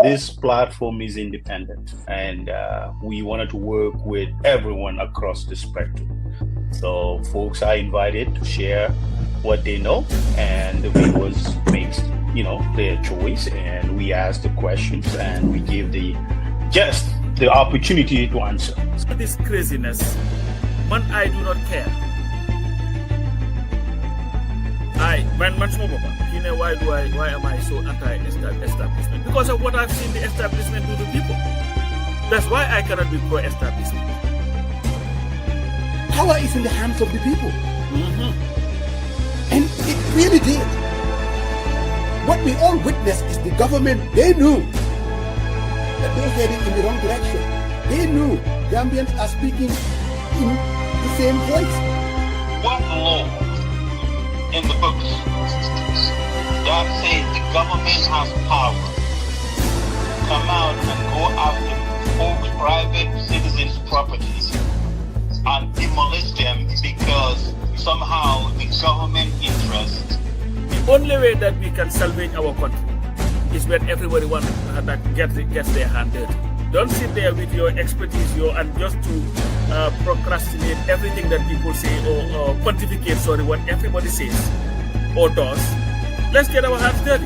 This platform is independent, and we wanted to work with everyone across the spectrum. So folks are invited to share what they know, and the viewers makes their choice, and we ask the questions, and we give the opportunity to answer. This craziness, man, I do not care. Why am I so anti-establishment? Because of what I've seen the establishment do to people. That's why I cannot be pro-establishment. Power is in the hands of the people. And it really did. What we all witnessed is the government, they knew that they're heading in the wrong direction. They knew Gambians are speaking in the same voice. What law in the books that says the government has power to come out and go after folks' private citizens' properties and demolish them because somehow the government interest? The only way that we can salvage our country is when everybody gets their hand dirty. Don't sit there with your expertise and just to procrastinate everything that people say or pontificate, what everybody says or does. Let's get our hands dirty.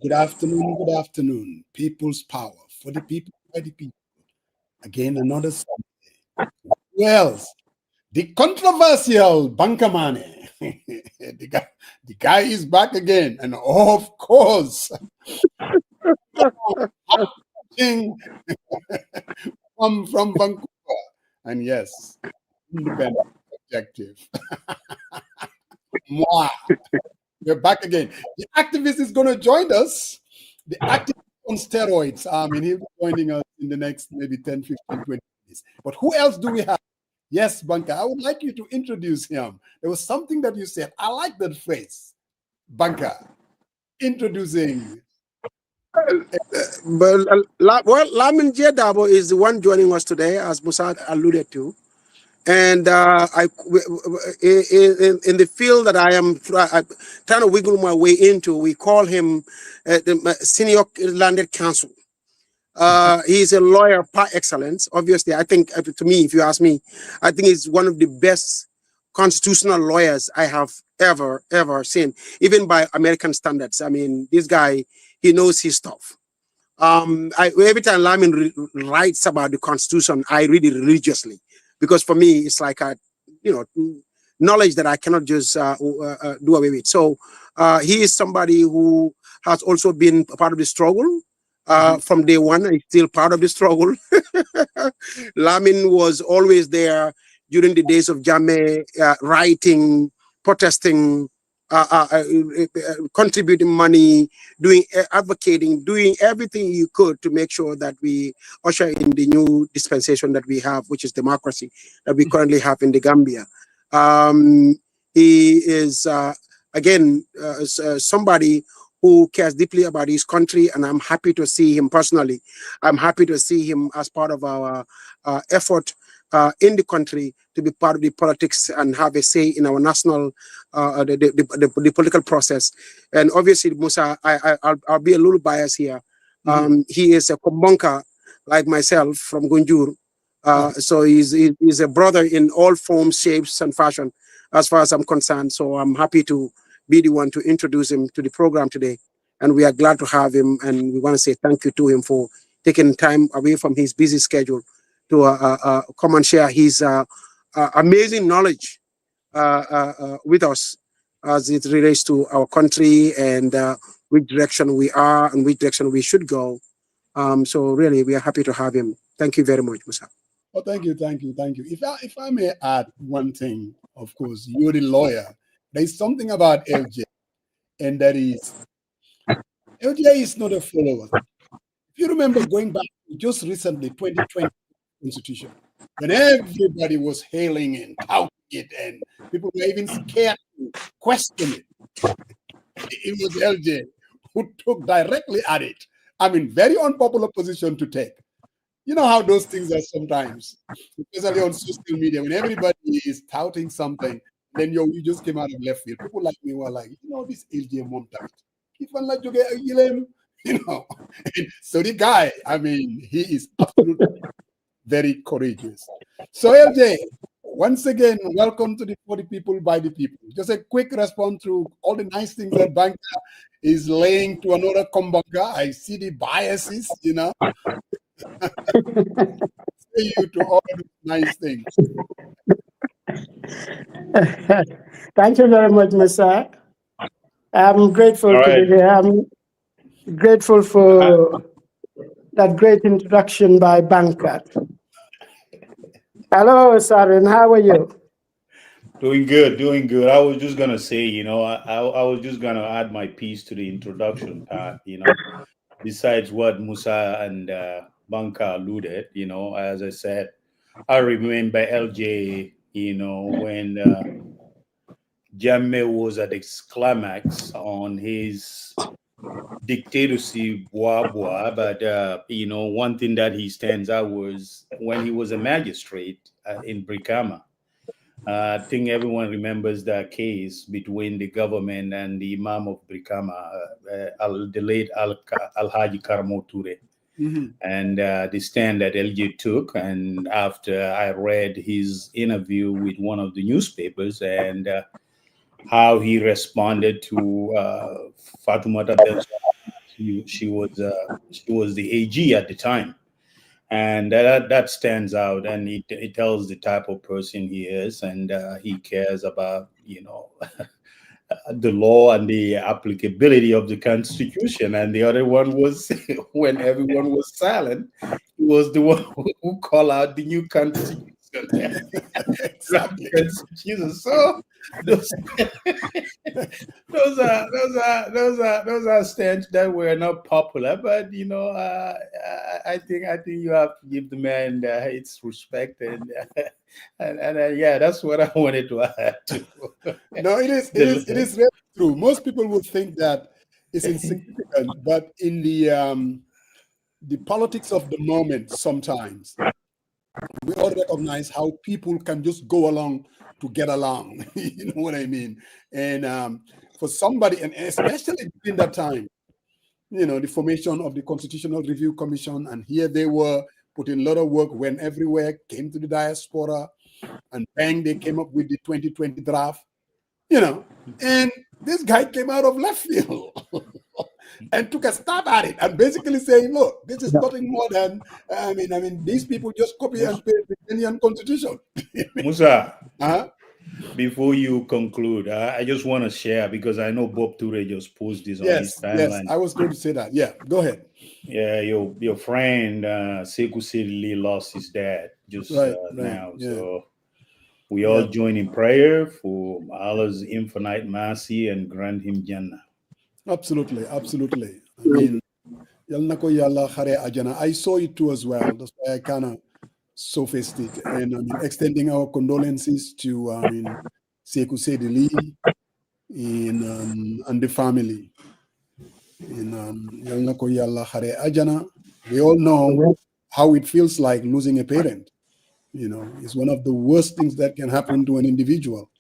Good afternoon. People's power for the people, by the people. Again, another Sunday. Who else? The controversial Bankamane. the guy is back again, and of course, from Vancouver, and yes, independent, objective. We're back again. The activist is going to join us. The activist on steroids. He'll be joining us in the next maybe 10, 15, 20 minutes. But who else do we have? Yes, Banka, I would like you to introduce him. There was something that you said. I like that phrase. Banka, introducing. Lamin Darbo is the one joining us today, as Musa alluded to. And in the field that I am trying to wiggle my way into, we call him the senior landed counsel. He's a lawyer par excellence. Obviously, I think, to me, if you ask me, I think he's one of the best constitutional lawyers I have ever seen, even by American standards. I mean, this guy, he knows his stuff. Every time Lamin writes about the Constitution, I read it religiously. Because for me, it's like knowledge that I cannot just do away with. So he is somebody who has also been a part of the struggle from day one. And he's still part of the struggle. Lamin was always there during the days of Jammeh, writing, protesting, contributing money, advocating, doing everything you could to make sure that we usher in the new dispensation that we have, which is democracy that we currently have in the Gambia. He is, again, somebody who cares deeply about his country, and I'm happy to see him personally. I'm happy to see him as part of our effort in the country to be part of the politics and have a say in our national, the political process. And obviously, Musa, I'll be a little biased here. He is a Kombonka like myself from Gunjur. So he's a brother in all forms, shapes, and fashion, as far as I'm concerned. So I'm happy to be the one to introduce him to the program today. And we are glad to have him. And we want to say thank you to him for taking time away from his busy schedule to come and share his amazing knowledge with us as it relates to our country and which direction we are and which direction we should go. So really, we are happy to have him. Thank you very much, Musa. Oh, thank you. If I may add one thing, of course, you're the lawyer. There's something about LJ, and that is, LJ is not a follower. If you remember going back to just recently, 2020 Constitution, when everybody was hailing and touting it, and people were even scared to question it. It was LJ who took directly at it. I mean, very unpopular position to take. You know how those things are sometimes, especially on social media, when everybody is touting something, then you just came out of left field. People like me were like, this LJ Monta, if I like to get him, So the guy, I mean, he is absolutely very courageous. So LJ, once again, welcome to the 40 People by the People. Just a quick response to all the nice things that Banker is laying to another Kombanka. I see the biases, Say you to all the nice things. Thank you very much, Mr. I'm grateful to be here. I'm grateful for that great introduction by Banker. Hello, Sarin. How are you? Doing good, doing good. I was just gonna say, I was just gonna add my piece to the introduction part. Besides what Musa and Banka alluded, as I said, I remember LJ, when Jammeh was at its climax on his dictatorship, but one thing that he stands out was when he was a magistrate in Brikama. I think everyone remembers that case between the government and the Imam of Brikama, the late Al-Haji Karamo Ture. Mm-hmm. And the stand that LJ took. And after I read his interview with one of the newspapers and how he responded to Fatoumata Bensouda, she was the AG at the time. And that stands out, and it tells the type of person he is, and he cares about the law and the applicability of the Constitution. And the other one was when everyone was silent, he was the one who called out the new Constitution. Exactly. So those are stands that were not popular, but I think you have to give the man its respect, and yeah, that's what I wanted to add to. No, it is really true. Most people would think that it's insignificant, but in the politics of the moment, sometimes we all recognize how people can just go along to get along. You know what I mean? And for somebody, and especially in that time, the formation of the Constitutional Review Commission, and here they were putting a lot of work, went everywhere, came to the diaspora, and bang, they came up with the 2020 draft, and this guy came out of left field and took a stab at it and basically saying, look, this is nothing more than, I mean, these people just copy and paste the Kenyan Constitution. Musa, before you conclude, I just want to share, because I know Bob Ture just posted this on his timeline. Yes, I was going to say that. Yeah, go ahead. Yeah, your friend Sekou Sidili lost his dad just now. Yeah. So we all join in prayer for Allah's infinite mercy and grant him Jannah. Absolutely. I mean, I saw it too as well. That's why I kind of surfaced it. And extending our condolences to Sekou Sidili and the family. We all know how it feels like losing a parent. It's one of the worst things that can happen to an individual.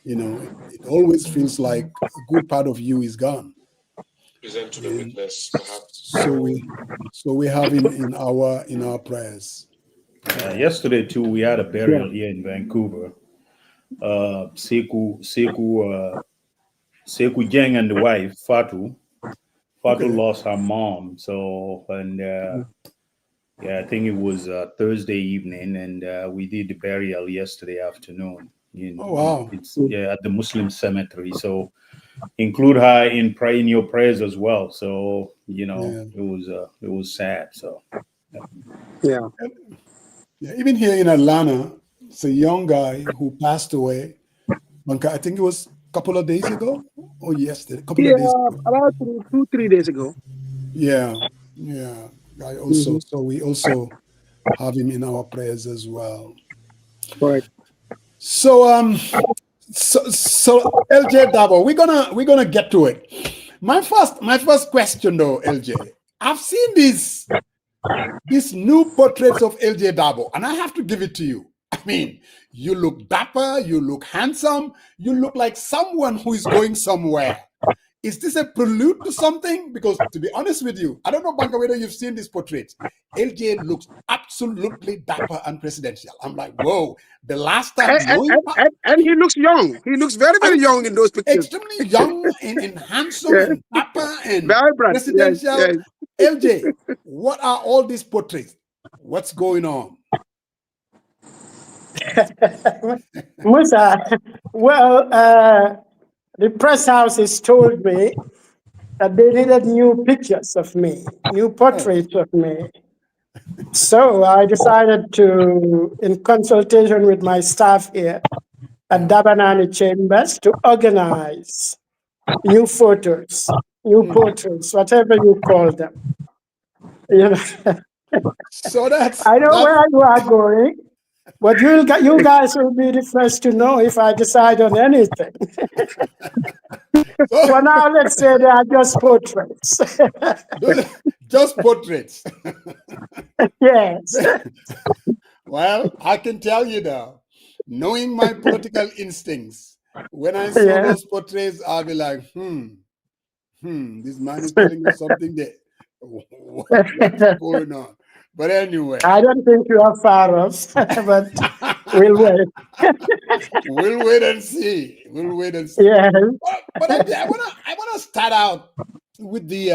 It always feels like a good part of you is gone. Present to the witness, perhaps. So we have him in our prayers. Yesterday too, we had a burial here in Vancouver. Sekou Jeng and the wife Fatu lost her mom. So I think it was Thursday evening, and we did the burial yesterday afternoon. Oh wow! It's at the Muslim cemetery. So include her in your prayers as well. So it was sad. So yeah. Even here in Atlanta, it's a young guy who passed away. I think it was a couple of days ago or yesterday. About 2-3 days ago. Yeah. I also so we also have him in our prayers as well. Right. So LJ Dabo, we're gonna get to it, My first question though, LJ. I've seen these new portraits of LJ Darboe, and I have to give it to you. I mean, you look dapper, you look handsome, you look like someone who is going somewhere. Is this a prelude to something? Because to be honest with you, I don't know, Banka, whether you've seen these portraits. LJ looks absolutely dapper and presidential. I'm like, whoa, the last time and he looks young. He looks very, very young in those pictures. Extremely young and handsome Yeah. and dapper and Vibrant. presidential. Yes, yes. LJ, what are all these portraits? What's going on? Musa, well, the press houses told me that they needed new pictures of me, new portraits of me. So I decided to, in consultation with my staff here at Dabanani Chambers, to organize new photos, new portraits, whatever you call them. You know, So that's I know where you are going, but you guys will be the first to know if I decide on anything. For now, let's say they are just portraits. just portraits. Yes. Well, I can tell you now, knowing my political instincts, when I saw those portraits, I'll be like, this man is telling me something there. What's going on? But anyway. I don't think you are far off, but we'll wait. We'll wait and see. We'll wait and see. Yeah. But I wanna start out with the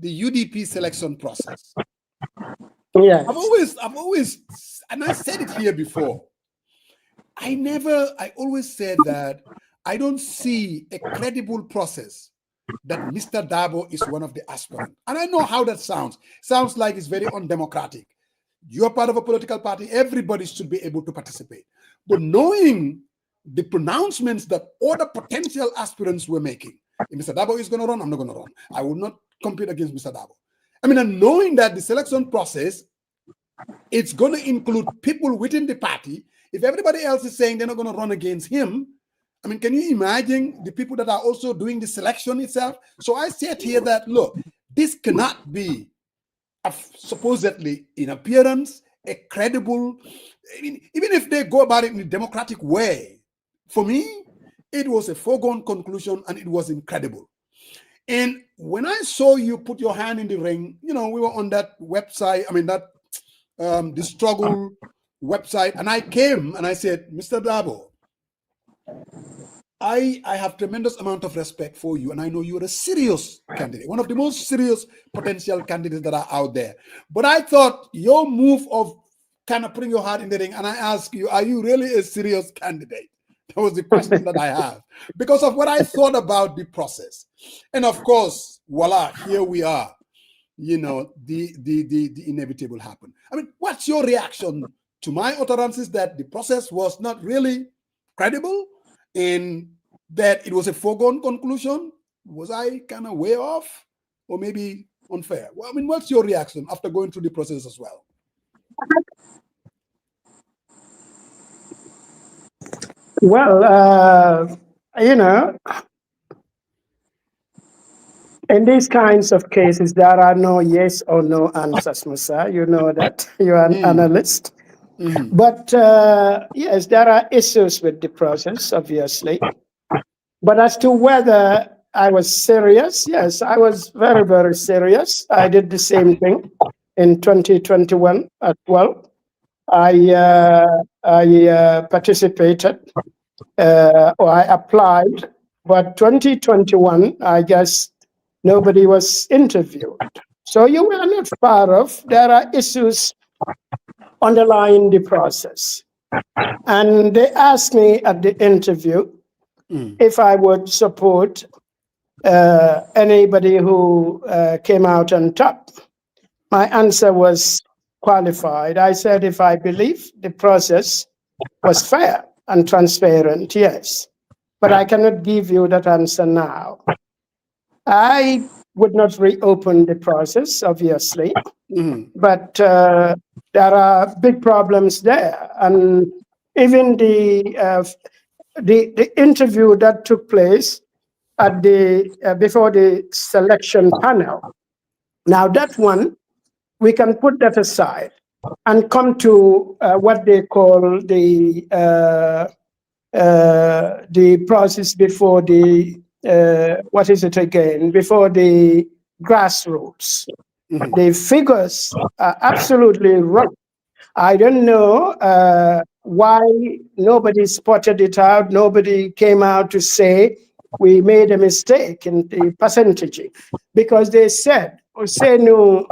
UDP selection process. Yeah. I've always, and I said it here before, I always said that I don't see a credible process that Mr. Dabo is one of the aspirants. And I know how that sounds. Sounds like it's very undemocratic. You're part of a political party. Everybody should be able to participate. But knowing the pronouncements that other potential aspirants were making, if Mr. Dabo is going to run, I'm not going to run. I will not compete against Mr. Dabo. I mean, and knowing that the selection process, it's going to include people within the party. If everybody else is saying they're not going to run against him, I mean, can you imagine the people that are also doing the selection itself? So I said here that, look, this cannot be supposedly in appearance a credible, I mean, even if they go about it in a democratic way, for me, it was a foregone conclusion and it was incredible. And when I saw you put your hand in the ring, you know, we were on that website, I mean, that the struggle website, and I came and I said, Mr. Dabo, I have tremendous amount of respect for you, and I know you're a serious candidate, one of the most serious potential candidates that are out there. But I thought your move of kind of putting your heart in the ring, and I ask you, are you really a serious candidate? That was the question that I have, because of what I thought about the process. And of course, voila, here we are. You know, the inevitable happened. I mean, what's your reaction to my utterances that the process was not really credible and that it was a foregone conclusion? Was I kind of way off or maybe unfair? Well, I mean, what's your reaction after going through the process as well? Well, you know, in these kinds of cases, there are no yes or no answers, Musa. You know that you're an analyst. Mm-hmm. But yes, there are issues with the process, obviously. But as to whether I was serious, yes, I was very, very serious. I did the same thing in 2021 as well. I participated or I applied, but 2021, I guess nobody was interviewed. So you were not far off. There are issues underlying the process. And they asked me at the interview if I would support anybody who came out on top. My answer was qualified. I said if I believe the process was fair and transparent, yes. But I cannot give you that answer now. I would not reopen the process, obviously, but there are big problems there. And even the interview that took place at the before the selection panel. Now that one, we can put that aside and come to what they call the process before the what is it again? Before the grassroots. The figures are absolutely wrong. I don't know why nobody spotted it out. Nobody came out to say we made a mistake in the percentage, because they said Osenu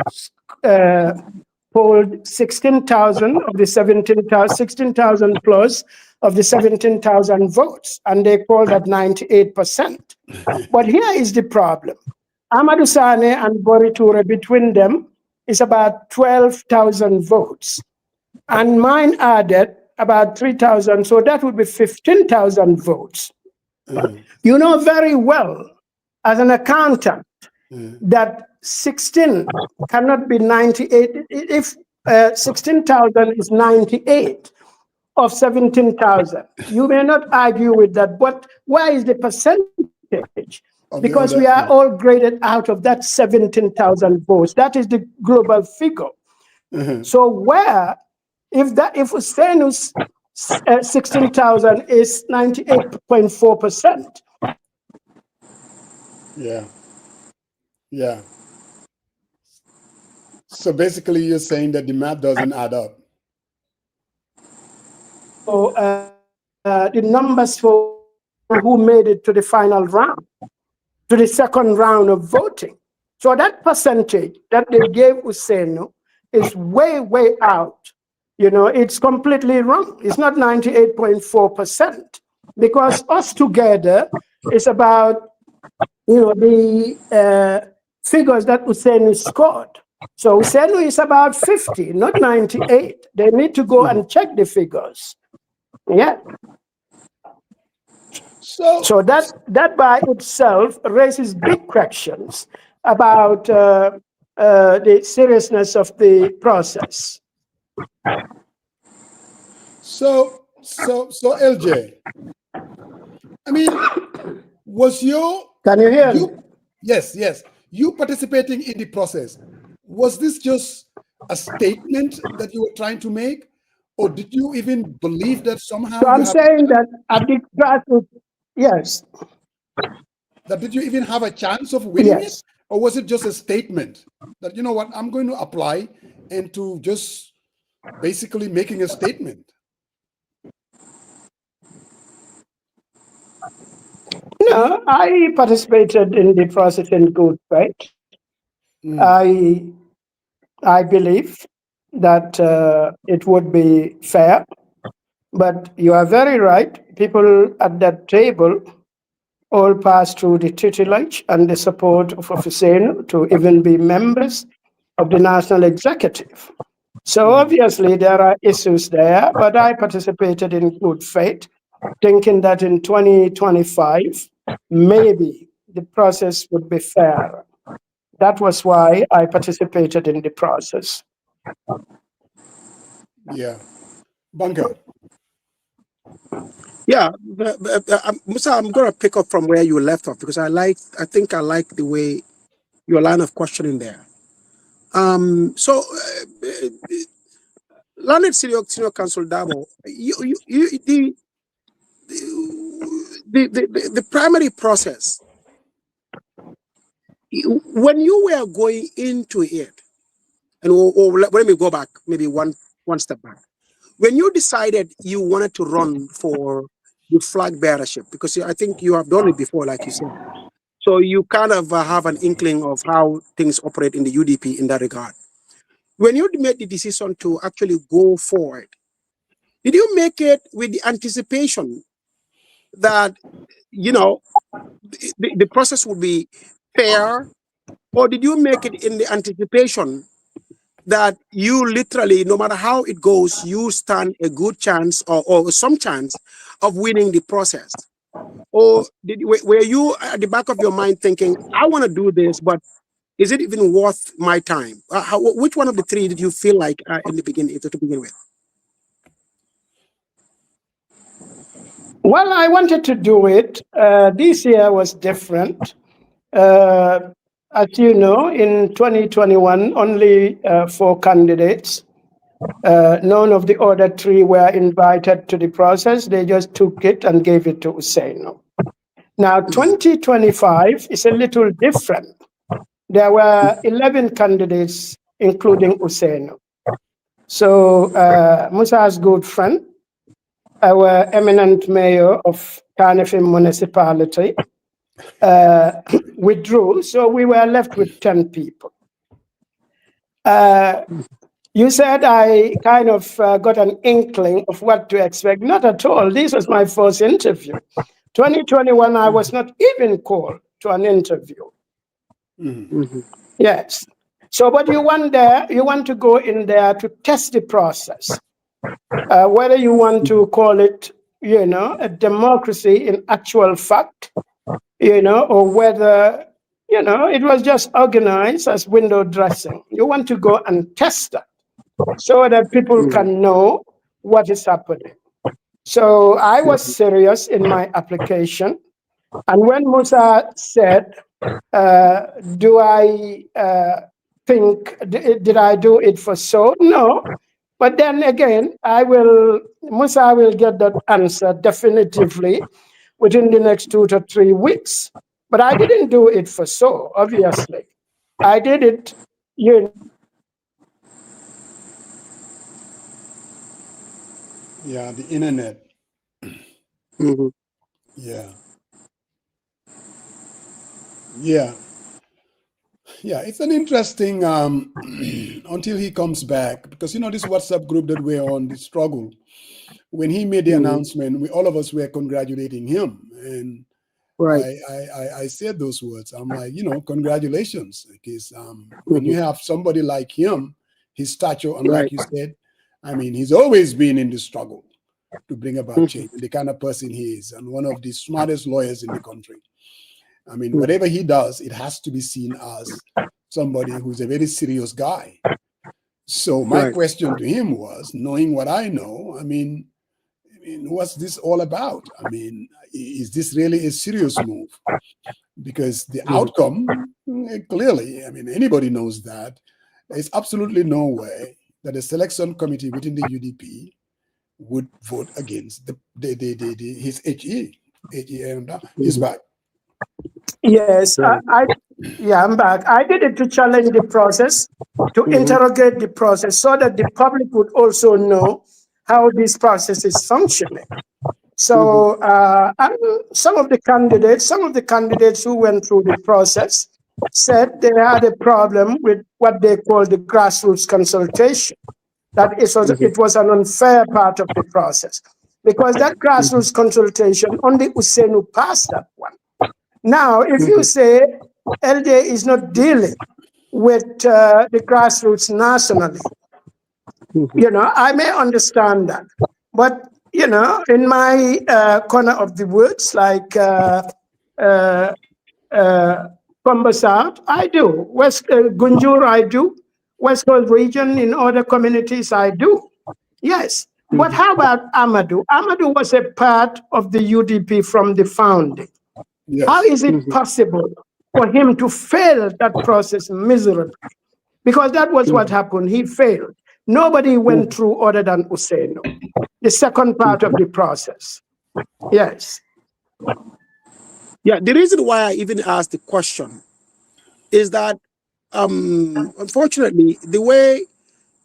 polled 16,000 of the 17,000, 16,000 plus of the 17,000 votes, and they called that 98%. But here is the problem. Amadou Sane and Boriture, between them, is about 12,000 votes. And mine added about 3,000, so that would be 15,000 votes. You know very well, as an accountant, that 16 cannot be 98. If 16,000 is 98 of 17,000, you may not argue with that, but where is the percentage? Because we are all graded out of that 17,000 votes. That is the global figure. So where, if Usenu's 16,000 is 98.4%. Yeah. So basically you're saying that the math doesn't add up. So the numbers for who made it to the final round, to the second round of voting. So that percentage that they gave Usenu is way, way out. You know, it's completely wrong. It's not 98.4%, because us together is about, you know, the figures that Usenu scored. So Usenu is about 50, not 98. They need to go and check the figures. Yeah. So that by itself raises big questions about the seriousness of the process. So LJ, I mean, was your... Can you hear me? Yes. You participating in the process, was this just a statement that you were trying to make? Or did you even believe that somehow... So I'm saying that at the grassroots, yes. That did you even have a chance of winning Yes. it? Or was it just a statement that, you know what, I'm going to apply, and to just basically making a statement? No, I participated in the process in good faith. I believe that it would be fair, but you are very right. People at that table all passed through the tutelage and the support of Officeno to even be members of the National Executive. So obviously there are issues there, but I participated in good faith, thinking that in 2025, maybe the process would be fair. That was why I participated in the process. Yeah. Bunker. Yeah, Musa, I'm going to pick up from where you left off, because I think I like the way your line of questioning there. Learned Senior Counsel Dabo, the primary process, when you were going into it, and let me go back, maybe one step back. When you decided you wanted to run for the flag bearership, because I think you have done it before, like you said, so you kind of have an inkling of how things operate in the UDP in that regard. When you made the decision to actually go forward, did you make it with the anticipation that, you know, the process would be fair, or did you make it in the anticipation that you literally, no matter how it goes, you stand a good chance or some chance of winning the process? Or were you at the back of your mind thinking, I want to do this, but is it even worth my time? Which one of the three did you feel like in the beginning, to begin with? Well, I wanted to do it. This year was different. As you know, in 2021, only 4 candidates. None of the other 3 were invited to the process. They just took it and gave it to Usaino. Now, 2025 is a little different. There were 11 candidates, including Usaino. So Musa's good friend, our eminent mayor of Carnifing municipality, withdrew. So we were left with 10 people. You said I kind of got an inkling of what to expect. Not at all. This was my first interview. 2021, I was not even called to an interview. Yes. So, but you want to go in there to test the process. Whether you want to call it, a democracy in actual fact, or whether, it was just organized as window dressing. You want to go and test that so that people can know what is happening. So I was serious in my application. And when Musa said, do I think, did I do it for so? No. But then again, Musa will get that answer definitively within the next 2 to 3 weeks. But I didn't do it for so, obviously. I did it, Yeah, the internet. Yeah. Yeah. Yeah, it's an interesting until he comes back, because this WhatsApp group that we're on, the struggle, when he made the announcement, all of us were congratulating him, and I said those words. I'm like, congratulations, because when you have somebody like him, his stature, and like you said, I mean, he's always been in the struggle to bring about change, the kind of person he is, and one of the smartest lawyers in the country. I mean, whatever he does, it has to be seen as somebody who's a very serious guy. So my question to him was, knowing what I know, I mean, what's this all about? I mean, is this really a serious move? Because the outcome, clearly, I mean, anybody knows that. There's absolutely no way that a selection committee within the UDP would vote against his HE. He's back. Yes, I'm back. I did it to challenge the process, to interrogate the process, so that the public would also know how this process is functioning. So, and some of the candidates who went through the process said they had a problem with what they call the grassroots consultation, that it was an unfair part of the process, because that grassroots consultation, only Usainu passed that one. Now, if you say LJ is not dealing with the grassroots nationally, I may understand that. But, in my corner of the woods, like Combo South, I do. West Gunjur, I do. West Coast region, in other communities, I do. Yes. But how about Amadou? Amadou was a part of the UDP from the founding. Yes. How is it possible for him to fail that process miserably? Because that was what happened. He failed. Nobody went through other than Usaino, the second part of the process. Yes. Yeah, the reason why I even asked the question is that, unfortunately, the way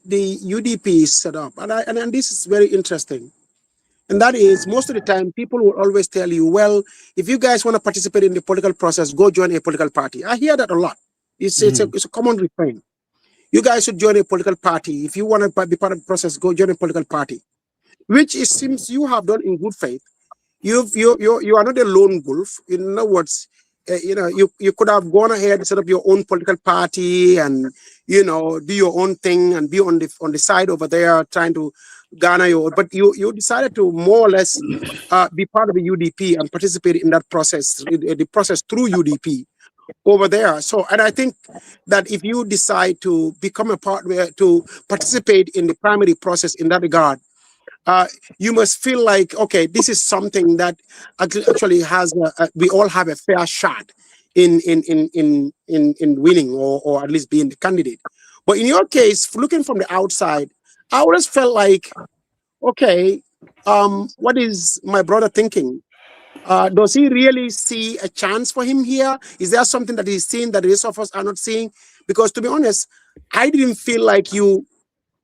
the UDP is set up, and this is very interesting, and that is, most of the time, people will always tell you, well, if you guys want to participate in the political process, go join a political party. I hear that a lot. It's a common refrain. You guys should join a political party. If you want to be part of the process, go join a political party, which it seems you have done in good faith. You are not a lone wolf. In other words, you could have gone ahead and set up your own political party and, do your own thing and be on the side over there trying to garner your, but you decided to more or less be part of the UDP and participate in that process, the process through UDP over there. So, and I think that if you decide to become to participate in the primary process in that regard, you must feel like, okay, this is something that actually has we all have a fair shot in winning or at least being the candidate. But in your case, looking from the outside, I always felt like, okay, what is my brother thinking? Does he really see a chance for him here? Is there something that he's seeing that the rest of us are not seeing? Because to be honest, I didn't feel like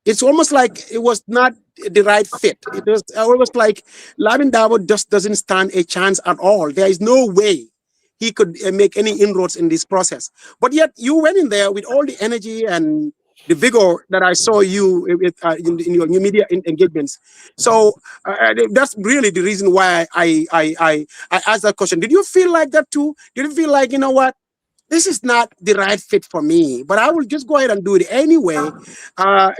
it's almost like it was not the right fit. It was almost like Lamin Darboe just doesn't stand a chance at all. There is no way he could make any inroads in this process. But yet you went in there with all the energy and the vigor that I saw you in your new media engagements. So that's really the reason why I asked that question. Did you feel like that too? Did you feel like, you know what? This is not the right fit for me, but I will just go ahead and do it anyway.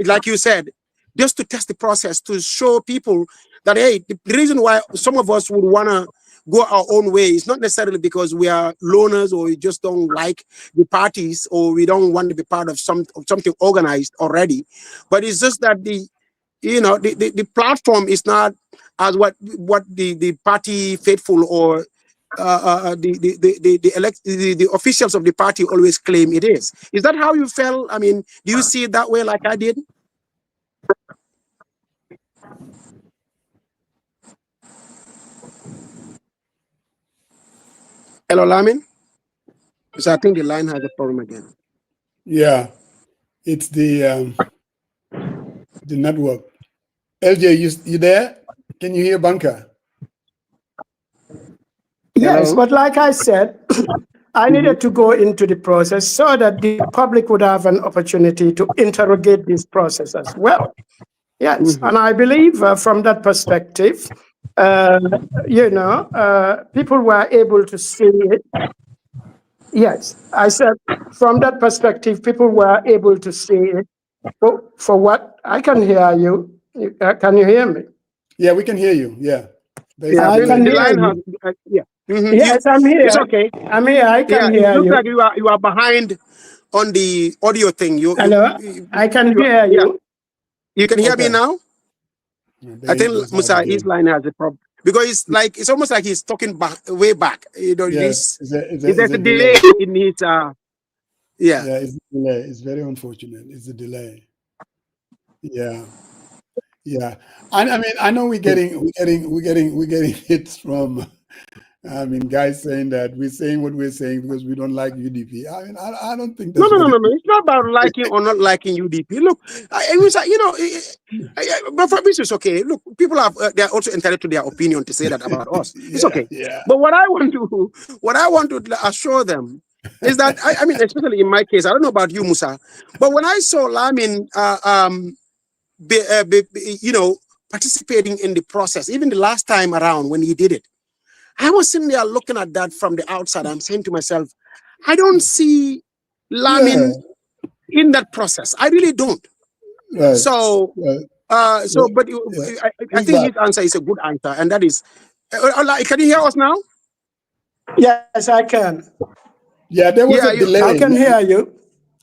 Like you said, just to test the process, to show people that, hey, the reason why some of us would want to go our own way is not necessarily because we are loners or we just don't like the parties or we don't want to be part of something organized already, but it's just that the platform is not as what the party faithful or the officials of the party always claim it is. Is that how you felt? I mean, do you see it that way like I did? Hello, Lamin? So I think the line has a problem again. Yeah, it's the network. LJ, you there? Can you hear Bunker? Yes, Hello? but like I said, I needed to go into the process so that the public would have an opportunity to interrogate this process as well. Yes, and I believe from that perspective, people were able to see it. Yes, I said from that perspective, people were able to see it for what I can hear you. Can you hear me? Yeah, we can hear you. Yeah. Yeah, I can the hear line you. has, yeah. Yes, I'm here. It's okay. I'm here. I Yeah, can it hear looks you. like you are behind on the audio thing. Hello, I can hear yeah. you. You can hear me Okay. now? I think Musa, his line has a problem because it's almost like he's talking way back. You know, Yeah, there's a delay in his yeah. Yeah, it's a delay. It's very unfortunate. It's a delay. Yeah. Yeah. I mean, I know we're getting hits from guys saying that we're saying what we're saying because we don't like UDP. I mean, I don't think that's No. It's not about liking or not liking UDP. Look, but for this is okay. Look, people they're also entitled to their opinion to say that about us. It's okay. Yeah. But what I want to assure them is that I mean, especially in my case, I don't know about you, Musa, but when I saw Lamin, participating in the process, even the last time around when he did it, I was sitting there looking at that from the outside. I'm saying to myself, I don't see Lamin in that process. I really don't. Right. So, I think his answer is a good answer, and that is, can you hear us now? Yes, I can. Yeah, there was a delay. I can hear you.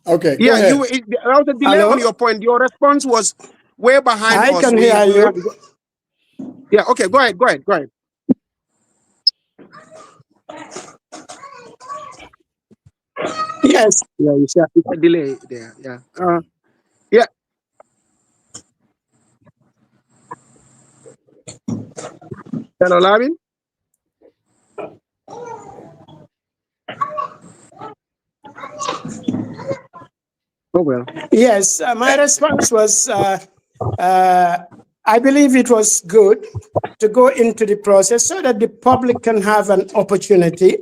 Okay, yeah, go ahead. There was a delay on your point. Your response was way behind us. I can hear you. Yeah, okay, go ahead. Yes. Yeah, you see, it's a delay there. Yeah. Yeah. Hello, Lamin? Oh, well. Yes, my response was, I believe it was good to go into the process so that the public can have an opportunity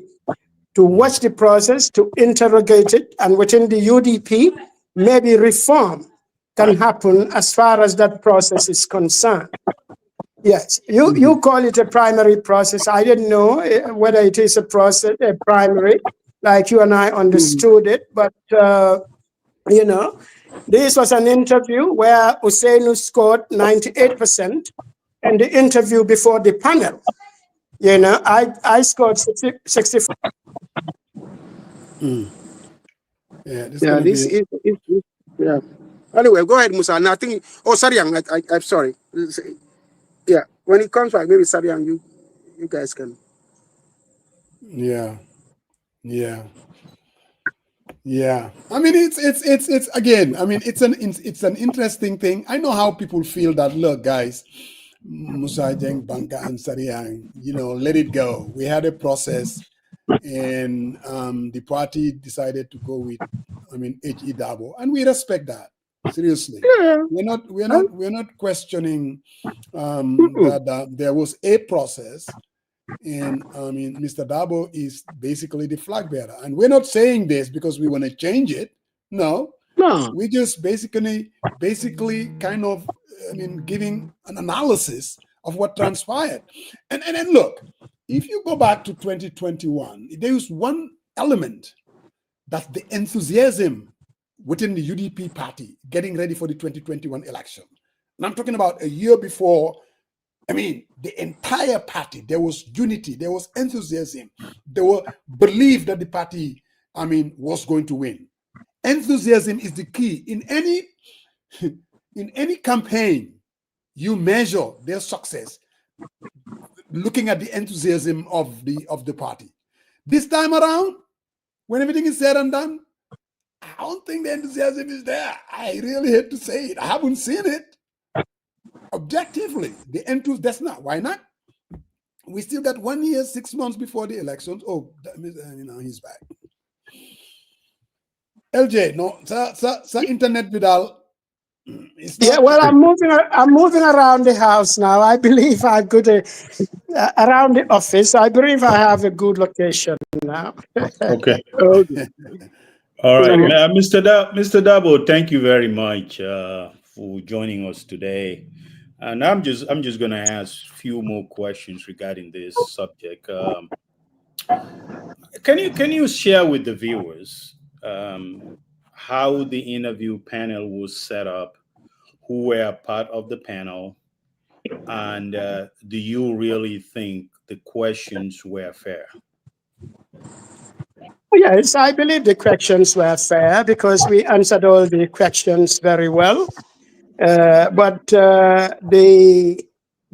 to watch the process, to interrogate it, and within the UDP, maybe reform can happen as far as that process is concerned. Yes, you call it a primary process. I didn't know whether it is a primary, like you and I understood it, but this was an interview where Usainu scored 98% in the interview before the panel. I scored 64. Yeah, yeah. Anyway, go ahead, Musa. Nothing. Oh, sorry, I'm sorry. Yeah, when it comes back, maybe Sabian, you guys can. Yeah. I mean, it's again. I mean, it's an interesting thing. I know how people feel that. Look, guys, Musa Jeng, Banka, and Sariang, let it go. We had a process, and the party decided to go with, H.E. Dabo, and we respect that. Seriously, we're not questioning that there was a process. And Mr. Dabo is basically the flag bearer. And we're not saying this because we want to change it. No. We just basically kind of, giving an analysis of what transpired. And look, if you go back to 2021, there is one element that's the enthusiasm within the UDP party getting ready for the 2021 election. And I'm talking about a year before. The entire party, there was unity, there was enthusiasm, there were belief that the party, was going to win. Enthusiasm is the key. In any campaign, you measure their success looking at the enthusiasm of the party. This time around, when everything is said and done, I don't think the enthusiasm is there. I really hate to say it. I haven't seen it. Objectively, the enthusiasm, that's not. Why not? We still got 1 year, 6 months before the elections. Oh, he's back. LJ, no, sir, internet Vidal. Yeah, well, I'm moving around the house now. I believe I could around the office. I believe I have a good location now. Okay. All right, Mr. Dabo, thank you very much for joining us today. And I'm just going to ask a few more questions regarding this subject. Can you share with the viewers how the interview panel was set up, who were part of the panel, and do you really think the questions were fair? Yes, I believe the questions were fair because we answered all the questions very well. But the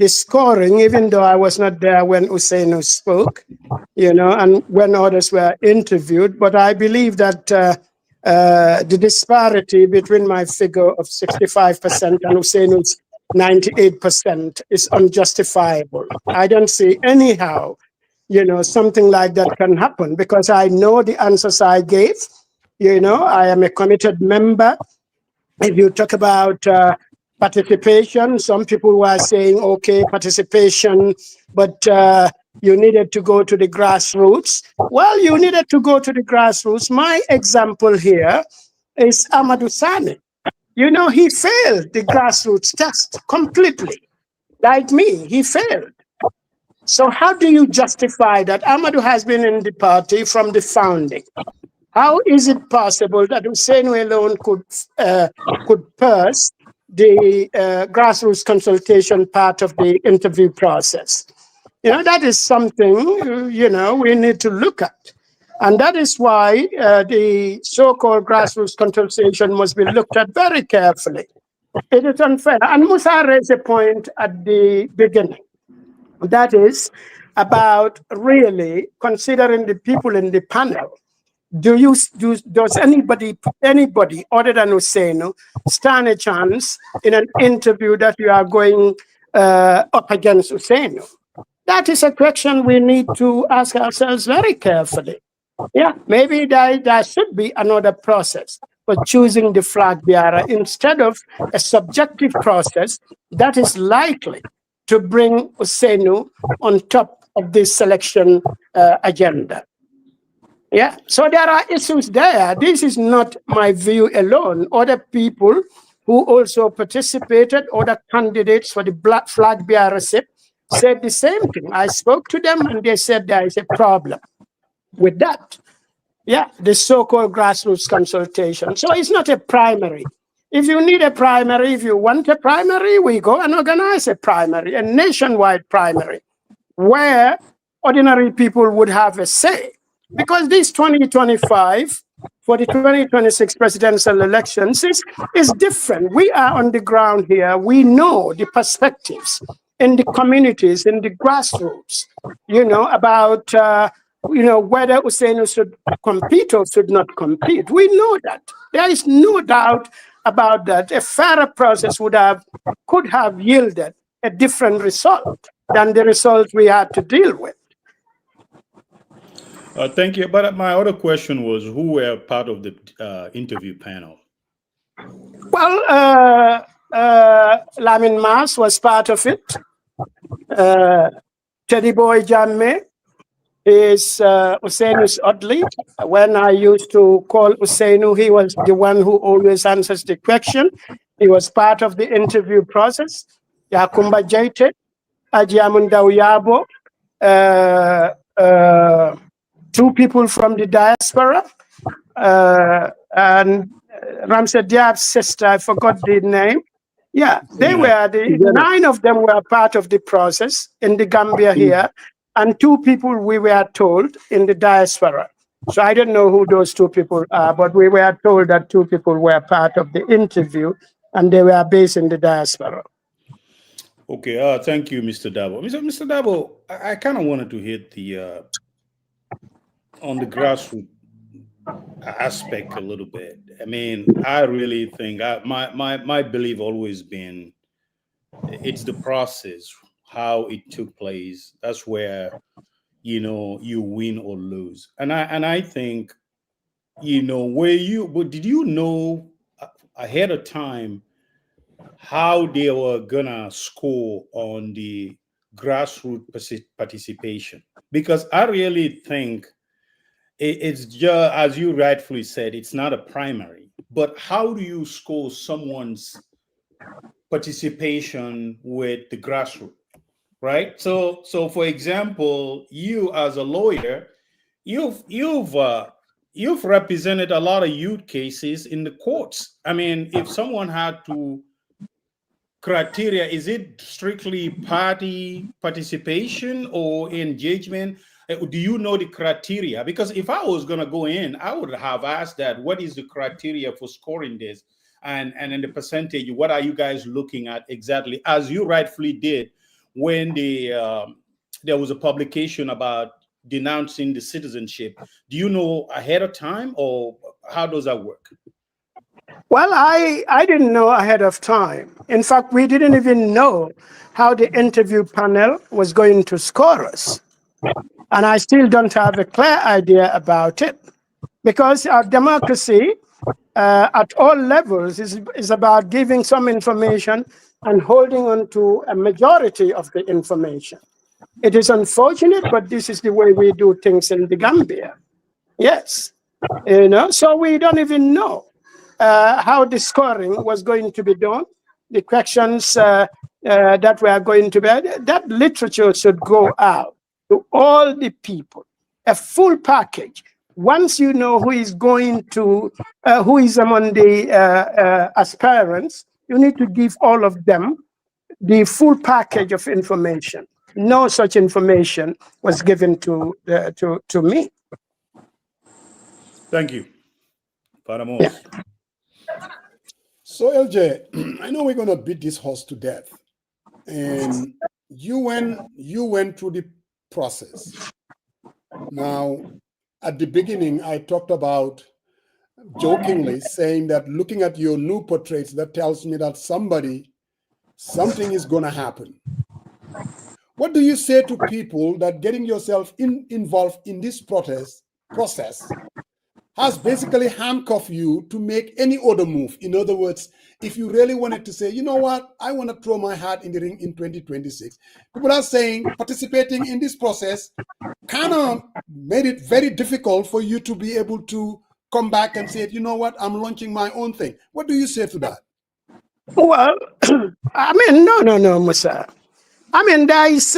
scoring, even though I was not there when Usainu spoke, and when others were interviewed, but I believe that the disparity between my figure of 65% and Usainu's 98% is unjustifiable. I don't see anyhow, something like that can happen because I know the answers I gave. I am a committed member. If you talk about participation, some people were saying, okay, participation, but you needed to go to the grassroots. Well, you needed to go to the grassroots. My example here is Amadou Sane. He failed the grassroots test completely. Like me, he failed. So how do you justify that? Amadou has been in the party from the founding. How is it possible that Usainu alone could pass the grassroots consultation part of the interview process? That is something, we need to look at. And that is why the so-called grassroots consultation must be looked at very carefully. It is unfair. And Musa raised a point at the beginning. That is about really considering the people in the panel. Does anybody other than Usainu stand a chance in an interview that you are going up against Usainu? That is a question we need to ask ourselves very carefully. Yeah, maybe there should be another process for choosing the flag bearer instead of a subjective process that is likely to bring Usainu on top of this selection agenda. Yeah, so there are issues there. This is not my view alone. Other people who also participated, other candidates for the black flag bearership, said the same thing. I spoke to them and they said there is a problem with that. Yeah, the so-called grassroots consultation. So it's not a primary. If you need a primary, if you want a primary, we go and organize a primary, a nationwide primary, where ordinary people would have a say. Because this 2025, for the 2026 presidential elections, is different. We are on the ground here. We know the perspectives. in the communities, in the grassroots, about, whether Usainu should compete or should not compete. We know that. There is no doubt about that. A fairer process could have yielded a different result than the result we had to deal with. Thank you. But my other question was, who were part of the interview panel? Well, Lamin Mas was part of it. Teddy Boy Jamme is Usainu's oddly. When I used to call Usainu, he was the one who always answers the question. He was part of the interview process. Yakumba Jaite, Ajiamunda Uyabo, 2 people from the diaspora, and Ramsey Diab's sister, I forgot the name. Yeah, they were 9 of them were part of the process in the Gambia here, and 2 people we were told in the diaspora. So I don't know who those 2 people are, but we were told that 2 people were part of the interview, and they were based in the diaspora. Okay, thank you, Mr. Dabo. Mr. Dabo, I kind of wanted to hit the on the grassroots aspect a little bit. I mean, I really think my belief always been it's the process, how it took place. That's where you win or lose. And I think but did you know ahead of time how they were gonna score on the grassroots participation? Because I really think it's just, as you rightfully said, it's not a primary, but how do you score someone's participation with the grassroots, right? So for example, you as a lawyer, you've represented a lot of youth cases in the courts. I mean, if someone had to criteria, is it strictly party participation or engagement? Do you know the criteria? Because if I was going to go in, I would have asked that, what is the criteria for scoring this? And in the percentage, what are you guys looking at exactly? As you rightfully did when there was a publication about denouncing the citizenship. Do you know ahead of time, or how does that work? Well, I didn't know ahead of time. In fact, we didn't even know how the interview panel was going to score us. And I still don't have a clear idea about it, because our democracy at all levels is about giving some information and holding on to a majority of the information. It is unfortunate, but this is the way we do things in the Gambia. Yes, so we don't even know how the scoring was going to be done. The questions that were going to be, that literature should go out to all the people, a full package. Once you know who is going to, who is among the aspirants, you need to give all of them the full package of information. No such information was given to me. Thank you. Yeah. So LJ, I know we're going to beat this horse to death, and you went through the process. Now, at the beginning, I talked about jokingly saying that looking at your new portraits, that tells me that something is going to happen. What do you say to people that getting yourself involved in this process has basically handcuffed you to make any other move? In other words, if you really wanted to say, you know what, I want to throw my hat in the ring in 2026, people are saying participating in this process kind of made it very difficult for you to be able to come back and say, you know what, I'm launching my own thing. What do you say to that? Well, I mean, no, Musa. I mean, there is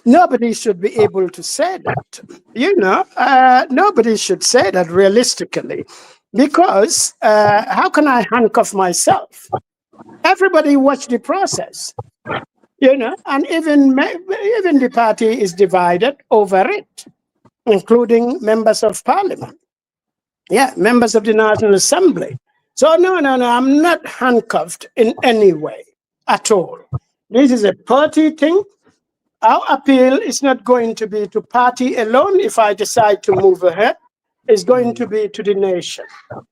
nobody should be able to say that. Nobody should say that realistically, because how can I handcuff myself? Everybody watch the process, and even the party is divided over it, including members of parliament. Yeah, members of the National Assembly. So no, I'm not handcuffed in any way. at all. This is a party thing. Our appeal is not going to be to party alone if I decide to move ahead. It's going to be to the nation.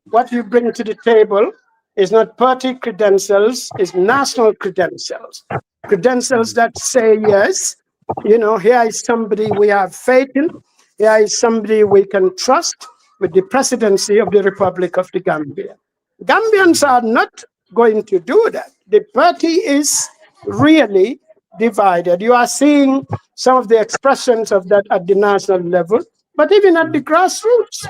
What you bring to the table is not party credentials, it's national credentials. Credentials that say, yes, here is somebody we have faith in, here is somebody we can trust with the presidency of the Republic of the Gambia. Gambians are not going to do that. The party is really divided. You are seeing some of the expressions of that at the national level, but even at the grassroots.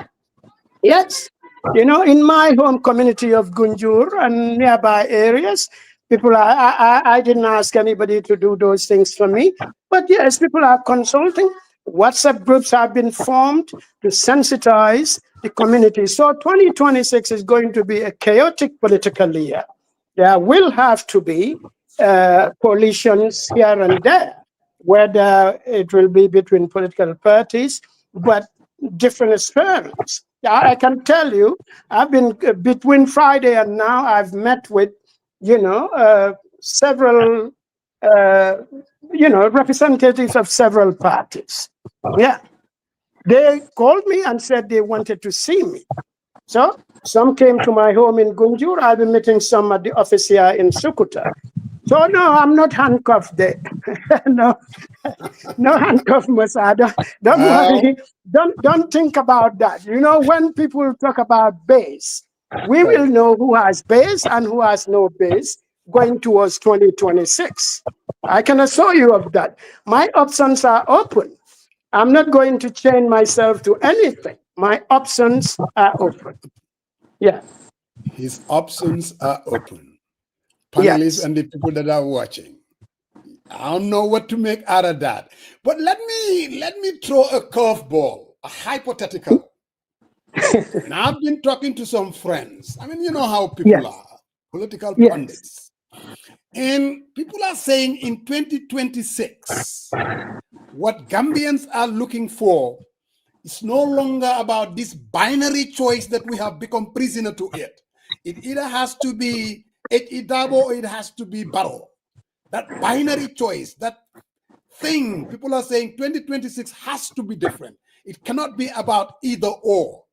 Yes, in my home community of Gunjur and nearby areas, people I didn't ask anybody to do those things for me, but yes, people are consulting. WhatsApp groups have been formed to sensitize the community. So 2026 is going to be a chaotic political year. There will have to be coalitions here and there, whether it will be between political parties, but different experiments. I can tell you, I've been between Friday and now, I've met with, several, representatives of several parties. Yeah. They called me and said they wanted to see me. So some came to my home in Gunjur. I'll be meeting some at the office here in Sukuta. So no, I'm not handcuffed there. No handcuff, Mustapha. Don't worry. Don't think about that. When people talk about base, we will know who has base and who has no base going towards 2026. I can assure you of that. My options are open. I'm not going to chain myself to anything. My options are open. Yeah. His options are open. Panelists and the people that are watching, I don't know what to make out of that. But let me throw a curveball, a hypothetical. And I've been talking to some friends. I mean, you know how people are, political pundits. And people are saying in 2026, what Gambians are looking for is no longer about this binary choice that we have become prisoner to it. It either has to be Dabo or it has to be Barrow. That binary choice, that thing, people are saying 2026 has to be different. It cannot be about either or.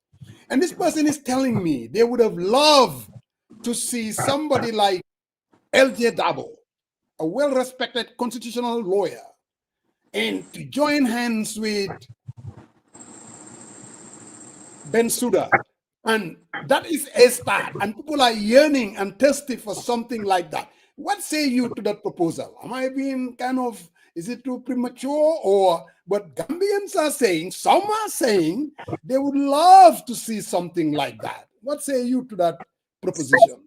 And this person is telling me they would have loved to see somebody like LJ Darboe, a well-respected constitutional lawyer, and to join hands with Bensouda. And that is a start. And people are yearning and thirsty for something like that. What say you to that proposal? Am I being is it too premature? But Gambians are saying, some are saying they would love to see something like that. What say you to that proposition?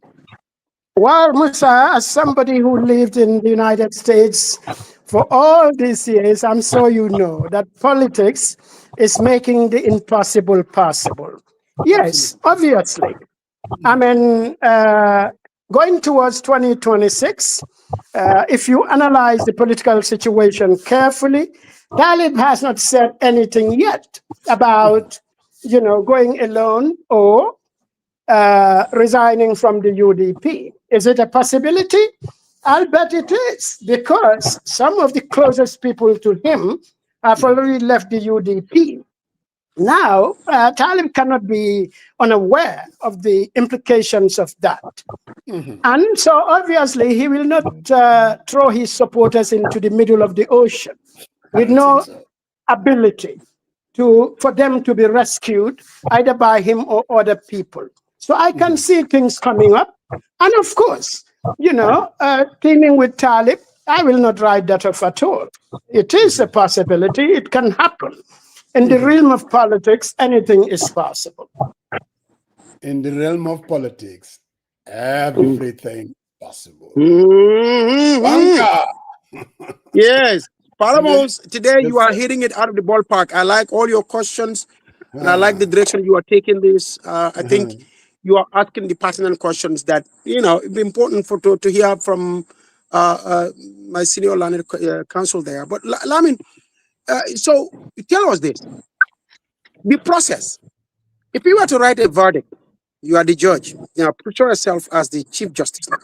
Well, Musa, as somebody who lived in the United States for all these years, I'm sure you know that politics is making the impossible possible. Yes, obviously. I mean, going towards 2026, if you analyze the political situation carefully, Talib has not said anything yet about, going alone or resigning from the UDP. Is it a possibility? I'll bet it is, because some of the closest people to him have already left the UDP. Now, Talib cannot be unaware of the implications of that. And so obviously he will not throw his supporters into the middle of the ocean with no ability for them to be rescued either by him or other people. So I can see things coming up. And of course, teaming with Talib, I will not write that off at all. It is a possibility. It can happen. In the realm of politics, anything is possible. In the realm of politics, everything is possible. Yes. Paramos, today you are hitting it out of the ballpark. I like all your questions, and I like the direction you are taking this. I think you are asking the pertinent questions that, it'd be important to hear from my senior learned counsel there. But Lamin, so tell us this, the process. If you were to write a verdict, you are the judge. Put yourself as the Chief Justice now.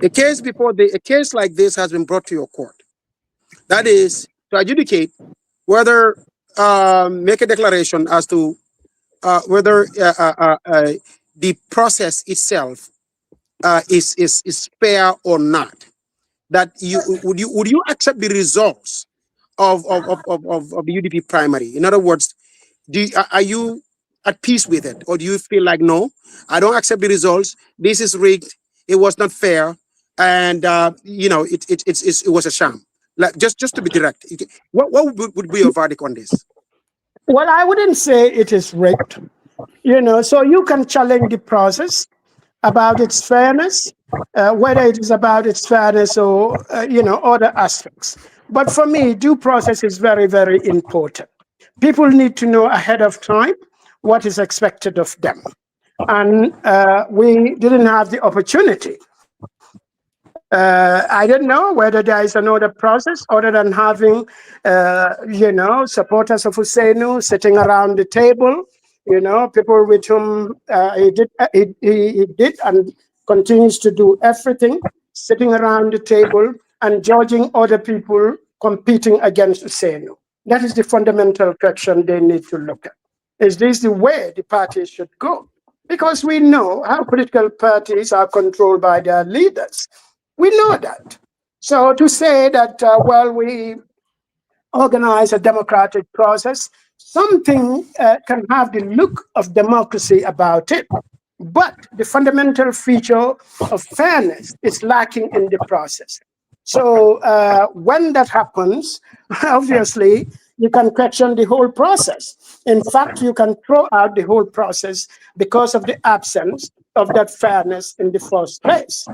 A case a case like this has been brought to your court. That is to adjudicate whether make a declaration as to whether the process itself is fair or not. That would you accept the results of the UDP primary? In other words, are you at peace with it, or do you feel like, no, I don't accept the results, this is rigged, it was not fair, and it was a sham? Like just to be direct, what would be your verdict on this? Well, I wouldn't say it is rigged. So you can challenge the process about its fairness, whether it is about its fairness or other aspects. But for me, due process is very, very important. People need to know ahead of time what is expected of them. And we didn't have the opportunity. I don't know whether there is another process other than having, supporters of Husseinu sitting around the table, people with whom he did and continues to do everything, sitting around the table and judging other people competing against Husseinu. That is the fundamental question they need to look at. Is this the way the parties should go? Because we know how political parties are controlled by their leaders. We know that. So to say that, we organize a democratic process, something can have the look of democracy about it, but the fundamental feature of fairness is lacking in the process. So when that happens, obviously, you can question the whole process. In fact, you can throw out the whole process because of the absence of that fairness in the first place.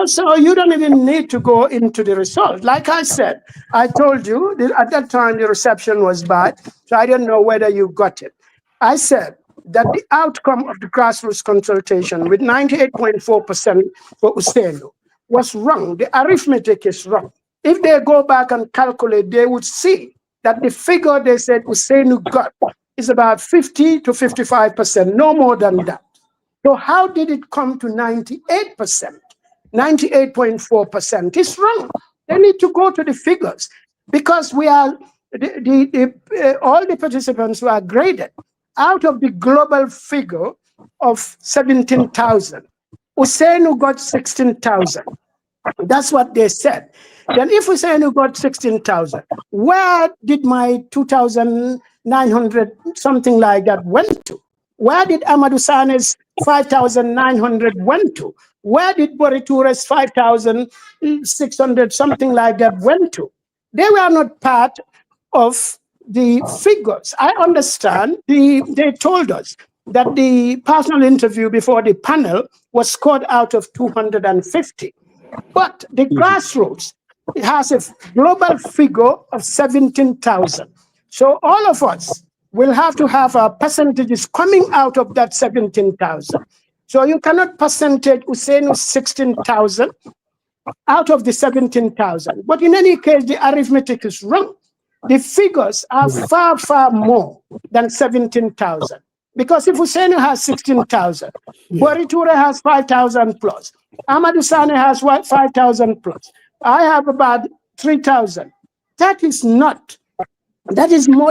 So you don't even need to go into the result. Like I said, I told you at that time the reception was bad, so I don't know whether you got it. I said that the outcome of the grassroots consultation with 98.4% for Husseinu was wrong. The arithmetic is wrong. If they go back and calculate, they would see that the figure they said Husseinu got is about 50 to 55%, no more than that. So how did it come to 98%? 98.4% is wrong. They need to go to the figures because we are all the participants were graded out of the global figure of 17,000. Husseinu got 16,000. That's what they said. Then if Husseinu got 16,000, where did my 2,900 something like that went to? Where did Amadou Sane's 5,900 went to? Where did Boritoure's 5,600 something like that went to? They were not part of the figures. I understand they told us that the personal interview before the panel was scored out of 250. But the grassroots has a global figure of 17,000. So all of us will have to have our percentages coming out of that 17,000. So you cannot percentage Husseinu 16,000 out of the 17,000. But in any case, the arithmetic is wrong. The figures are far, far more than 17,000. Because if Husseinu has 16,000, Boritoure has 5,000 plus, Amadou Sane has 5,000 plus, I have about 3,000. That is more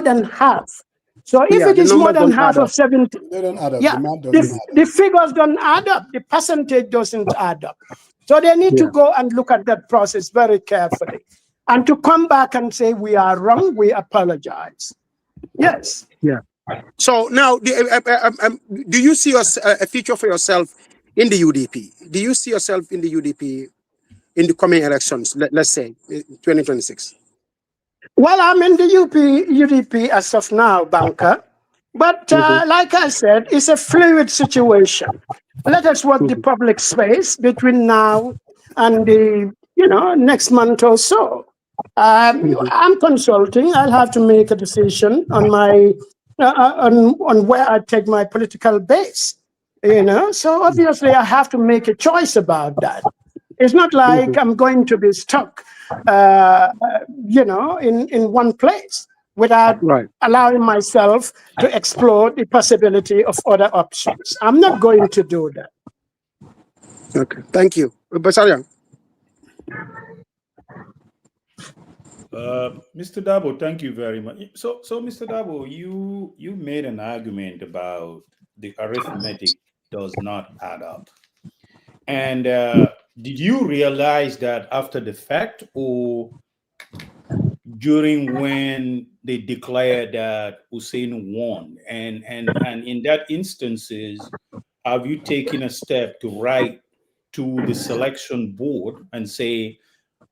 than half. So if it is more than half of 17, they don't add up. The figures don't add up. The percentage doesn't add up. So they need to go and look at that process very carefully. And to come back and say, we are wrong, we apologize. Yes. Yeah. So now, do you see a future for yourself in the UDP? Do you see yourself in the UDP in the coming elections, let's say 2026? Well, I'm in the UDP as of now, banker. But like I said, it's a fluid situation. Let us watch the public space between now and the next month or so. I'm consulting. I'll have to make a decision on my on where I take my political base. So obviously I have to make a choice about that. It's not like I'm going to be stuck, in one place without allowing myself to explore the possibility of other options. I'm not going to do that. Okay, thank you. Basarian. Mr. Dabo, thank you very much. So Mr. Dabo, you made an argument about the arithmetic does not add up. And did you realize that after the fact, or during when they declared that Hussein won? And in that instances, have you taken a step to write to the selection board and say,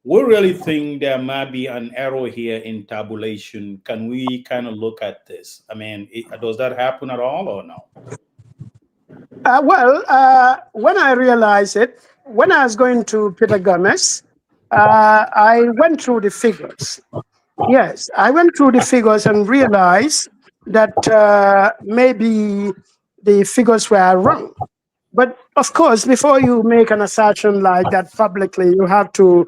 we really think there might be an error here in tabulation? Can we kind of look at this? I mean, does that happen at all or no? When I realized it, when I was going to Peter Gomez, I went through the figures. Yes, I went through the figures and realized that maybe the figures were wrong. But of course, before you make an assertion like that publicly, you have to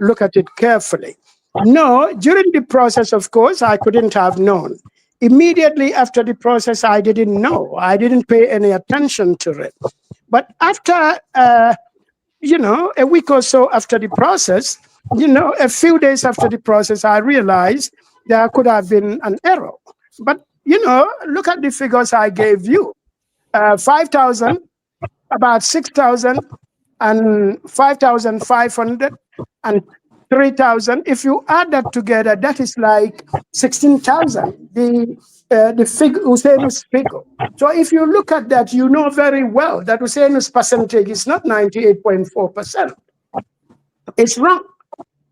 look at it carefully. No, during the process, of course, I couldn't have known. Immediately after the process, I didn't know. I didn't pay any attention to it. But after, a week or so after the process, a few days after the process, I realized there could have been an error. But, look at the figures I gave you. 5,000, about 6,000, and 5,500, and 3,000. If you add that together, that is like 16,000. The figure, Hussein's figure. So if you look at that, you know very well that Hussein's percentage is not 98.4%. It's wrong.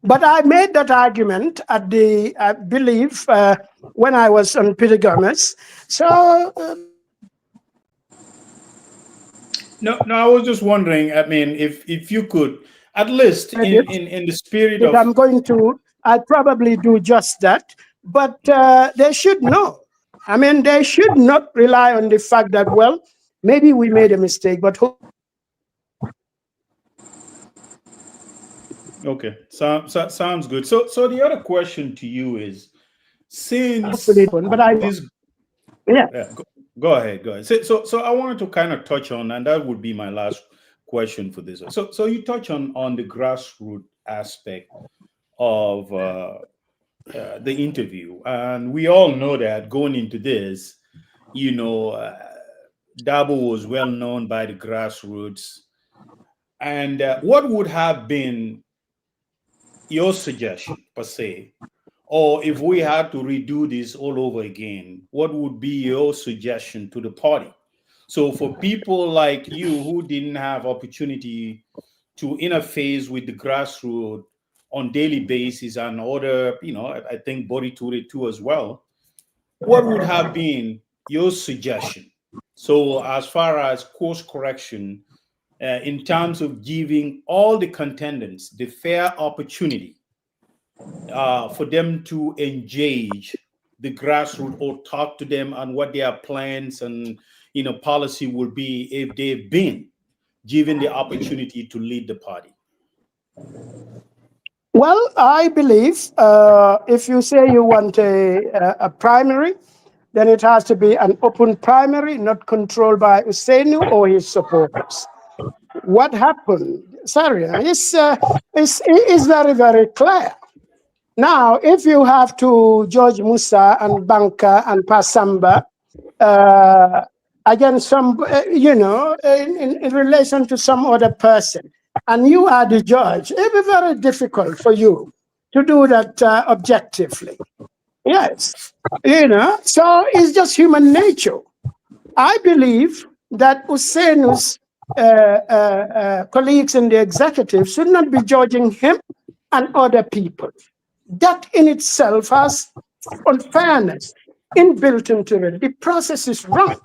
But I made that argument at the, I believe, when I was on Peter Gomez. So. No, I was just wondering, I mean, if you could, at least in the spirit of... I'm going to, I'll probably do just that, but they should know. I mean, they should not rely on the fact that, well, maybe we made a mistake, but... Okay, sounds good. So the other question to you is, since but I, this... Yeah. Go ahead. So I wanted to kind of touch on, and that would be my last question for this. So you touch on the grassroots aspect of the interview, and we all know that going into this, Dabo was well known by the grassroots. And what would have been your suggestion per se? Or if we had to redo this all over again, what would be your suggestion to the party? So for people like you who didn't have opportunity to interface with the grassroots on daily basis and other, I think Body Toure too as well, what would have been your suggestion? So as far as course correction, in terms of giving all the contenders the fair opportunity for them to engage the grassroots or talk to them on what their plans and policy will be if they've been given the opportunity to lead the party? Well, I believe if you say you want a primary, then it has to be an open primary, not controlled by Usainu or his supporters. What happened, sorry, is very, very clear. Now, if you have to judge Musa and Banka and Pasamba against some, in relation to some other person, and you are the judge, it will be very difficult for you to do that objectively. Yes, so it's just human nature. I believe that Husein's colleagues in the executive should not be judging him and other people. That in itself has unfairness inbuilt into it. The process is wrong.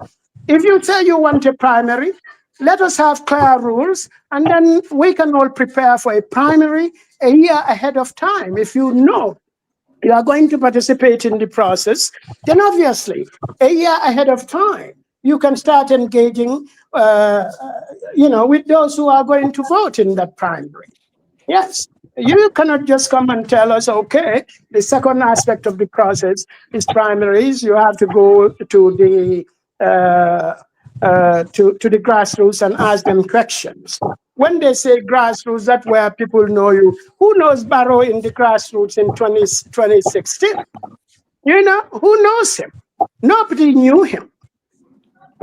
If you say you want a primary, let us have clear rules, and then we can all prepare for a primary a year ahead of time. If you know you are going to participate in the process, then obviously a year ahead of time, you can start engaging, with those who are going to vote in that primary. Yes. You cannot just come and tell us, okay, the second aspect of the process is primaries. You have to go to the grassroots and ask them questions. When they say grassroots, that's where people know you. Who knows Barrow in the grassroots in 2016? You know, who knows him? Nobody knew him.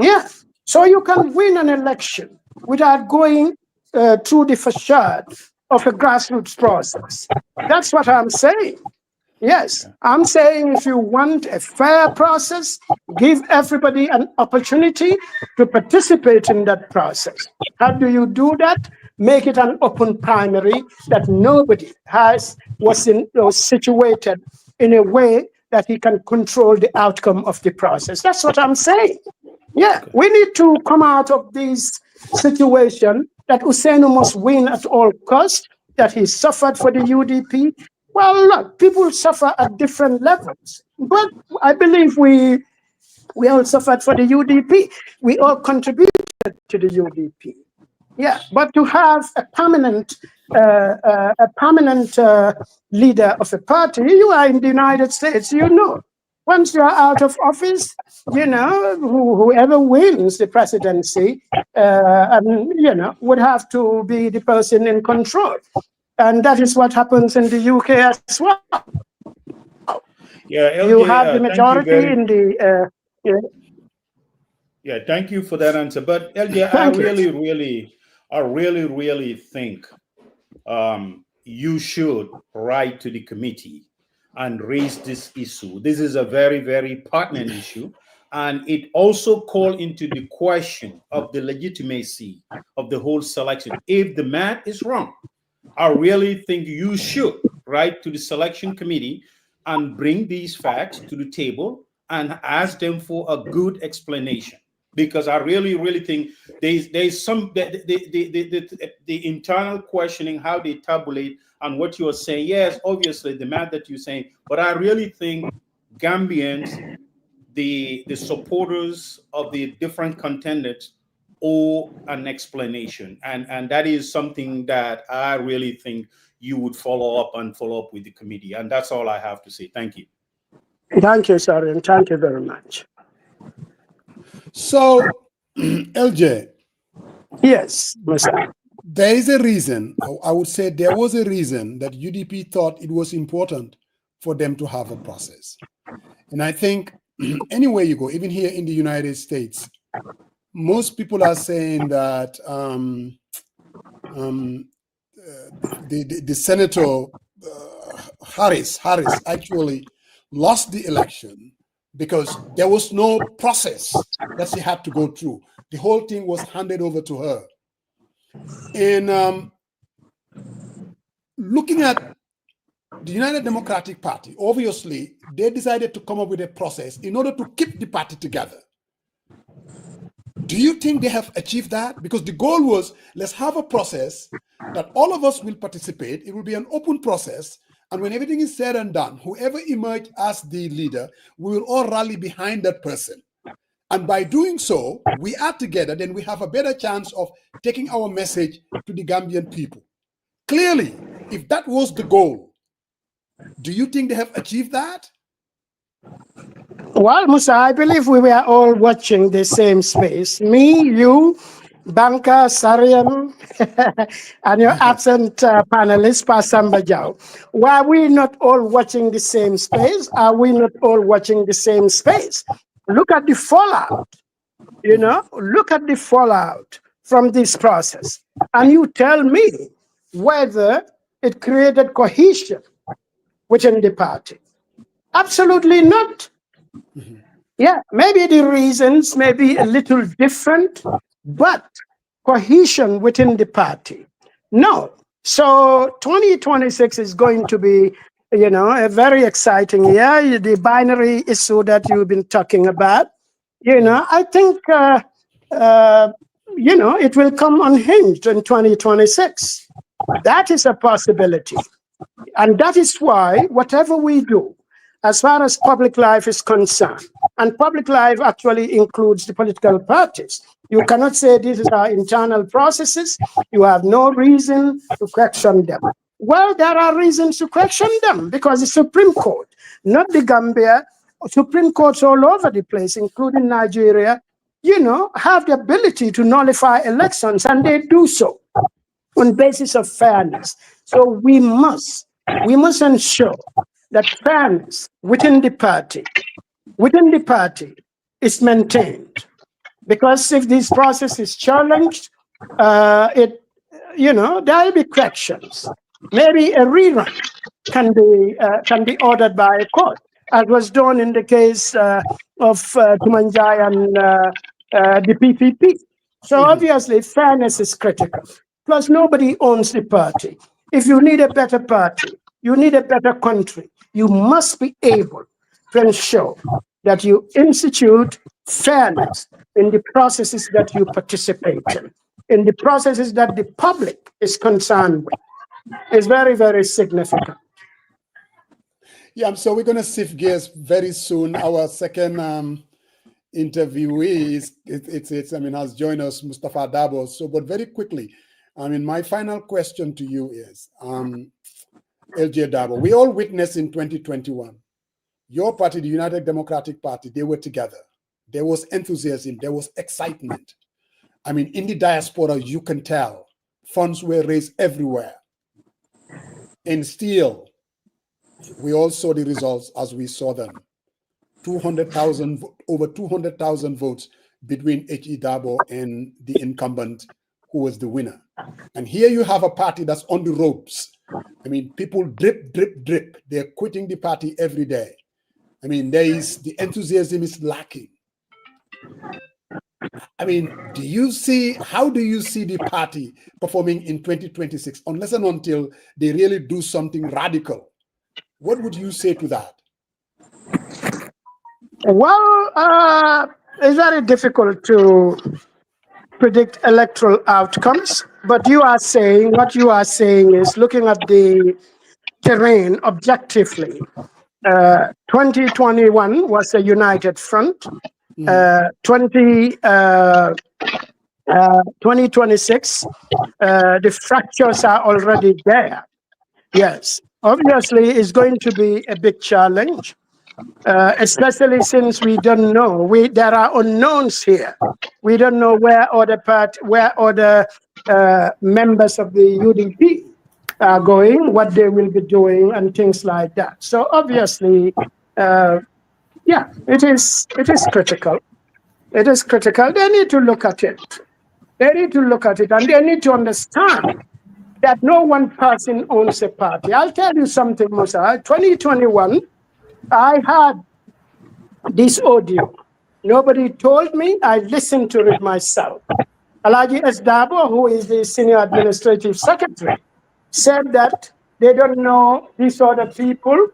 Yeah. So you can win an election without going through the facade of a grassroots process. That's what I'm saying. Yes, I'm saying if you want a fair process, give everybody an opportunity to participate in that process. How do you do that? Make it an open primary that nobody was situated in a way that he can control the outcome of the process. That's what I'm saying. Yeah, we need to come out of this situation that Ousseynou must win at all costs, that he suffered for the UDP. Well, look, people suffer at different levels, but I believe we all suffered for the UDP. We all contributed to the UDP. Yeah, but to have a permanent leader of a party, you are in the United States, you know. Once you are out of office, you know, whoever wins the presidency, would have to be the person in control. And that is what happens in the UK as well. Yeah, LJ, you have the majority in the... Yeah, thank you for that answer. But LJ, I really think you should write to the committee and raise this issue. This is a very, very pertinent issue. And it also calls into the question of the legitimacy of the whole selection. If the man is wrong, I really think you should write to the selection committee and bring these facts to the table and ask them for a good explanation. Because I really think there's some the internal questioning, how they tabulate and what you are saying. Yes, obviously the math that you're saying, but I really think Gambians, the supporters of the different contenders, owe an explanation, and that is something that I really think you would follow up with the committee, and that's all I have to say. Thank you. Thank you, sir, and thank you very much. So, LJ. Yes, Mr. There is a reason, I would say there was a reason that UDP thought it was important for them to have a process. And I think anywhere you go, even here in the United States, most people are saying that the Senator Harris actually lost the election because there was no process that she had to go through. The whole thing was handed over to her. And looking at the United Democratic Party, obviously, they decided to come up with a process in order to keep the party together. Do you think they have achieved that? Because the goal was, let's have a process that all of us will participate. It will be an open process. And when everything is said and done, whoever emerged as the leader, we will all rally behind that person. And by doing so, we are together, then we have a better chance of taking our message to the Gambian people. Clearly, if that was the goal, do you think they have achieved that? Well, Musa, I believe we were all watching the same space. Me, you, Banka, Sariam, and your absent panelist, Pasamba Jau. Were we not all watching the same space? Are we not all watching the same space? Look at the fallout, you know, look at the fallout from this process. And you tell me whether it created cohesion within the party. Absolutely not. Mm-hmm. Yeah, maybe the reasons may be a little different, but cohesion within the party, no. So 2026 is going to be, you know, a very exciting year. The binary issue that you've been talking about, you know, I think, you know, it will come unhinged in 2026. That is a possibility. And that is why whatever we do, as far as public life is concerned, and public life actually includes the political parties. You cannot say these are internal processes. You have no reason to question them. Well, there are reasons to question them because the Supreme Court, not the Gambia, Supreme Courts all over the place, including Nigeria, you know, have the ability to nullify elections, and they do so. on basis of fairness. So we must ensure that fairness within the party is maintained. Because if this process is challenged, there will be corrections. Maybe a rerun can be ordered by a court, as was done in the case of Tumanjai and the PPP. So obviously, fairness is critical. Plus, nobody owns the party. If you need a better party, you need a better country, you must be able to ensure that you institute fairness in the processes that you participate in the processes that the public is concerned with. It's very, very significant. Yeah, so we're going to shift gears very soon. Our second interviewee has joined us, Mustapha Darboe. So, but very quickly, my final question to you is, LJ Darboe, we all witnessed in 2021, your party, the United Democratic Party, they were together. There was enthusiasm, there was excitement. In the diaspora, you can tell funds were raised everywhere. And still, we all saw the results as we saw them. Over 200,000 votes between H.E. Dabo and the incumbent who was the winner. And here you have a party that's on the ropes. People drip, drip, drip. They're quitting the party every day. The enthusiasm is lacking. how do you see the party performing in 2026, unless and until they really do something radical? What would you say to that? Well, it's very difficult to predict electoral outcomes, but what you are saying is looking at the terrain objectively. 2021 was a united front. 2026, the fractures are already there. Yes, obviously it's going to be a big challenge, especially since we don't know. There are unknowns here. We don't know where other members of the UDP are going, what they will be doing, and things like that. So obviously, yeah, it is critical. It is critical. They need to look at it. They need to look at it, and they need to understand that no one person owns a party. I'll tell you something, Musa. 2021, I had this audio. Nobody told me. I listened to it myself. Alhaji S. Dabo, who is the senior administrative secretary, said that they don't know these other people.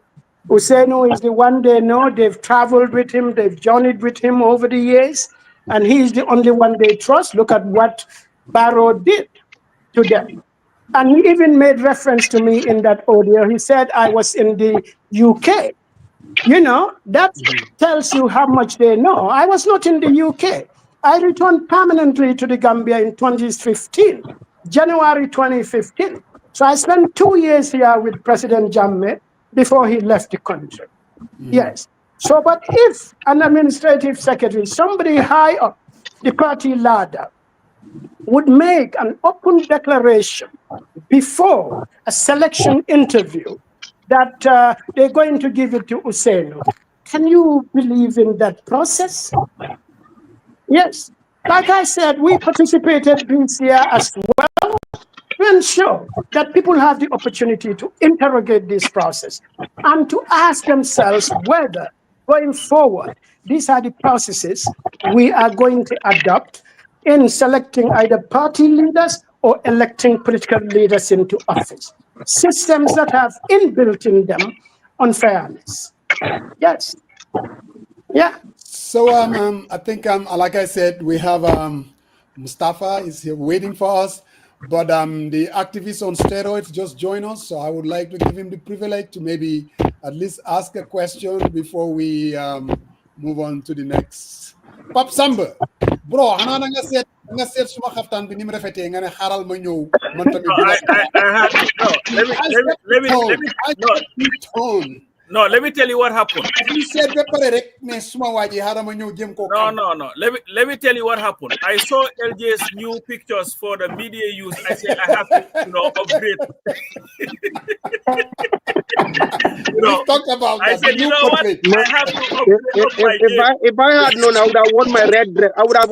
Usainu is the one they know. They've traveled with him. They've journeyed with him over the years. And he is the only one they trust. Look at what Barrow did to them. And he even made reference to me in that audio. He said, I was in the UK. You know, that tells you how much they know. I was not in the UK. I returned permanently to the Gambia in 2015, January 2015. So I spent 2 years here with President Jammeh before he left the country. Yes. So, but if an administrative secretary, somebody high up the party ladder, would make an open declaration before a selection interview that they're going to give it to Usainu, can you believe in that process? Yes. Like I said, we participated this year as well to ensure that people have the opportunity to interrogate this process and to ask themselves whether, going forward, these are the processes we are going to adopt in selecting either party leaders or electing political leaders into office. Systems that have inbuilt in them unfairness. Yes. Yeah. So I think, like I said, we have Mustafa is here waiting for us, but the activist on steroids just joined us, so I would like to give him the privilege to maybe at least ask a question before we move on to the next. Pap Samba, bro, let me No, let me tell you what happened. He said, No. Let me tell you what happened. I saw LJ's new pictures for the media use. I said I have to, upgrade. Talk about I that. said, you know what? I have to upgrade my game. If I had known, I would have worn my red dress. I would have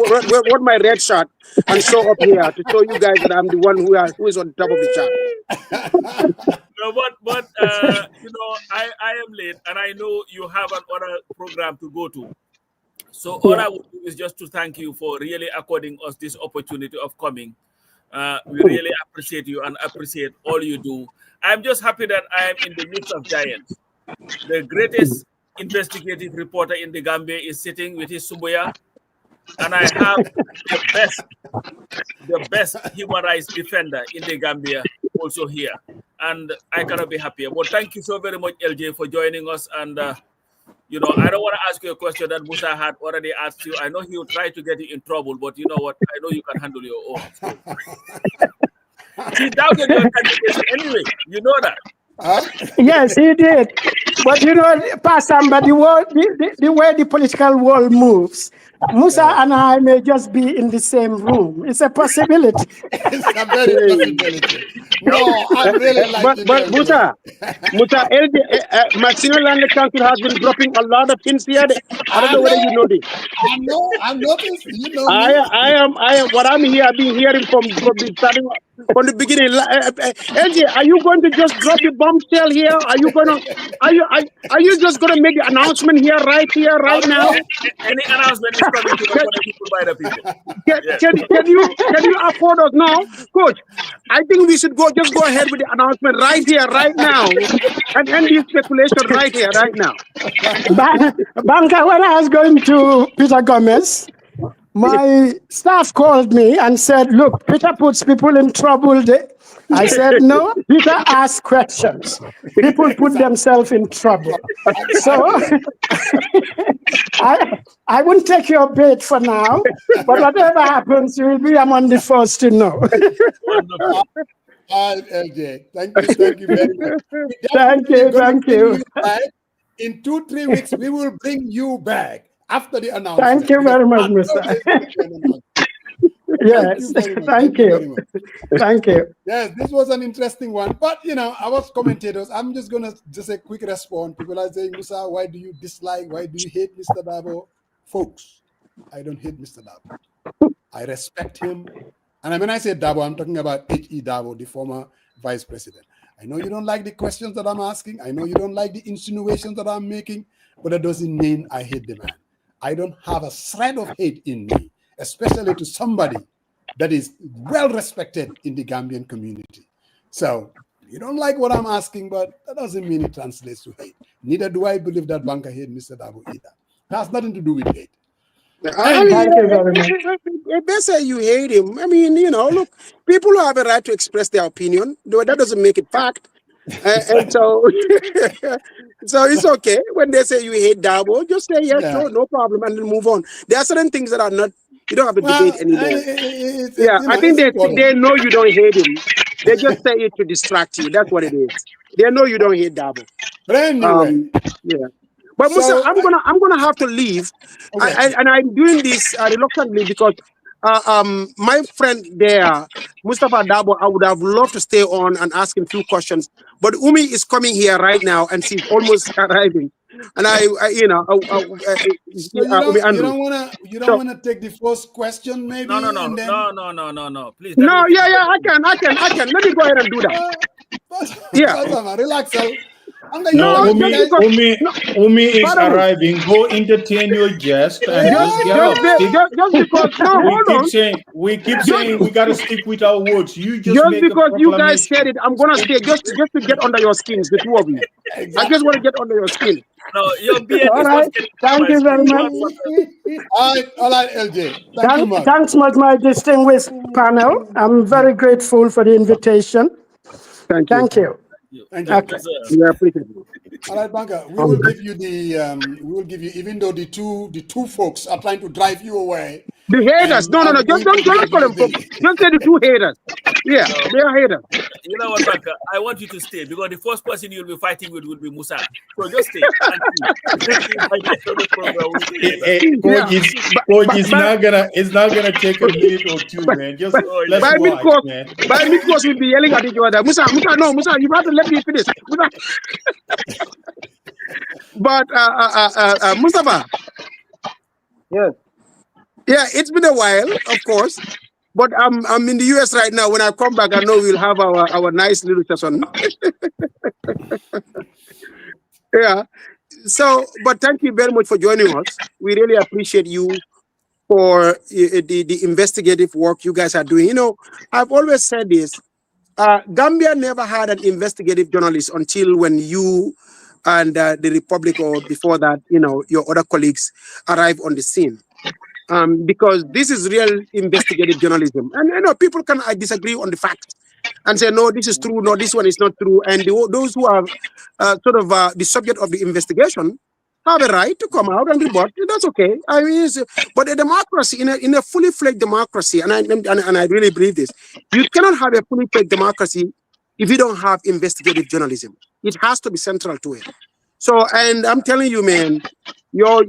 worn my red shirt and show up here to show you guys that I'm the one who is on top of the chart. No, but I am late, and I know you have another program to go to. So all I would do is just to thank you for really according us this opportunity of coming. We really appreciate you and appreciate all you do. I'm just happy that I am in the midst of giants. The greatest investigative reporter in the Gambia is sitting with his Suboya, and I have the best human rights defender in the Gambia also here. And I cannot be happier. But thank you so very much, LJ, for joining us. And, I don't want to ask you a question that Musa had already asked you. I know he will try to get you in trouble, but you know what? I know you can handle your own. So. He doubted your candidacy anyway. You know that. Yes, he did. But Pastor, but the way the political world moves, Musa and I may just be in the same room. It's a possibility. It's a very possibility. No, I really like it. But Musa, my senior land council has been dropping a lot of things here. I don't know whether you know this. I noticed. I am. What I'm here, I've been hearing from the starting from the beginning. LJ, are you going to just drop the bombshell here? Are you just going to make the announcement right now? Any announcement is coming to the people by the people. Can you afford us now, Coach? I think we should go ahead with the announcement right here, right now, and end this speculation right here, right now. Banker, when I was going to Peter Gomez, my staff called me and said, look, Peter puts people in trouble. I said, no, Peter asks questions. People put themselves in trouble. So I wouldn't take your bait for now, but whatever happens, you will be among the first to know. LJ, thank you very much. Thank you. In 2-3 weeks, we will bring you back after the announcement. Thank you very much, Mr. Yes, thank you. Thank you. Yes, this was an interesting one. But, our commentators, I'm just going to a quick response. People are saying, Musa, why do you dislike, why do you hate Mr. Darboe? Folks, I don't hate Mr. Darboe. I respect him. And when I say Dabo, I'm talking about H.E. Dabo, the former vice president. I know you don't like the questions that I'm asking. I know you don't like the insinuations that I'm making, but that doesn't mean I hate the man. I don't have a shred of hate in me, especially to somebody that is well respected in the Gambian community. So you don't like what I'm asking, but that doesn't mean it translates to hate. Neither do I believe that Banker hate Mr. Dabo either. It has nothing to do with hate. If they say you hate him, look, people have a right to express their opinion. That doesn't make it fact. And so it's okay when they say you hate Dabo, just say yes, no problem, and then move on. There are certain things that are not, you don't have to debate anymore. I think they know you don't hate him. They just say it to distract you. That's what it is. They know you don't hate Dabo. But anyway, But Musa, I'm gonna have to leave, and I'm doing this reluctantly because my friend there, Mustapha Darboe, I would have loved to stay on and ask him a few questions, but Umi is coming here right now, and she's almost arriving. And you don't want to take the first question, maybe? No, please. No, I can. Let me go ahead and do that. Relax, No, Umi is arriving. Go entertain your guest and we keep saying we gotta stick with our words. You just because you guys said it, I'm gonna stay just to get under your skins, the two of you. I just want to get under your skin. No, your beard all right. Thank you very much. All right, LJ. Thanks much, my distinguished panel. I'm very grateful for the invitation. Thank you. Okay. All right, Banker. We will give you even though the two folks are trying to drive you away. The haters. No. Just don't call them folks. Just say the two haters. Yeah, they are haters. You know what, Banker? I want you to stay because the first person you'll be fighting with will be Musa. So just stay. And Coach, it's not gonna take a minute or two, man. Just let's watch, man. By mid-course, we'll be yelling at each other. Musa, no, Musa, you have to let me finish. Musa. But Mustafa. Yes. Yeah, it's been a while, of course. But I'm in the US right now. When I come back, I know we'll have our nice little session. Yeah. So, but thank you very much for joining us. We really appreciate you for the investigative work you guys are doing. You know, I've always said this. Gambia never had an investigative journalist until when you and the Republic, or before that, you know, your other colleagues arrived on the scene. Because this is real investigative journalism. And you know, people can disagree on the facts and say, no, this is true, no, this one is not true. And those who are the subject of the investigation have a right to come out and report. That's okay. I mean, but a democracy, in a fully fledged democracy, and I really believe this, you cannot have a fully fledged democracy if you don't have investigative journalism. It has to be central to it. So, and I'm telling you, man, you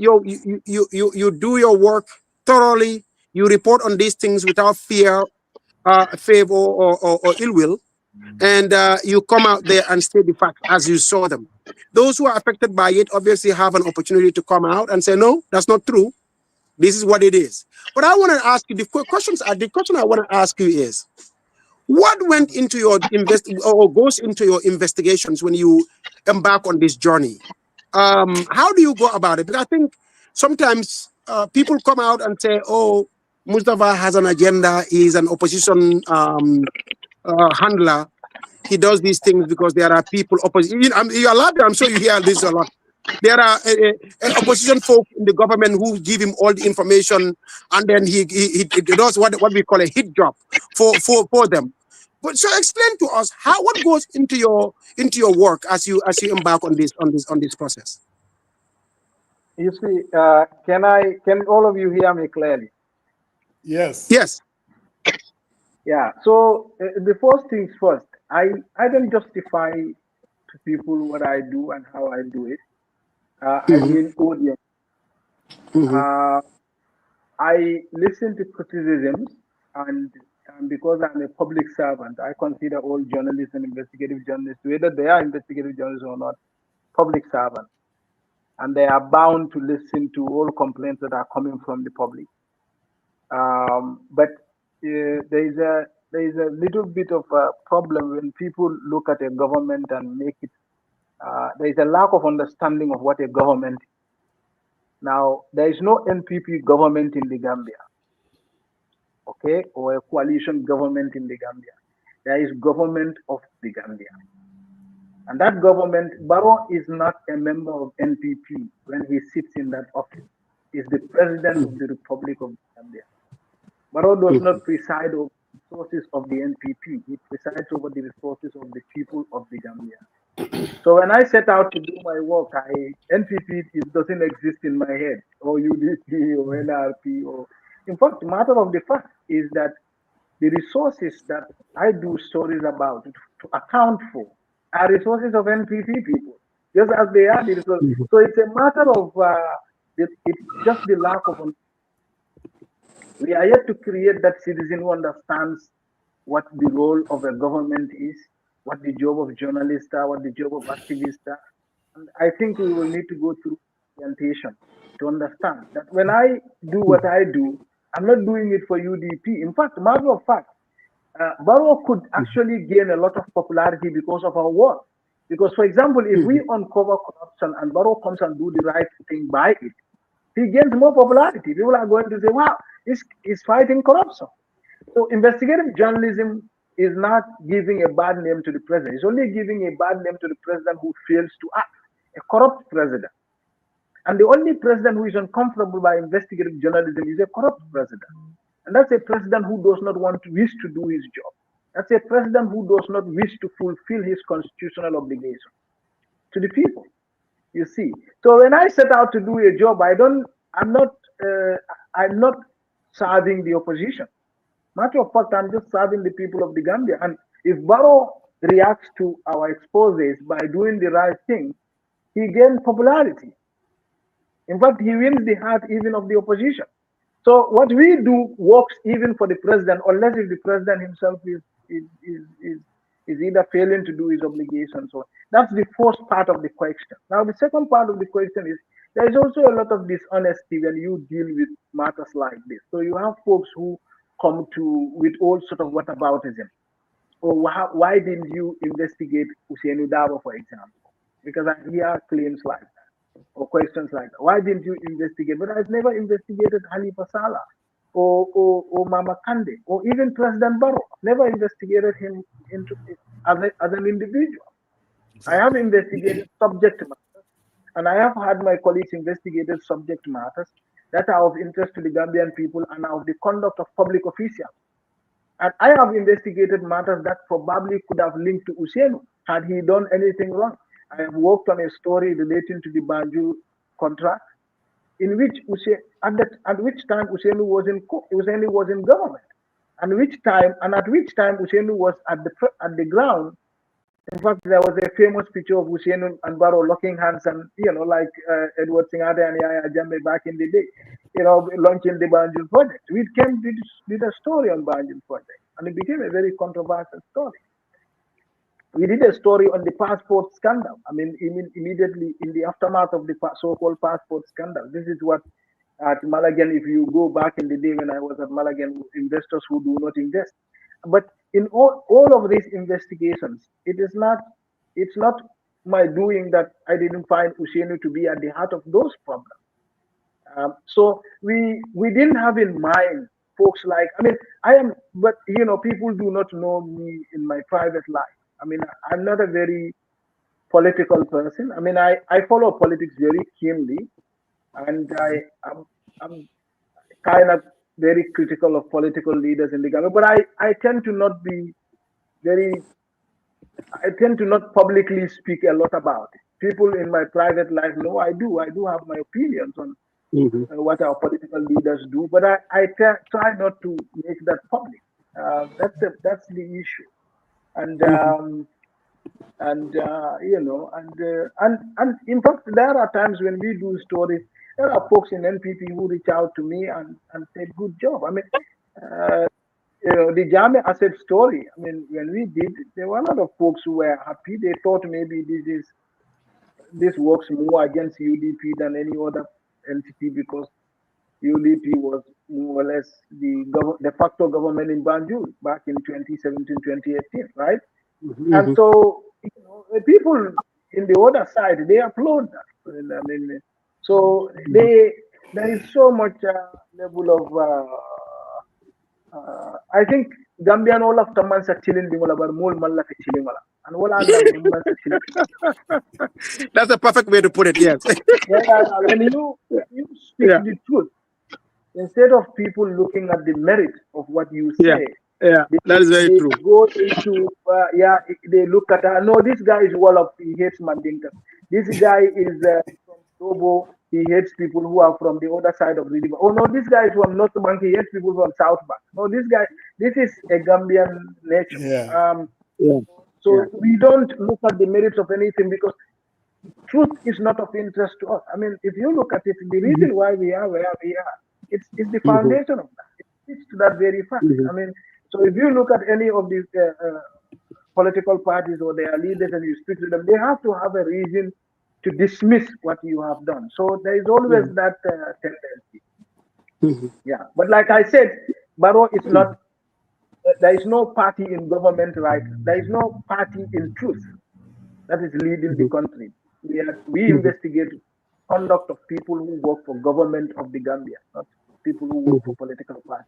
do your work thoroughly. You report on these things without fear, favor, or ill will, and you come out there and state the facts as you saw them. Those who are affected by it obviously have an opportunity to come out and say, no, that's not true. This is what it is. But I want to ask you, the question I want to ask you is, what went into your goes into your investigations when you embark on this journey? How do you go about it? Because I think sometimes people come out and say, oh, Mustafa has an agenda, he's an opposition handler. He does these things because there are people opposition. You're laughing, I'm sure you hear this a lot. There are opposition folk in the government who give him all the information, and then he does what we call a hit job for them. But so explain to us what goes into your work as you embark on this process. You see, can all of you hear me clearly? Yes. Yes. Yeah. So the first things first, I don't justify to people what I do and how I do it. I mean audience. I listen to criticisms, and because I'm a public servant, I consider all journalists and investigative journalists, whether they are investigative journalists or not, public servants. And they are bound to listen to all complaints that are coming from the public. But there is a little bit of a problem when people look at a government and make it. There is a lack of understanding of what a government is. Now, there is no NPP government in the Gambia, okay, or a coalition government in the Gambia. There is government of the Gambia. And that government, Barrow is not a member of NPP when he sits in that office. He's the president of the Republic of Gambia. Barrow does not preside over the resources of the NPP. He presides over the resources of the people of the Gambia. So when I set out to do my work, NPP doesn't exist in my head, or UDP, or NRP, or in fact, the matter of the fact is that the resources that I do stories about to account for are resources of NPP people, just as they are the resources. So it's a matter of it's just the lack of. We are yet to create that citizen who understands what the role of a government is, what the job of journalists are, what the job of activists are. And I think we will need to go through orientation to understand that when I do what I do, I'm not doing it for UDP. In fact, matter of fact, Barrow could actually gain a lot of popularity because of our work. Because, for example, if we uncover corruption and Barrow comes and do the right thing by it, he gains more popularity. People are going to say, wow, he's fighting corruption. So investigative journalism is not giving a bad name to the president. It's only giving a bad name to the president who fails to act, a corrupt president. And the only president who is uncomfortable by investigative journalism is a corrupt president. And that's a president who does not wish to do his job. That's a president who does not wish to fulfill his constitutional obligation to the people. You see. So when I set out to do a job, I'm not serving the opposition. Matter of fact, I'm just serving the people of the Gambia. And if Barrow reacts to our exposes by doing the right thing, he gains popularity. In fact, he wins the heart even of the opposition. So what we do works even for the president, unless if the president himself is either failing to do his obligations. So that's the first part of the question. Now, the second part of the question is there is also a lot of dishonesty when you deal with matters like this. So you have folks who come to with all sort of whataboutism. Or why didn't you investigate Usainu Darbo, for example? Because I hear claims like that, or questions like that. Why didn't you investigate? But I've never investigated Halifa Saleh or Mama Kande, or even President Barrow. Never investigated him into as an individual. Exactly. I have investigated subject matters, and I have had my colleagues investigated subject matters that are of interest to the Gambian people and are of the conduct of public officials. And I have investigated matters that probably could have linked to Usainu had he done anything wrong. I have worked on a story relating to the Banjul contract, in which at which time Usainu was in government, and at which time Usainu was at the ground. In fact, there was a famous picture of Usainu and Barrow locking hands, and like Edward Singade and Yaya Jammeh back in the day, launching the Banjul project. We did a story on Banjul project, and it became a very controversial story. We did a story on the passport scandal. I mean, immediately in the aftermath of the so-called passport scandal. This is what at Malagan, if you go back in the day when I was at Malagan, investors who do not invest. But in all of these investigations, it's not my doing that I didn't find Usainu to be at the heart of those problems. So we didn't have in mind folks like, but people do not know me in my private life. I mean, I'm not a very political person. I mean, I follow politics very keenly, and I'm kind of very critical of political leaders in the government. But I tend to not be I tend to not publicly speak a lot about it. People in my private life know I do have my opinions on what our political leaders do, but I try not to make that public. That's the issue. And in fact, there are times when we do stories, there are folks in NPP who reach out to me and say, good job. I mean, the Jammeh asset story, I mean, when we did, there were a lot of folks who were happy. They thought maybe this works more against UDP than any other entity, because UDP was more or less the de facto government in Banjul back in 2017, 2018, right? And so, the people in the other side, they applaud that. I mean, so there is so much level of, I think Gambian all of the months are chilling the Malabar, more Malaka chilling. And what are That's a perfect way to put it, yes. When you speak the truth, instead of people looking at the merit of what you say, that is very true. Go into they look at no, this guy is Wolof, he hates Mandinka. This guy is from Dabo, he hates people who are from the other side of the river. Oh no, this guy is from North Bank, he hates people from South Bank. No, this is a Gambian nature. So we don't look at the merits of anything, because truth is not of interest to us. I mean, if you look at it, the reason why we are where we are, it's the foundation of that. It speaks to that very fact. I mean, so if you look at any of these political parties or their leaders and you speak to them, they have to have a reason to dismiss what you have done. So there is always that tendency. But like I said, Barrow is not, there is no party in government right. There is no party in truth that is leading the country. We investigate conduct of people who work for government of the Gambia, not people who work for political parties.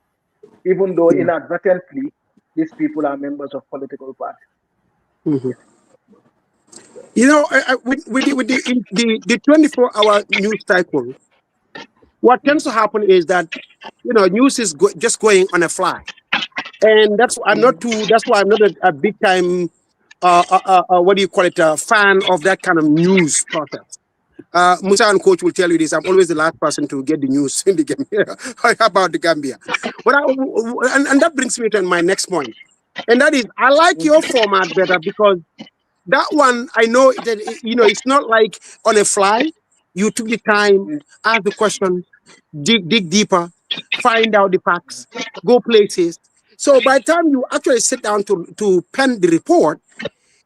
Even though inadvertently, these people are members of political parties. With the 24-hour news cycle, what tends to happen is that news is just going on a fly, and that's why I'm not a big time fan of that kind of news process. Musa and Coach will tell you this. I'm always the last person to get the news in the Gambia about the Gambia. And that brings me to my next point. And that is, I like your format better because that one, I know that, it's not like on a fly. You took the time, ask the question, dig deeper, find out the facts, go places. So by the time you actually sit down to pen the report,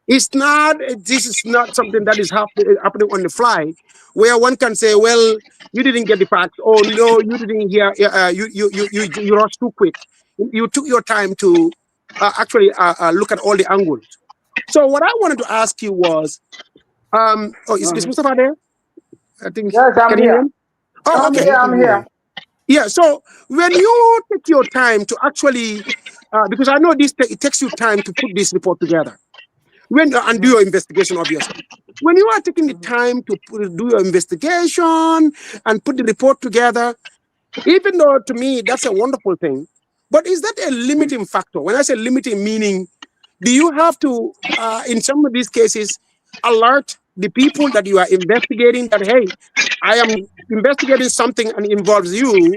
this is not something that is happening on the fly, where one can say, well, you didn't get the facts, or no, you didn't hear, you rushed too quick. You took your time to actually look at all the angles. So what I wanted to ask you was, is Mustafa there? I think. Yes, I'm Can you hear here. him? Oh, I'm okay. here. I'm here. Yeah. So when you take your time to actually, because I know it takes you time to put this report together, and do your investigation, obviously. When you are taking the time to do your investigation and put the report together, even though to me that's a wonderful thing, but is that a limiting factor? When I say limiting, meaning, do you have to, in some of these cases, alert the people that you are investigating that, hey, I am investigating something and involves you,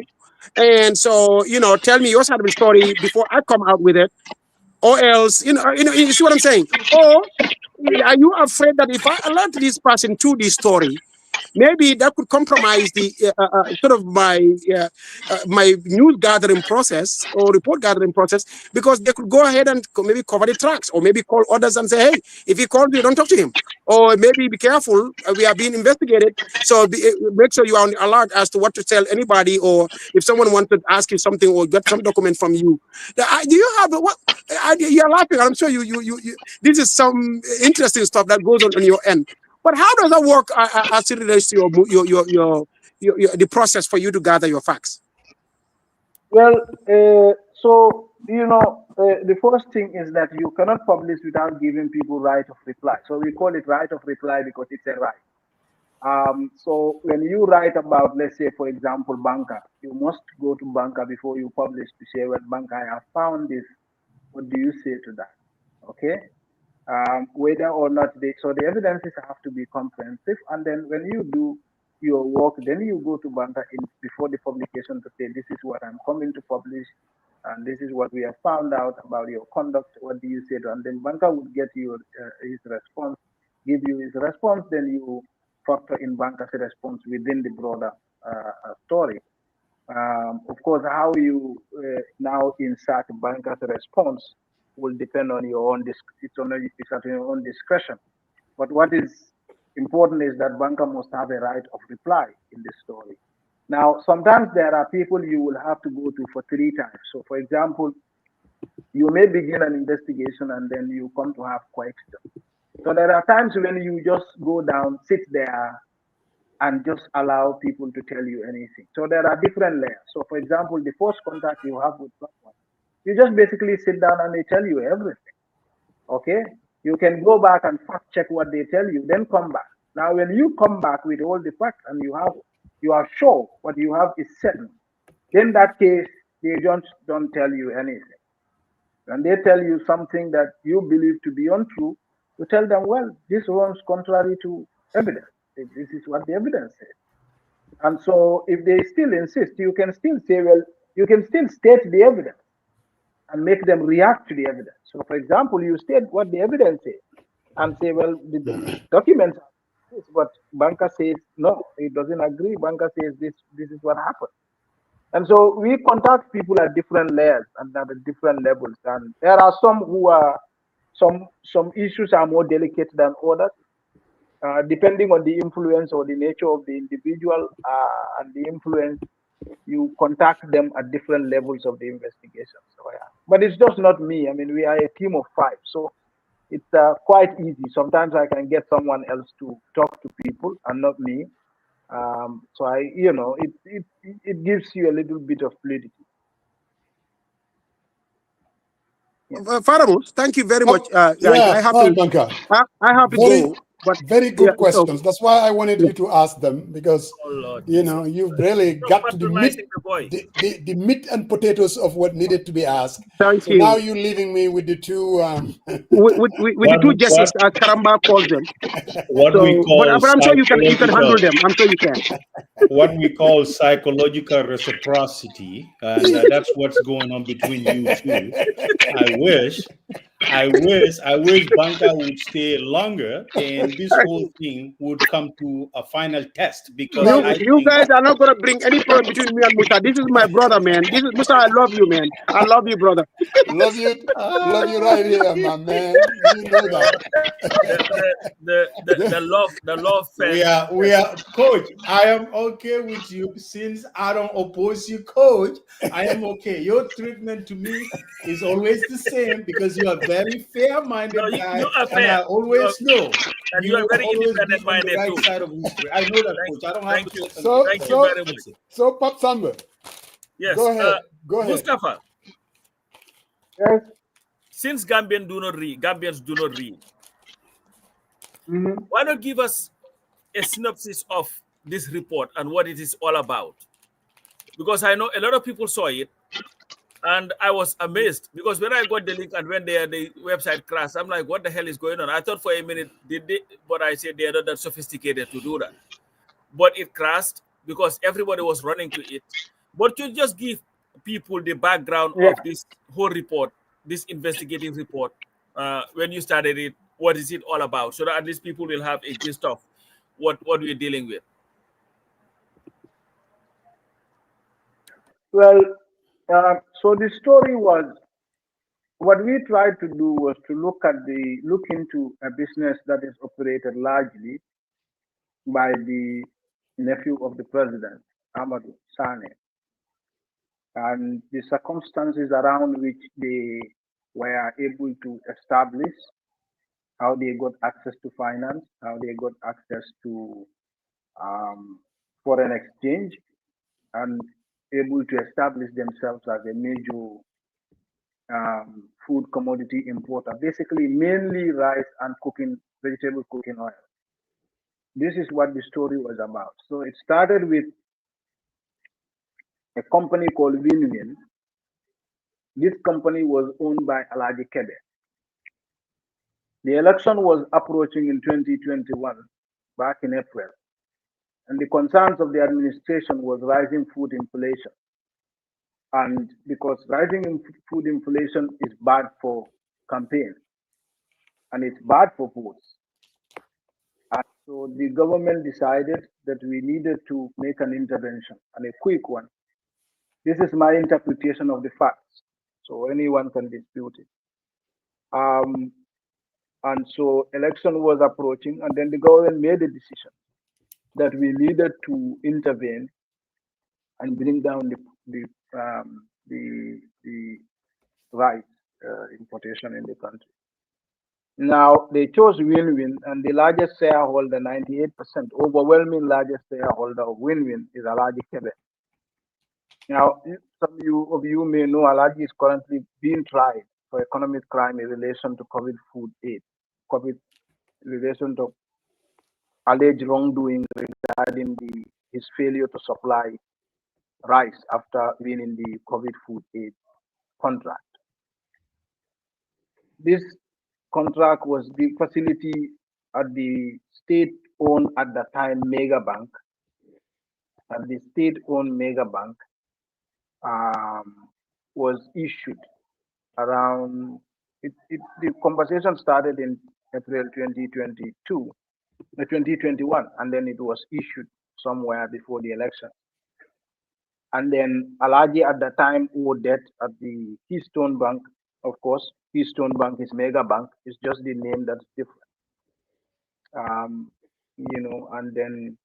and so, tell me your side of the story before I come out with it, or else, you see what I'm saying? Or are you afraid that if I alert this person to this story, maybe that could compromise the sort of my news gathering process or report gathering process, because they could go ahead and maybe cover the tracks, or maybe call others and say, hey, if he called you, don't talk to him, or maybe be careful, we are being investigated, so make sure you are on alert as to what to tell anybody, or if someone wants to ask you something or get some document from you. Do you have what? You're laughing. I'm sure you. This is some interesting stuff that goes on your end. But how does that work as it relates to the process for you to gather your facts? Well, so the first thing is that you cannot publish without giving people right of reply. So we call it right of reply because it's a right. So when you write about, let's say, for example, banker, you must go to banker before you publish to say, well, banker, I have found this. What do you say to that? Okay. Whether or not so the evidences have to be comprehensive, and then when you do your work, then you go to banker before the publication to say, this is what I'm coming to publish, and this is what we have found out about your conduct. What do you say to? And then banker would get you his response, give you his response, then you factor in banker's response within the broader story. Of course, how you now insert banker's response will depend on your own your own discretion. But what is important is that banker must have a right of reply in this story. Now, sometimes there are people you will have to go to for 3 times. So, for example, you may begin an investigation and then you come to have questions. So there are times when you just go down, sit there, and just allow people to tell you anything. So there are different layers. So, for example, the first contact you have with someone, you just basically sit down and they tell you everything. Okay? You can go back and fact check what they tell you, then come back. Now, when you come back with all the facts and you are sure what you have is certain, then in that case, they don't tell you anything. And they tell you something that you believe to be untrue, you tell them, well, this runs contrary to evidence. This is what the evidence says. And so if they still insist, you can still say, well, you can still state the evidence and make them react to the evidence. So, for example, you state what the evidence says and say, well, the documents are this, but banker says, no, it doesn't agree. Banker says this is what happened. And so we contact people at different layers and at different levels. And there are some who are, some issues are more delicate than others. Depending on the influence or the nature of the individual and the influence, you contact them at different levels of the investigation. So, yeah. But it's just not me. I mean, we are a team of 5, so it's quite easy. Sometimes I can get someone else to talk to people and not me. So it gives you a little bit of fluidity. Faramus, thank you very much. I have to go. But very good questions. So, that's why I wanted you to ask them, because you've really got to the meat and potatoes of what needed to be asked. Thank you. Now you're leaving me with the two with the two justices, Karamba calls them. What we call, but I'm sure you can handle them. I'm sure you can. What we call psychological reciprocity, and that's what's going on between you two. I wish I wish Banca would stay longer and this whole thing would come to a final test because I You think guys are not gonna bring any problem between me and Musa. This is my brother, man. This is Musa. I love you, man. I love you, brother. Love you right here, my man. You know that. The law we fence. are coach. I am okay with you since I don't oppose you, coach. I am okay. Your treatment to me is always the same because you are very fair-minded No, guy, you are and fair. I always know And you you are will very always be independent on the minded right too. side of history. I know that, coach. I don't have Thank to you. say something. Thank you very much. So Pop Samba, Yes. go ahead. Go ahead. Mustafa, Yes. since Gambians do not read, Mhm. why not give us a synopsis of this report and what it is all about? Because I know a lot of people saw it, and I was amazed because when I got the link and when the website crashed, I'm like, what the hell is going on? I thought for a minute, but I said they are not that sophisticated to do that. But it crashed because everybody was running to it. But you just give people the background Yeah. of this whole report, this investigative report, when you started it, what is it all about? So that at least people will have a gist of what we're dealing with. Well, so the story was what we tried to do was to look into a business that is operated largely by the nephew of the president, Amadou Sane, and the circumstances around which they were able to establish how they got access to finance, how they got access to foreign exchange, and able to establish themselves as a major food commodity importer, basically mainly rice and vegetable cooking oil. This is what the story was about. So it started with a company called Winwin. This company was owned by Alaji Kebe. The election was approaching in 2021, back in April, and the concerns of the administration was rising food inflation. And because rising food inflation is bad for campaigns, and it's bad for votes. And so the government decided that we needed to make an intervention, and a quick one. This is my interpretation of the facts, so anyone can dispute it. And so election was approaching, and then the government made a decision that we needed to intervene and bring down the rice importation in the country. Now they chose Winwin, and the largest shareholder, 98%, overwhelming largest shareholder of Winwin is Alaji Kebe. Now, some of you may know Alaji is currently being tried for economic crime in relation to COVID food aid, COVID in relation to alleged wrongdoing regarding his failure to supply rice after winning the COVID food aid contract. This contract was the facility at the state-owned at the time Mega Bank, and the state-owned Mega Bank was issued around. The conversation started in April 2021, and then it was issued somewhere before the election. And then Alaji at the time owed debt at the Keystone Bank. Of course, Keystone Bank is Mega Bank. It's just the name that's different. And then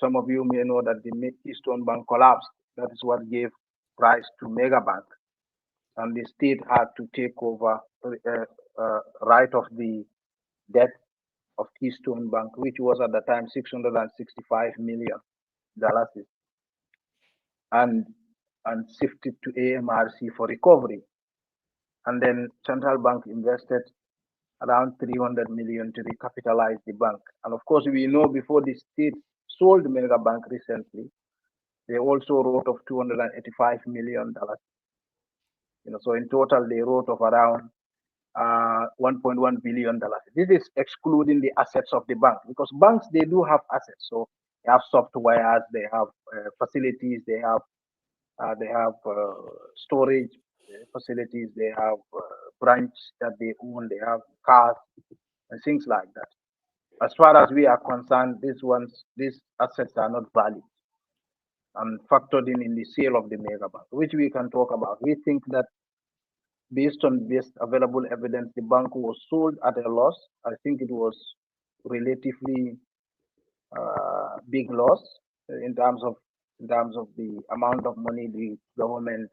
some of you may know that the Keystone Bank collapsed. That is what gave rise to Mega Bank, and the state had to take over right of the debt of Keystone Bank, which was at the time $665 million, and shifted to AMRC for recovery. And then Central Bank invested around 300 million to recapitalize the bank. And of course, we know before the state sold Mega Bank recently, they also wrote of $285 million. So in total, they wrote of around $1.1 billion. This is excluding the assets of the bank, because banks, they do have assets. So they have softwares, they have facilities, they have storage facilities, they have branch that they own, they have cars and things like that. As far as we are concerned, these assets are not valid and factored in the sale of the mega bank, which we can talk about. We think that based on best available evidence, the bank was sold at a loss. I think it was relatively big loss in terms of the amount of money the government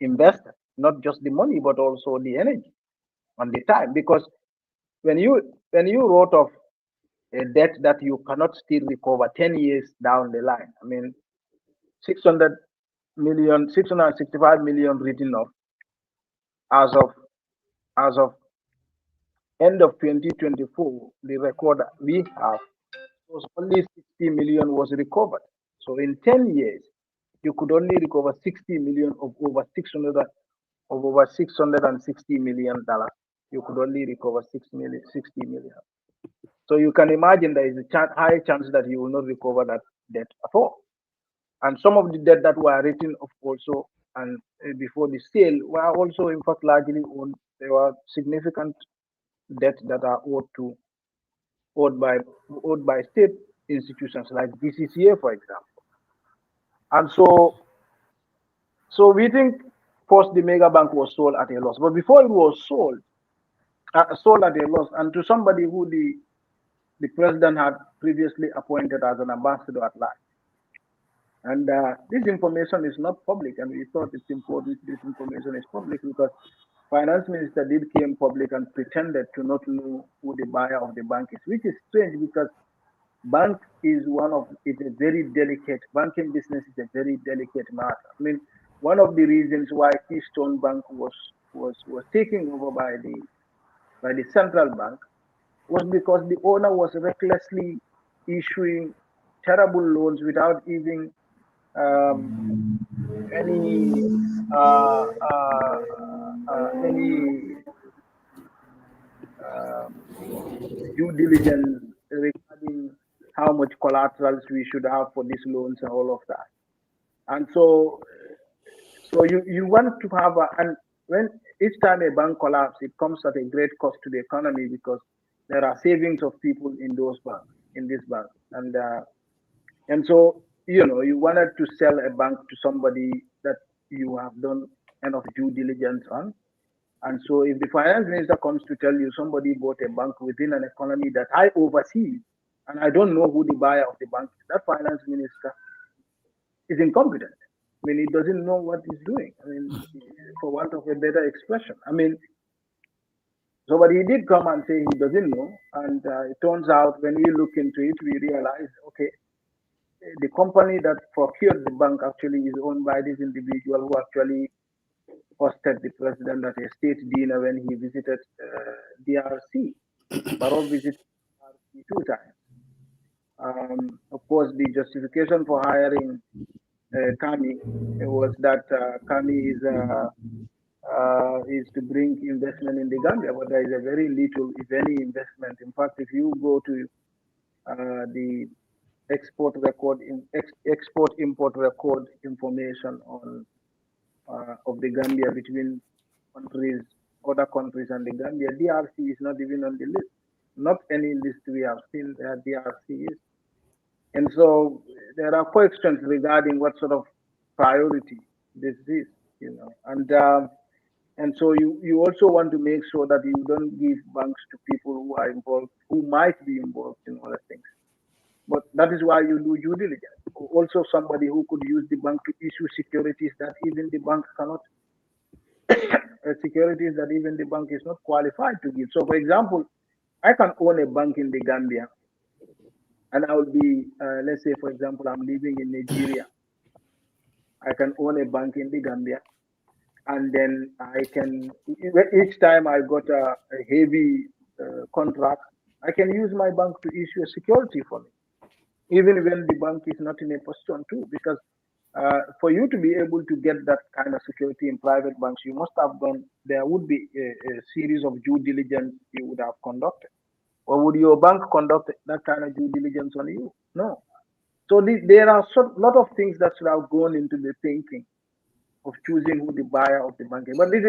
invested, not just the money but also the energy and the time. Because when you wrote off a debt that you cannot still recover 10 years down the line, I mean 665 million written off as of end of 2024, the record we have was only 60 million was recovered. So in 10 years, you could only recover 60 million of over 660 million dollars. You could only recover 60 million. So you can imagine there is a high chance that you will not recover that debt at all. And some of the debt that were written off also and before the sale were also in fact largely owned. There were significant debt that are owed by state institutions like BCCA, for example. And so we think first the mega bank was sold at a loss, but before it was sold at a loss, and to somebody who the president had previously appointed as an ambassador at large. And this information is not public, and we thought it's important this information is public because finance minister did came public and pretended to not know who the buyer of the bank is, which is strange because bank is it's a very delicate, banking business is a very delicate matter. I mean, one of the reasons why Keystone Bank was taken over by the central bank was because the owner was recklessly issuing terrible loans without even any due diligence regarding how much collaterals we should have for these loans and all of that. And so you want to have and when each time a bank collapses, it comes at a great cost to the economy because there are savings of people in those banks, in this bank. And so, you wanted to sell a bank to somebody that you have done enough due diligence on. And so if the finance minister comes to tell you somebody bought a bank within an economy that I oversee, and I don't know who the buyer of the bank is, that finance minister is incompetent. I mean, he doesn't know what he's doing. I mean, for want of a better expression. I mean, so but he did come and say he doesn't know. And it turns out when we look into it, we realize, okay, the company that procured the bank actually is owned by this individual who actually hosted the president at a state dinner when he visited DRC. Barrow visited DRC 2 times. Of course, the justification for hiring Kami was that Kami is to bring investment in the Gambia, but there is a very little, if any, investment. In fact, if you go to the export import record information on of the Gambia between countries, other countries and the Gambia, DRC is not even on the list. Not any list we have seen that DRC is. And so there are questions regarding what sort of priority this is, and so you also want to make sure that you don't give banks to people who are involved, who might be involved in other things. But that is why you do due diligence. Also, somebody who could use the bank to issue securities that even the bank cannot, securities that even the bank is not qualified to give. So, for example, I can own a bank in the Gambia, and I will be, let's say, for example, I'm living in Nigeria. I can own a bank in the Gambia, and then I can, each time I got a heavy contract, I can use my bank to issue a security for me, even when the bank is not in a position to, because for you to be able to get that kind of security in private banks, you must have done, there would be a series of due diligence you would have conducted. Or would your bank conduct that kind of due diligence on you? No. So there are a lot of things that should have gone into the thinking of choosing who the buyer of the bank is. But this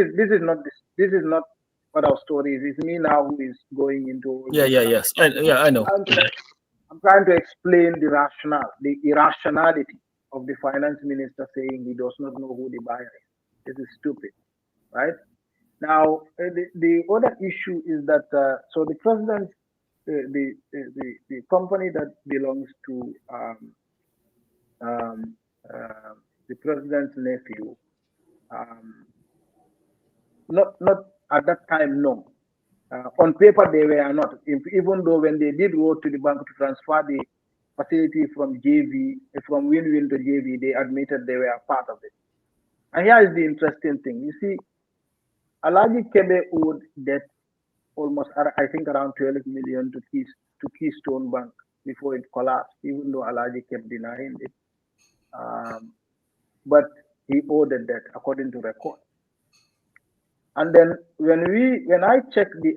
is not what our story is. It's me now who is going into all Yeah, this yeah, stuff. yes. I know. I'm trying to explain the rationale, the irrationality of the finance minister saying he does not know who the buyer is. This is stupid, right? Now, the other issue is that so the president, the company that belongs to um, the president's nephew, um, not at that time, no. On paper, they were not. Even though when they did go to the bank to transfer the facility from JV, from Winwin to JV, they admitted they were a part of it. And here is the interesting thing. You see, Alaji Kebe owed debt almost, I think, around 12 million to Keystone Bank before it collapsed, even though Alaji kept denying it. But he owed the debt according to record. And then when I checked the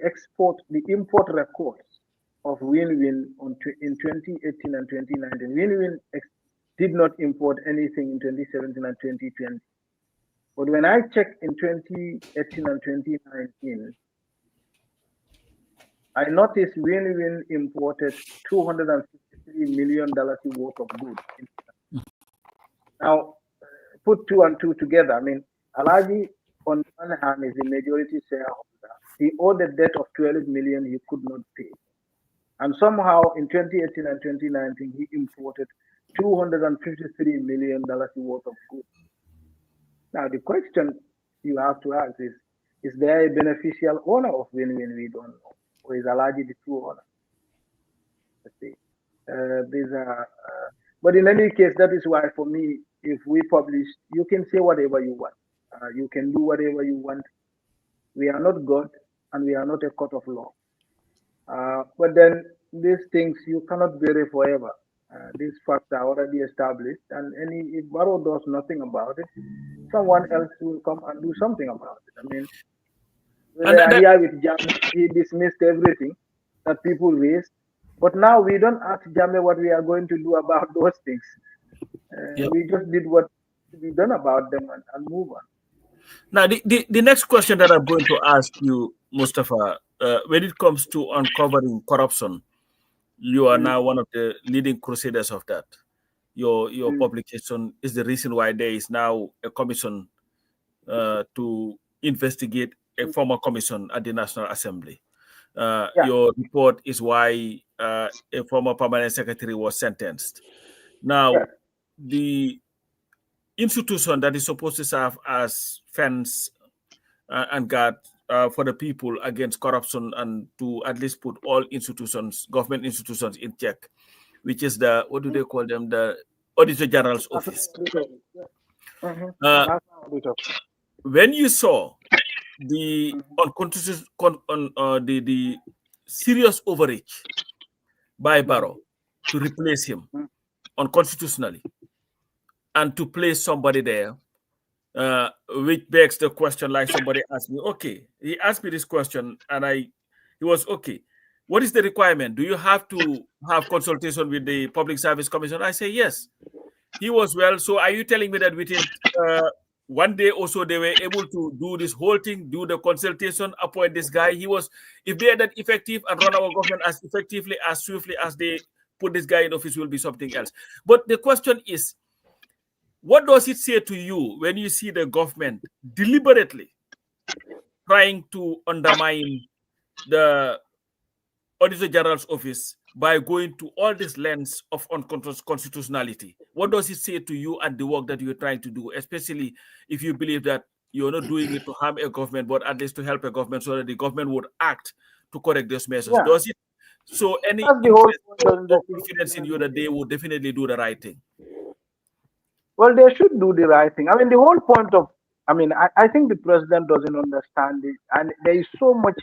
import records of Winwin in 2018 and 2019, Winwin did not import anything in 2017 and 2020. But when I checked in 2018 and 2019, I noticed Winwin imported $253 million worth of goods. Now, put two and two together. I mean, Alaji, on one hand, is the majority shareholder. He owed a debt of 12 million he could not pay. And somehow in 2018 and 2019, he imported $253 million worth of goods. Now, the question you have to ask is there a beneficial owner of Winwin? We don't know. Or is Alaji the true owner? Let's see. But in any case, that is why for me, if we publish, you can say whatever you want. You can do whatever you want. We are not God and we are not a court of law. But then these things you cannot bury forever. These facts are already established, and if Barrow does nothing about it, someone else will come and do something about it. I mean, here with Jam, he dismissed everything that people raised, but now we don't ask Jame what we are going to do about those things. We just did what we done about them and move on. Now, the next question that I'm going to ask you, Mustafa, when it comes to uncovering corruption, you are now one of the leading crusaders of that. Your publication is the reason why there is now a commission to investigate a former commission at the National Assembly. Your report is why a former permanent secretary was sentenced. Now, the institution that is supposed to serve as fence and guard for the people against corruption and to at least put all institutions, government institutions in check, which is the, what do they call them, the Auditor General's office. When you saw the the serious overreach by Barrow to replace him unconstitutionally and to place somebody there, which begs the question, like somebody asked me, okay, he asked me this question and he was, okay, what is the requirement? Do you have to have consultation with the Public Service Commission? I say, yes. He was, well, so are you telling me that within one day or so they were able to do this whole thing, do the consultation, appoint this guy? He was, if they are that effective and run our government as effectively, as swiftly as they put this guy in office, will be something else. But the question is, what does it say to you when you see the government deliberately trying to undermine the Auditor General's office by going to all this lens of unconstitutionality? What does it say to you and the work that you're trying to do, especially if you believe that you're not doing it to harm a government, but at least to help a government so that the government would act to correct those measures? Does it so any confidence in you that they will definitely do the right thing? Well, they should do the right thing. I mean, the whole point of, I think the president doesn't understand it. And there is so much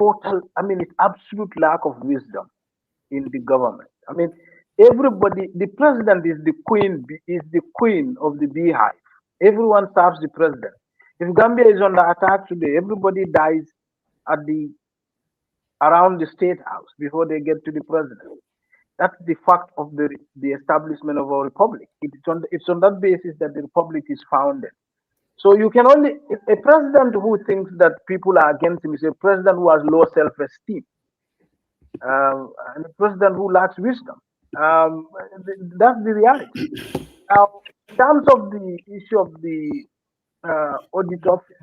it's absolute lack of wisdom in the government. I mean, everybody, the president is the queen of the beehive. Everyone serves the president. If Gambia is under attack today, everybody dies around the state house before they get to the president. That's the fact of the establishment of our republic. It's on that basis that the republic is founded. So you can only, a president who thinks that people are against him is a president who has low self-esteem, and a president who lacks wisdom. That's the reality. Now, in terms of the issue of the audit office,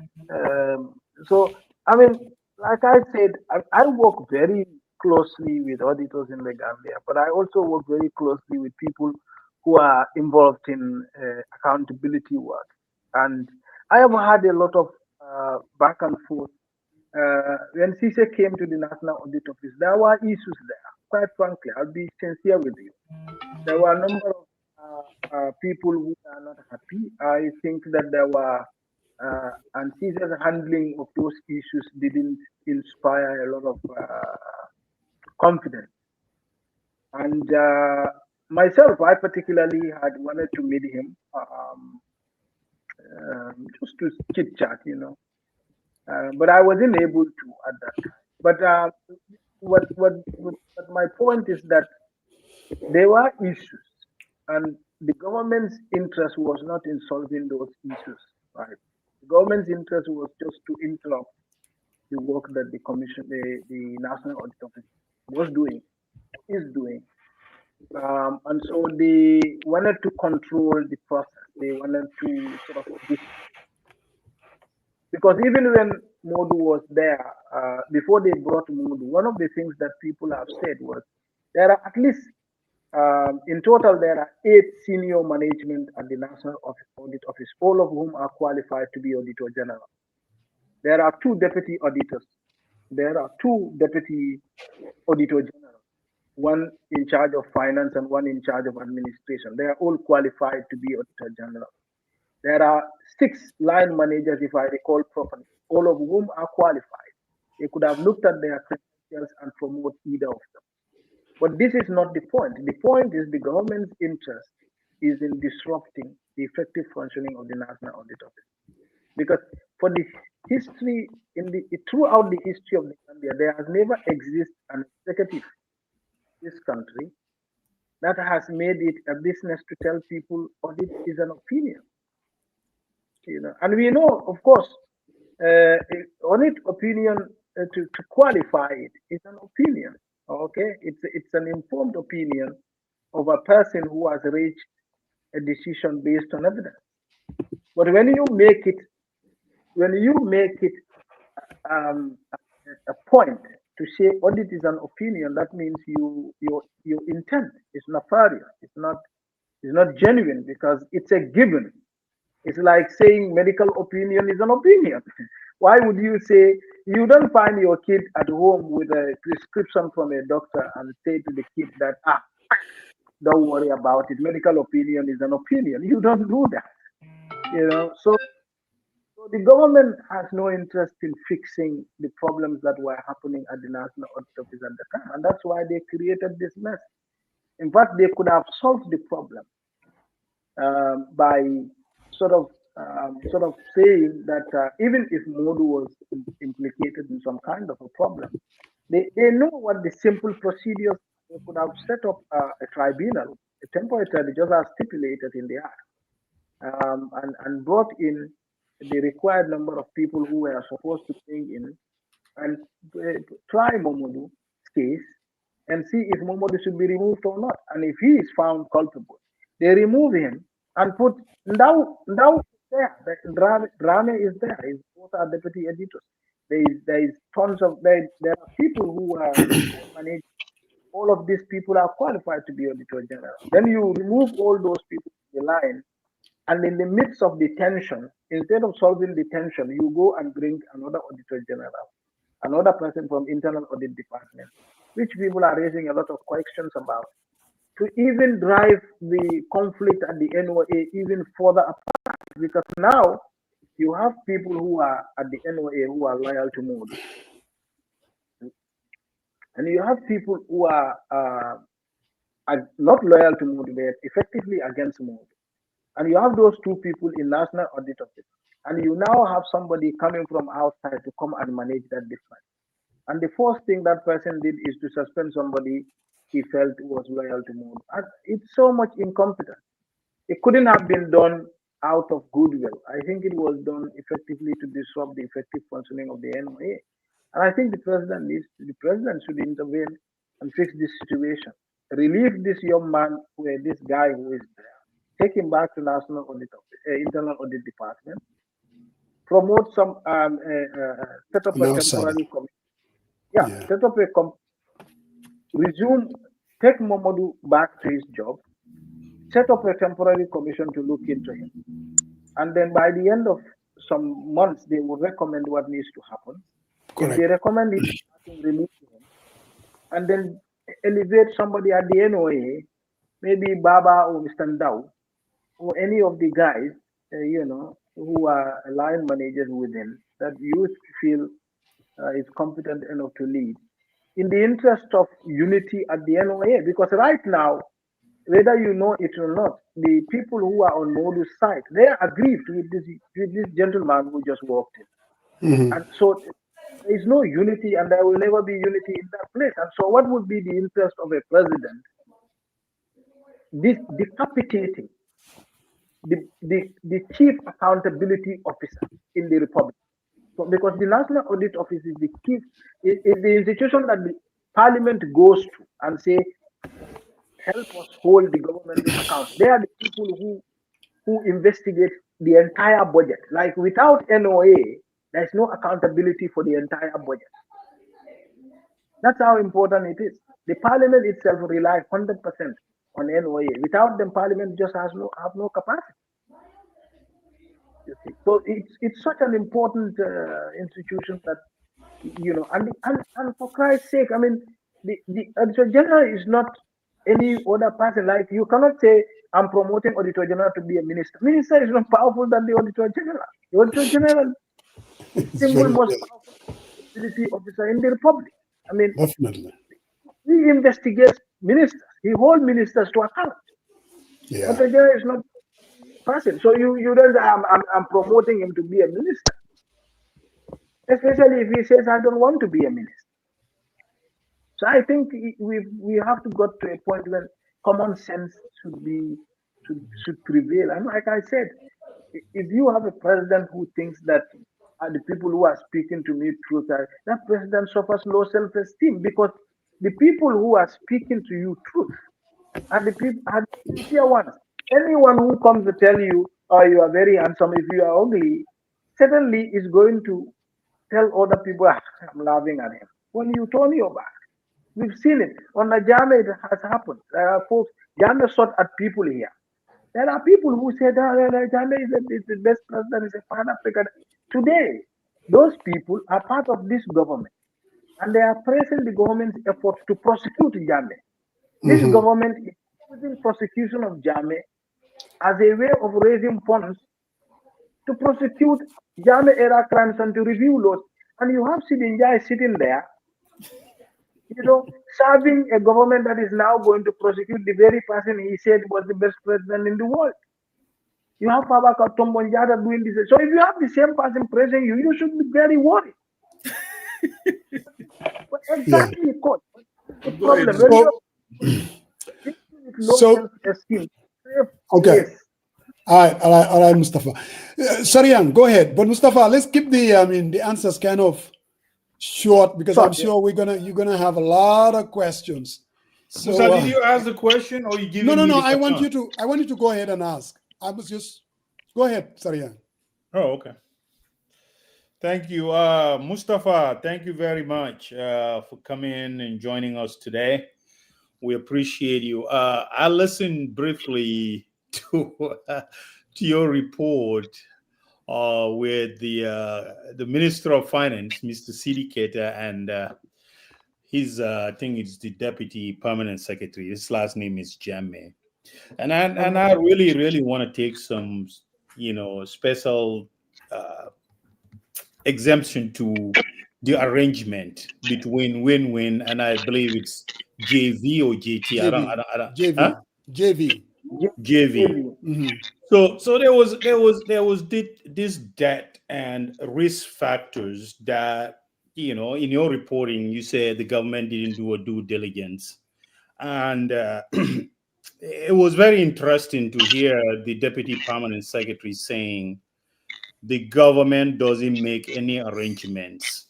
so I mean, like I said, I work very closely with auditors in the Gambia, but I also work very closely with people who are involved in accountability work. And I have had a lot of back and forth. When CISA came to the National Audit Office, there were issues there. Quite frankly, I'll be sincere with you. There were a number of people who are not happy. I think that there were, and CISA's handling of those issues didn't inspire a lot of confidence. And myself, I particularly had wanted to meet him just to chit chat, you know. But I wasn't able to at that time. But what my point is that there were issues, and the government's interest was not in solving those issues, right? The government's interest was just to interrupt the work that the commission, the National Audit Office was doing, is doing. And so they wanted to control the process. They wanted to sort of, because even when Modu was there, before they brought Modu, one of the things that people have said was there are at least, in total, there are 8 senior management at the National Audit Office, all of whom are qualified to be Auditor General. There are 2 deputy auditors. There are 2 deputy Auditor General, one in charge of finance and one in charge of administration. They are all qualified to be Auditor General. There are 6 line managers, if I recall properly, all of whom are qualified. They could have looked at their credentials and promote either of them. But this is not the point. The point is the government's interest is in disrupting the effective functioning of the National Audit Office. Because for the history, throughout the history of the Gambia, there has never existed an executive in this country that has made it a business to tell people audit is an opinion. You know, and we know, of course, audit opinion to qualify it is an opinion. Okay, it's an informed opinion of a person who has reached a decision based on evidence. But when you make it a point to say audit is an opinion, that means your intent is nefarious. It's not genuine, because it's a given. It's like saying medical opinion is an opinion. Why would you say you don't find your kid at home with a prescription from a doctor and say to the kid that, don't worry about it, medical opinion is an opinion? You don't do that. You know, so the government has no interest in fixing the problems that were happening at the National Audit Office at the time, and that's why they created this mess. In fact, they could have solved the problem by sort of saying that even if Modu was implicated in some kind of a problem, they know what the simple procedures. They could have set up a tribunal, a temporary tribunal, just as stipulated in the act, and brought in the required number of people who were supposed to bring in and try Momodu's case and see if Momodu should be removed or not. And if he is found culpable, they remove him and put now there. Rame is there. Both are deputy editors. There is tons of there are people who are managed. All of these people are qualified to be Auditor General. Then you remove all those people from the line, and in the midst of the tension, instead of solving the tension, you go and bring another Auditor General, another person from Internal Audit Department, which people are raising a lot of questions about, to even drive the conflict at the NOA even further apart. Because now you have people who are at the NOA who are loyal to Modu, and you have people who are not loyal to Modu, they're effectively against Modu. And you have those 2 people in National Audit Office, and you now have somebody coming from outside to come and manage that difference. And the first thing that person did is to suspend somebody he felt was loyal to Modu. And it's so much incompetence. It couldn't have been done out of goodwill. I think it was done effectively to disrupt the effective functioning of the NOA. And I think the president should intervene and fix this situation. Relieve this young man, this guy who is there. Take him back to National Audit, Internal Audit Department. Promote some, set up a temporary committee. Yeah, set up resume, take Momodu back to his job. Set up a temporary commission to look into him. And then by the end of some months, they will recommend what needs to happen. Correct. If they recommend it, release him. And then elevate somebody at the NOA, maybe Baba or Mr. Ndau, or any of the guys, who are line managers within, that you feel is competent enough to lead, in the interest of unity at the NOA. Because right now, whether you know it or not, the people who are on Modu's side, they are aggrieved with this gentleman who just walked in. Mm-hmm. And so there is no unity, and there will never be unity in that place. And so what would be the interest of a president? This decapitating the chief accountability officer in the republic. So because the National Audit Office is the institution that the parliament goes to and say, help us hold the government to account. They are the people who investigate the entire budget. Like without NOA, there's no accountability for the entire budget. That's how important it is. The parliament itself relies 100% on NOA. Without them, parliament just have no capacity. You see? So it's such an important institution that, and for Christ's sake, I mean, the Auditor General is not any other person. Like, you cannot say, I'm promoting Auditor General to be a minister. Minister is not powerful than the Auditor General. The Auditor General is the single most powerful officer in the Republic. I mean, definitely. He investigates ministers. He holds ministers to account. Yeah. Auditor General is not person. So you don't say, I'm promoting him to be a minister. Especially if he says, I don't want to be a minister. So I think we have to go to a point where common sense should prevail. And like I said, if you have a president who thinks that the people who are speaking to me truth, that president suffers low self-esteem, because the people who are speaking to you truth are the people are the sincere ones. Anyone who comes to tell you, oh, you are very handsome, if you are ugly, certainly is going to tell other people, I'm laughing at him. When you turn your back, we've seen it. On the Jame, it has happened. There are folks, Jame shot at people here. There are people who said, Jame is the best president, is a Pan-African. Today, those people are part of this government, and they are praising the government's efforts to prosecute Jame. This government is using prosecution of Jame as a way of raising funds to prosecute Jame era crimes and to review laws. And you have Sidinjai sitting there, serving a government that is now going to prosecute the very person he said was the best president in the world. You have Babaka Tombonjata doing this. So if you have the same person praising you, you should be very worried. But exactly, court. The problem. Okay. All right, Mustafa. Sarian, go ahead. But Mustafa, let's keep the answers kind of short, because I'm sure you're gonna have a lot of questions. So did you ask the question, or you give me? No. I want you to go ahead and ask. I was just go ahead, Sarian. Oh, okay. Thank you, Mustafa. Thank you very much for coming in and joining us today. We appreciate you. I listened briefly to your report with the Minister of Finance, Mr. Sidiketa, and I think it's the Deputy Permanent Secretary. His last name is Jammeh. And I really, really want to take some, special exemption to the arrangement between Winwin and I believe it's JV or JT. JV. Mm-hmm. So there was this debt and risk factors that, in your reporting you said the government didn't do a due diligence, and it was very interesting to hear the Deputy Permanent Secretary saying the government doesn't make any arrangements.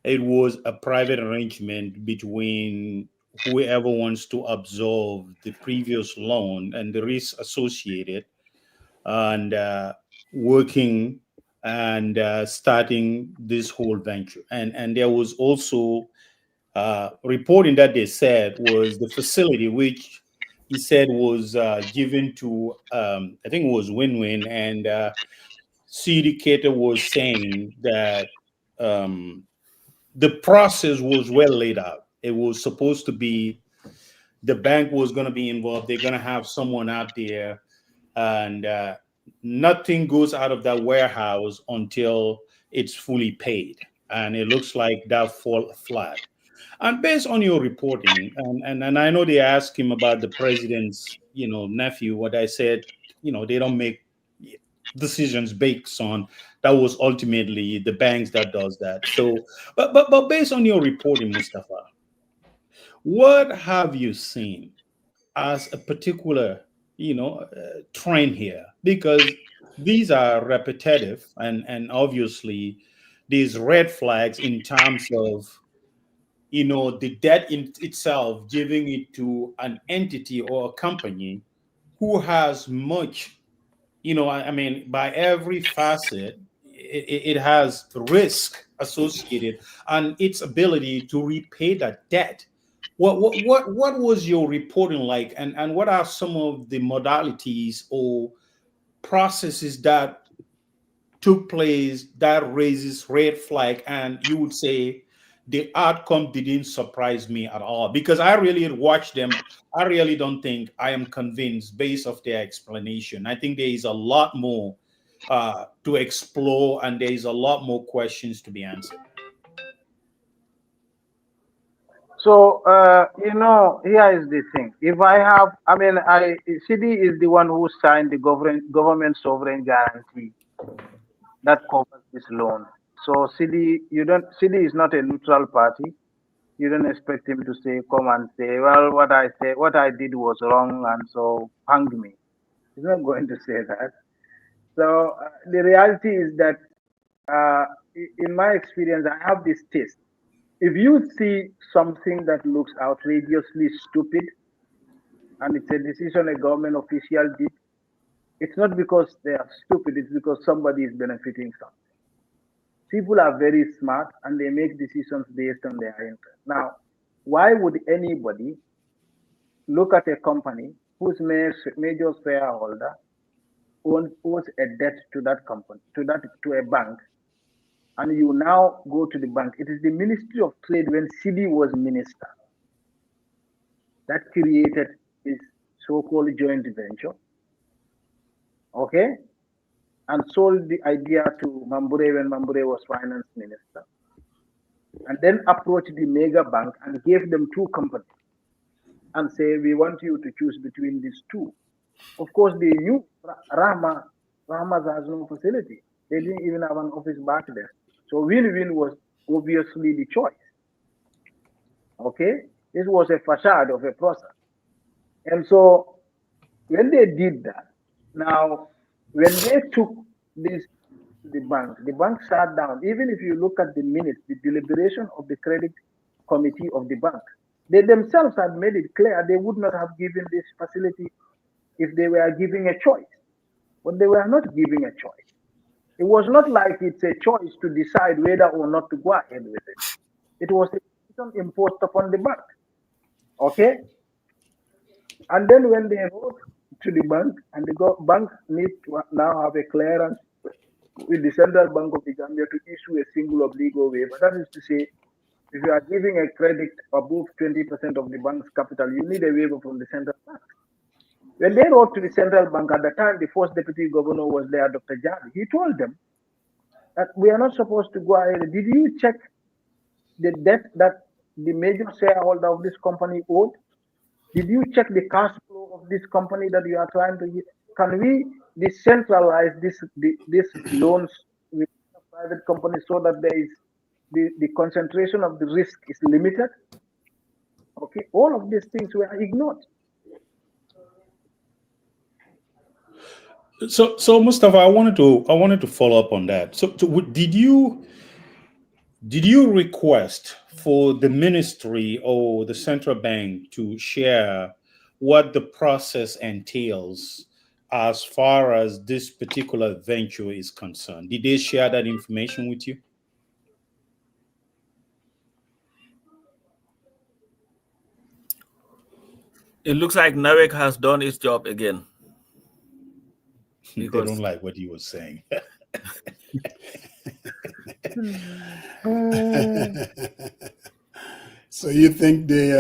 It was a private arrangement between whoever wants to absorb the previous loan and the risk associated, and working and starting this whole venture. And there was also reporting that they said was the facility which he said was given to I think it was Winwin, and Cater was saying that the process was well laid out. It was supposed to be the bank was going to be involved. They're going to have someone out there, and nothing goes out of that warehouse until it's fully paid. And it looks like that fall flat. And based on your reporting, and I know they asked him about the president's, nephew. What I said, they don't make decisions based on that. Was ultimately the banks that does that. So, but based on your reporting, Mustafa, what have you seen as a particular, trend here? Because these are repetitive, and obviously these red flags in terms of the debt in itself, giving it to an entity or a company who has much, I mean, by every facet, it has risk associated and its ability to repay that debt. What was your reporting like, and what are some of the modalities or processes that took place that raises red flag, and you would say the outcome didn't surprise me at all? Because I really watched them. I really don't think I am convinced based off their explanation. I think there is a lot more to explore, and there is a lot more questions to be answered. So, here is the thing. If I have, CD is the one who signed the government sovereign guarantee that covers this loan. So CD is not a neutral party. You don't expect him to come and say, well, what I did was wrong, and so hang me. He's not going to say that. So the reality is that, in my experience, I have this test. If you see something that looks outrageously stupid, and it's a decision a government official did, it's not because they are stupid, it's because somebody is benefiting something. People are very smart and they make decisions based on their interest. Now, why would anybody look at a company whose major shareholder owes a debt to that company, to a bank, and you now go to the bank? It is the Ministry of Trade, when CD was minister, that created this so-called joint venture, okay, and sold the idea to Mambure when Mambure was finance minister, and then approached the mega bank and gave them two companies and say, we want you to choose between these two. Of course, they knew Rahma has no facility. They didn't even have an office back there. So Winwin was obviously the choice. Okay? This was a facade of a process. And so when they did that, now, when they took this to the bank sat down. Even if you look at the minutes, the deliberation of the credit committee of the bank, they themselves had made it clear they would not have given this facility if they were giving a choice. But they were not giving a choice. It was not like it's a choice to decide whether or not to go ahead with it. It was a decision imposed upon the bank. Okay? And then when they wrote to the bank, and the bank needs to now have a clearance with the Central Bank of the Gambia to issue a single obligor waiver. That is to say, if you are giving a credit above 20% of the bank's capital, you need a waiver from the Central Bank. When they wrote to the Central Bank, at the time the first deputy governor was there, Dr. Jali, he told them that we are not supposed to go ahead. Did you check the debt that the major shareholder of this company owed? Did you check the cash flow of this company that you are trying to get? Can we decentralize these loans with private companies so that there is the concentration of the risk is limited? Okay, all of these things were ignored. So Mustafa, I wanted to follow up on that. So did you request for the ministry or the central bank to share what the process entails as far as this particular venture is concerned? Did they share that information with you? It looks like NAWEC has done its job again. They don't like what you were saying. So you think they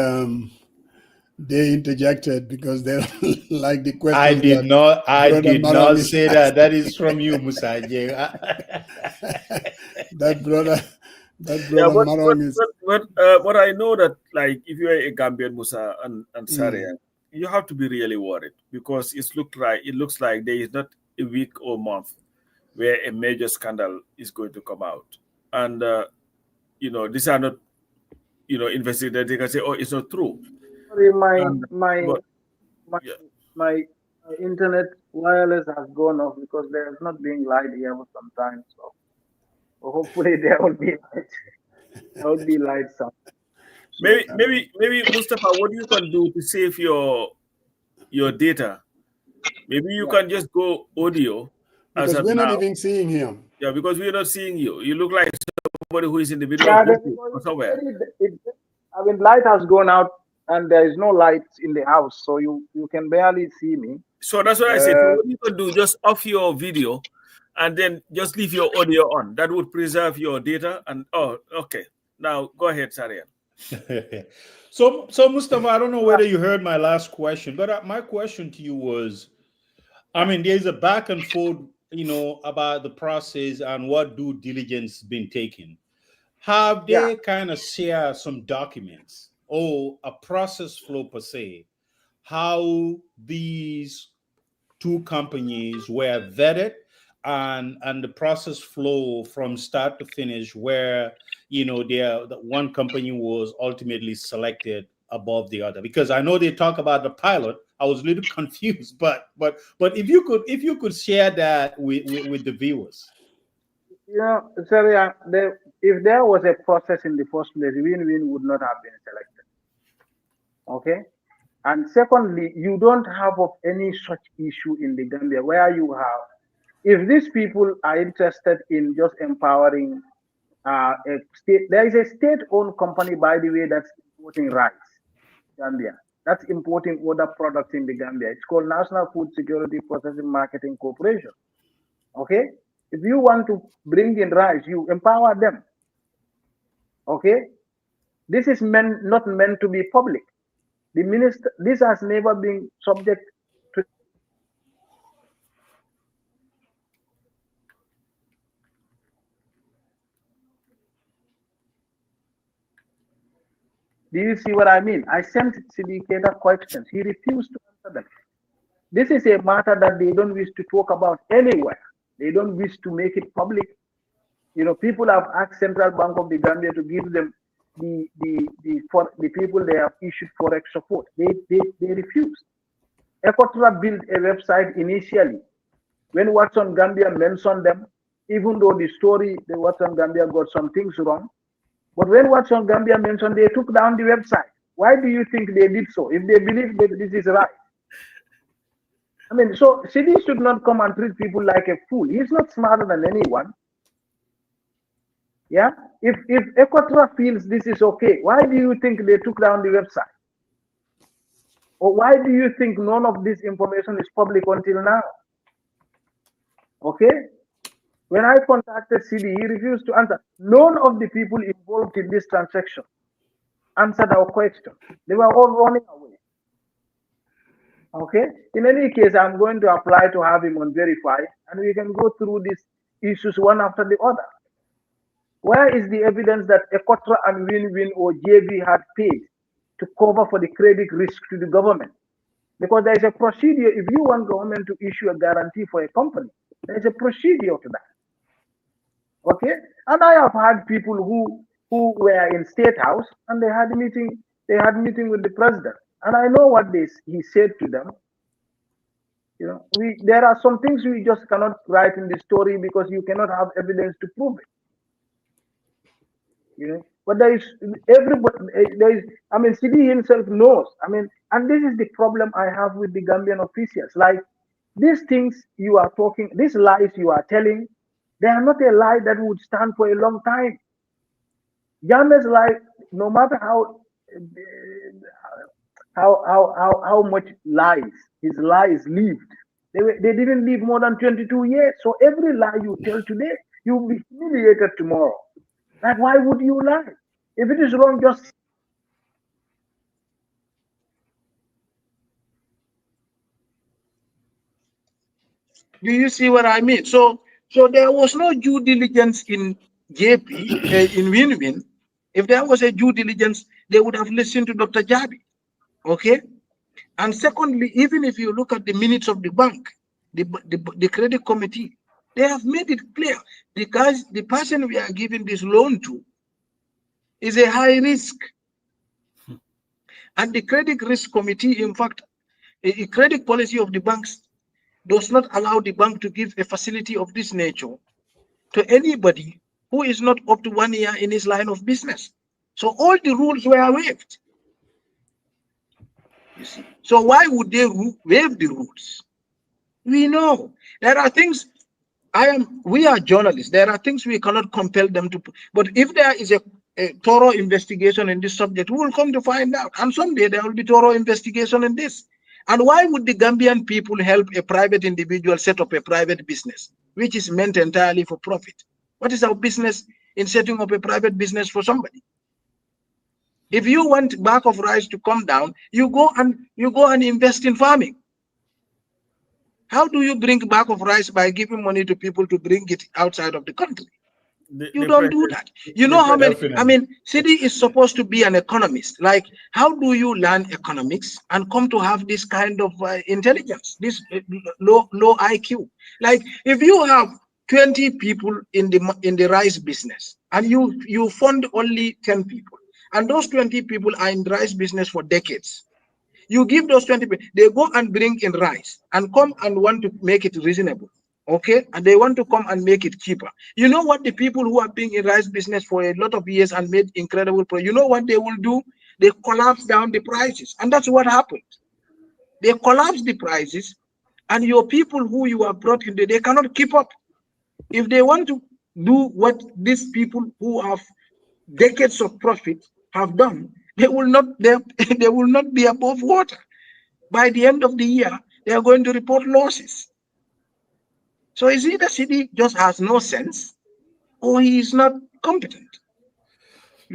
interjected because they don't like the question? I did not say that. That is from you, Musaje. that brother Yeah, Marong is. but I know that, like, if you're a Gambian, Musa and Saria, you have to be really worried, because it looks like there is not a week or month where a major scandal is going to come out, and these are not investigated. They can say, oh, it's not true. Sorry, Yeah. my internet wireless has gone off because there's not being light here for some time. So hopefully there will be light. There will be light soon. Maybe Mustafa, what you can do to save your data? Maybe you can just go audio. Because as we're not now. even seeing him. Yeah, because we're not seeing you. You look like somebody who is in the middle Yeah, of or somewhere. I mean, light has gone out and there is no light in the house, so you can barely see me. So that's what I said. So what you can do, just off your video and then just leave your audio on. That would preserve your data. And okay. Now go ahead, Sarian. So Mustafa, I don't know whether you heard my last question, but my question to you was, I mean, there's a back and forth, about the process and what due diligence been taken. Have they kind of share some documents or a process flow per se, how these two companies were vetted and the process flow from start to finish, where the one company was ultimately selected above the other? Because I know they talk about the pilot. I was a little confused, but if you could share that with the viewers. Sorry, if there was a process in the first place, Winwin would not have been selected. Okay? And secondly, you don't have of any such issue in the Gambia where you have, if these people are interested in just empowering a state, there is a state-owned company, by the way, that's importing rice, Gambia. That's importing other products in the Gambia. It's called National Food Security Processing Marketing Corporation. Okay? If you want to bring in rice, you empower them. Okay? This is not meant to be public. The minister, this has never been subject to. Do you see what I mean? I sent syndicator questions. He refused to answer them. This is a matter that they don't wish to talk about anywhere. They don't wish to make it public. People have asked Central Bank of the Gambia to give them the people they have issued forex support. They refused. Equatorial built a website initially. When Watson Gambia mentioned them, even though the Watson Gambia got some things wrong, but when Watson Gambia mentioned, they took down the website. Why do you think they did so, if they believe that this is right? I mean, so Sidi should not come and treat people like a fool. He's not smarter than anyone. Yeah? If Equatorial feels this is okay, why do you think they took down the website? Or why do you think none of this information is public until now? Okay? When I contacted CD, he refused to answer. None of the people involved in this transaction answered our question. They were all running away. Okay? In any case, I'm going to apply to have him on verify, and we can go through these issues one after the other. Where is the evidence that Equatorial and Winwin or JB had paid to cover for the credit risk to the government? Because there is a procedure. If you want government to issue a guarantee for a company, there is a procedure to that. Okay? And I have had people who were in State House and they had meeting with the president. And I know what he said to them. You know, there are some things we just cannot write in the story because you cannot have evidence to prove it. You know, but there is everybody. There is. I mean, CD himself knows. I mean, and this is the problem I have with the Gambian officials. Like these things you are talking, these lies you are telling, they are not a lie that would stand for a long time. Jammeh's lie, no matter how much lies his lies lived, they didn't live more than 22 years. So every lie you tell today, you'll be humiliated tomorrow. Like, why would you lie? If it is wrong, just do you see what I mean? So there was no due diligence in JP in Winwin. If there was a due diligence, they would have listened to Dr. Jabi. Okay. And secondly, even if you look at the minutes of the bank, the credit committee, they have made it clear the person we are giving this loan to is a high risk. And the credit risk committee, in fact, a credit policy of the banks does not allow the bank to give a facility of this nature to anybody who is not up to 1 year in his line of business. So all the rules were waived. You see. So why would they waive the rules? We know there are things. We are journalists. There are things we cannot compel them to. But if there is a thorough investigation in this subject, we will come to find out. And someday there will be thorough investigation in this. And why would the Gambian people help a private individual set up a private business, which is meant entirely for profit? What is our business in setting up a private business for somebody? If you want bag of rice to come down, you go and invest in farming. How do you bring bag of rice by giving money to people to bring it outside of the country? You don't do that. You know how many, I mean, City is supposed to be an economist. Like, how do you learn economics and come to have this kind of intelligence, this low IQ? Like, if you have 20 people in the rice business and you fund only 10 people, and those 20 people are in rice business for decades, you give those 20 people, they go and bring in rice and come and want to make it reasonable. Okay, and they want to come and make it cheaper. You know what the people who have been in rice business for a lot of years and made incredible profit, you know what they will do? They collapse down the prices, and that's what happened. They collapse the prices, and your people who you have brought in, they cannot keep up. If they want to do what these people who have decades of profit have done, they will not be above water. By the end of the year, they are going to report losses. So is it the city just has no sense, or he is not competent?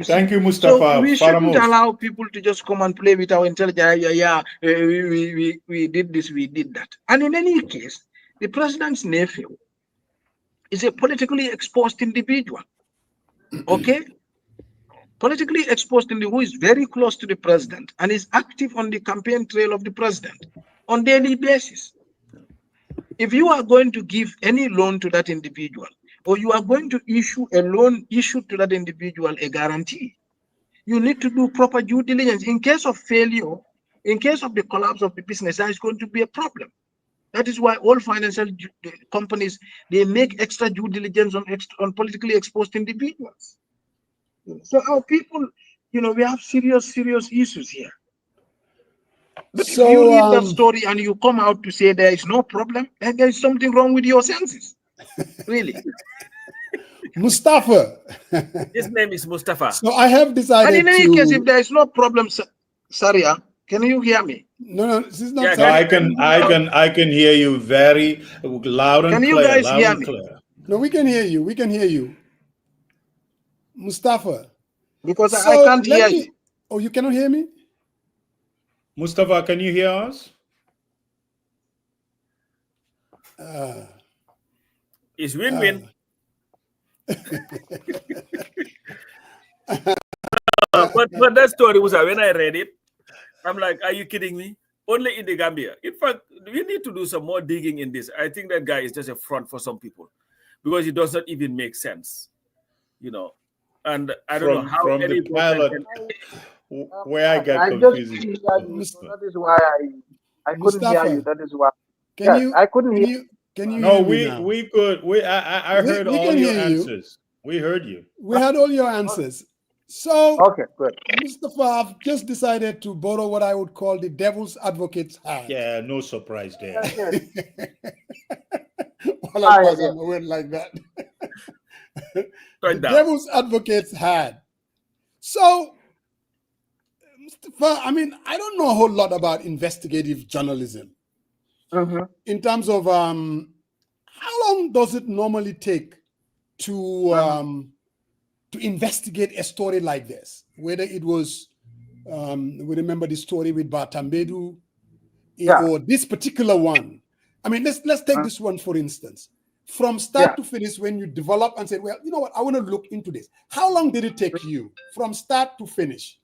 Thank you, Mustafa. So we shouldn't allow people to just come and play with our intelligence. We did this, we did that. And in any case, the president's nephew is a politically exposed individual. Okay? Politically exposed individual who is very close to the president and is active on the campaign trail of the president on daily basis. If you are going to give any loan to that individual, or you are going to issue a loan issued to that individual, a guarantee, you need to do proper due diligence. In case of failure, in case of the collapse of the business, that is going to be a problem. That is why all financial companies, they make extra due diligence on politically exposed individuals. So our people, you know, we have serious issues here. But if you read that story and you come out to say there is no problem, then there is something wrong with your senses. Really. Mustafa. His name is Mustafa. So I have decided. And in any case, if there is no problem, Saria, can you hear me? No, this is not. Yeah, no, I can hear you very loud and clear. Can you guys hear me? No, we can hear you. We can hear you, Mustafa. Because I can't hear you. Oh, you cannot hear me? Mustafa, can you hear us? It's Winwin. But that story was when I read it, I'm like, are you kidding me? Only in the Gambia. In fact, we need to do some more digging in this. I think that guy is just a front for some people because it does not even make sense, you know. And I don't know how from any the pilot where I got confused. That is why I couldn't hear you. That is why. Can Yes, you? I couldn't hear. Can you No, hear me now? we could. I heard We all can your hear you. answers. We heard you. We had all your answers. So, Okay, good. Mustafa, I've just decided to borrow what I would call the devil's advocate's hat. Yeah, no surprise there. Yes, Well, I pass on a word like that. The devil's advocate's hat. So, Mustafa, I mean, I don't know a whole lot about investigative journalism. In terms of how long does it normally take to investigate a story like this? Whether it was, we remember the story with Batambedu, or this particular one. I mean, let's take this one for instance. From start to finish, when you develop and say, well, you know what, I want to look into this. How long did it take you from start to finish?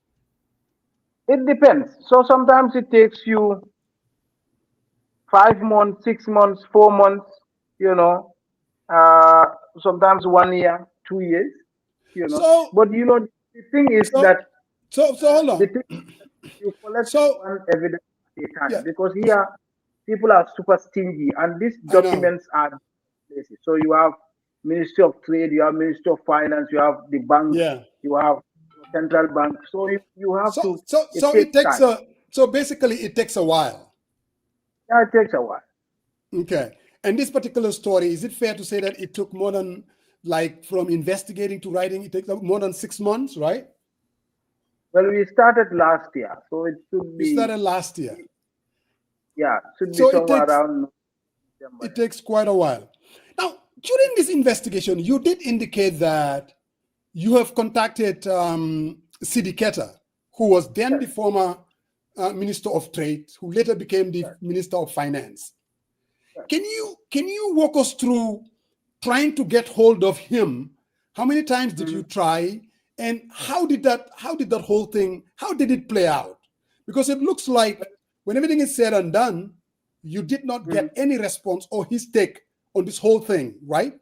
It depends. So sometimes it takes you 5 months, 6 months, 4 months, you know, sometimes 1 year, 2 years, you know. So, but you know, the thing is that so hold on. You collect one evidence at a time, because here people are super stingy, and these documents are places. So you have Ministry of Trade, you have Ministry of Finance, you have the bank, you have central bank. So you have to. So it takes time. So basically it takes a while. Yeah, it takes a while. Okay. And this particular story, is it fair to say that it took more than, like, from investigating to writing, it takes more than 6 months, right? Well, we started last year, so it should be. We started last year. Yeah, should be somewhere around. It takes quite a while. Now, during this investigation, you did indicate that you have contacted Sidiketa, who was then the former Minister of Trade, who later became the Minister of Finance. Can you walk us through trying to get hold of him? How many times did you try, and how did that whole thing, how did it play out? Because it looks like when everything is said and done, you did not get any response or his take on this whole thing, right?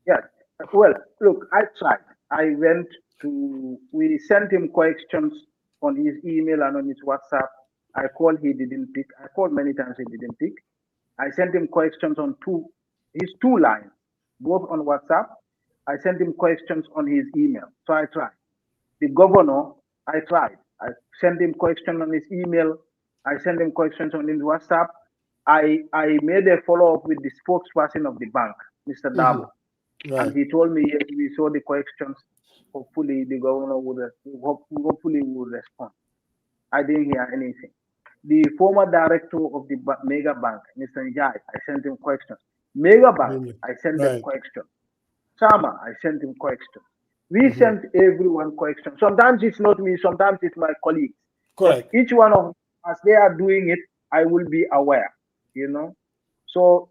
Yes. Well, look, I tried. We sent him questions on his email and on his WhatsApp. I called, he didn't pick. I called many times, he didn't pick. I sent him questions on his two lines, both on WhatsApp. I sent him questions on his email. So I tried. The governor, I tried. I sent him questions on his email. I sent him questions on his WhatsApp. I made a follow-up with the spokesperson of the bank, Mr. Dabo. Right. And he told me, yes, we saw the questions. Hopefully the governor would respond. I didn't hear anything. The former director of the Mega Bank, Mr. Njai, I sent him questions. Mega Bank, I sent them questions. Sama, I sent him questions. We sent everyone questions. Sometimes it's not me, sometimes it's my colleagues. Correct. But each one of them, as they are doing it, I will be aware, you know. So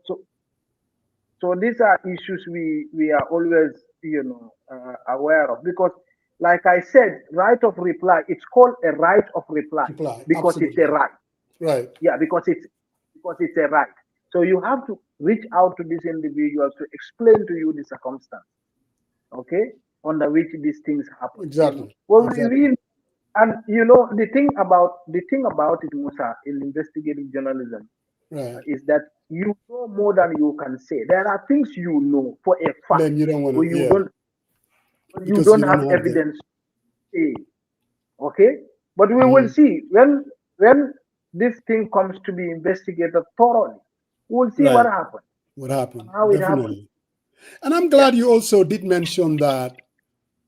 these are issues we are always, you know, aware of, because, like I said, right of reply, it's called a right of reply because it's a right. Right. Yeah, because it's a right. So you have to reach out to these individuals to explain to you the circumstance, okay, under which these things happen. Exactly. Well, and you know, the thing about it, Musa, in investigative journalism, is that you know more than you can say. There are things you know for a fact, then you don't want to, you don't have evidence to say. Okay, but we will see when this thing comes to be investigated thoroughly. We'll see what happened. What happened? How it happened. And I'm glad you also did mention that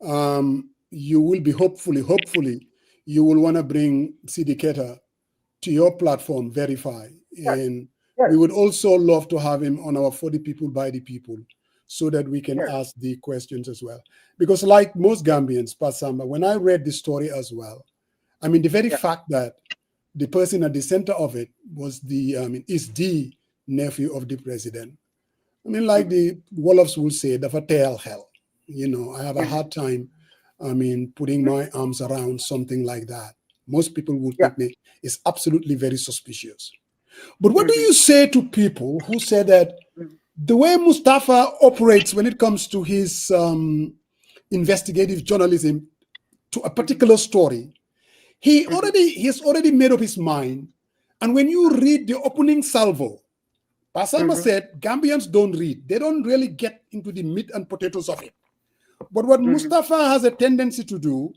you will be hopefully you will want to bring Sidiketa to your platform, Verify. And we would also love to have him on our For the People, by the People, so that we can ask the questions as well. Because like most Gambians, Pasamba, when I read the story as well, I mean, the very fact that the person at the center of it was is the nephew of the president. I mean, like the Wolofs will say, the fatal hell. You know, I have a hard time, putting my arms around something like that. Most people would think me is absolutely very suspicious. But what do you say to people who say that the way Mustafa operates when it comes to his investigative journalism to a particular story, he has already made up his mind, and when you read the opening salvo Pasamba said Gambians don't read. They don't really get into the meat and potatoes of it. But what Mustafa has a tendency to do,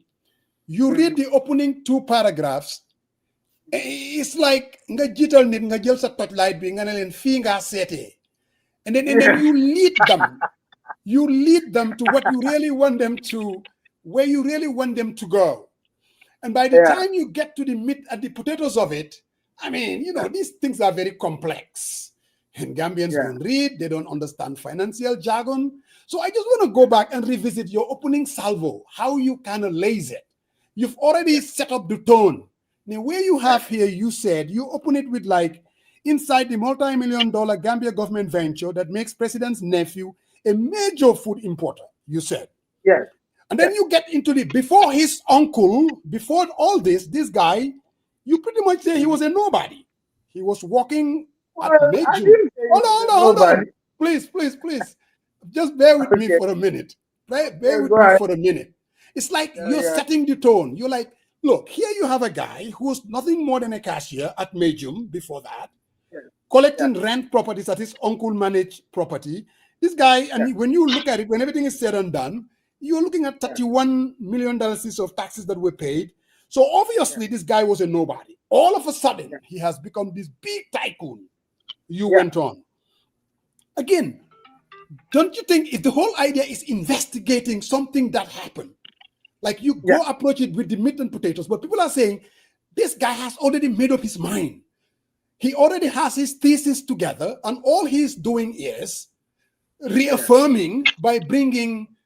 you read the opening 2 paragraphs, it's like nga jital nit nga jël sa touchlight bi nga ne len fi nga sété. And then you lead them. You lead them to what you really want them to, where you really want them to go. And by the time you get to the meat and the potatoes of it, I mean, you know, these things are very complex. And Gambians don't read, they don't understand financial jargon. So I just want to go back and revisit your opening salvo, how you kind of lays it. You've already set up the tone. Now, where you have here, you said, you open it with like, inside the multi-million-dollar Gambia government venture that makes president's nephew a major food importer, you said. Yes. And then you get into the, before his uncle, before all this guy, you pretty much say he was a nobody. He was working at major. Hold on. Please. Just bear with me for a minute. Bear with me for a minute. It's like you're setting the tone. You're like, look, here you have a guy who was nothing more than a cashier at Majum before that, collecting rent properties at his uncle managed property. This guy, and when you look at it, when everything is said and done, you're looking at $31 million of taxes that were paid. So obviously this guy was a nobody. All of a sudden, he has become this big tycoon. You went on. Again, don't you think if the whole idea is investigating something that happened, like you go approach it with the meat and potatoes, but people are saying, this guy has already made up his mind. He already has his thesis together, and all he's doing is reaffirming by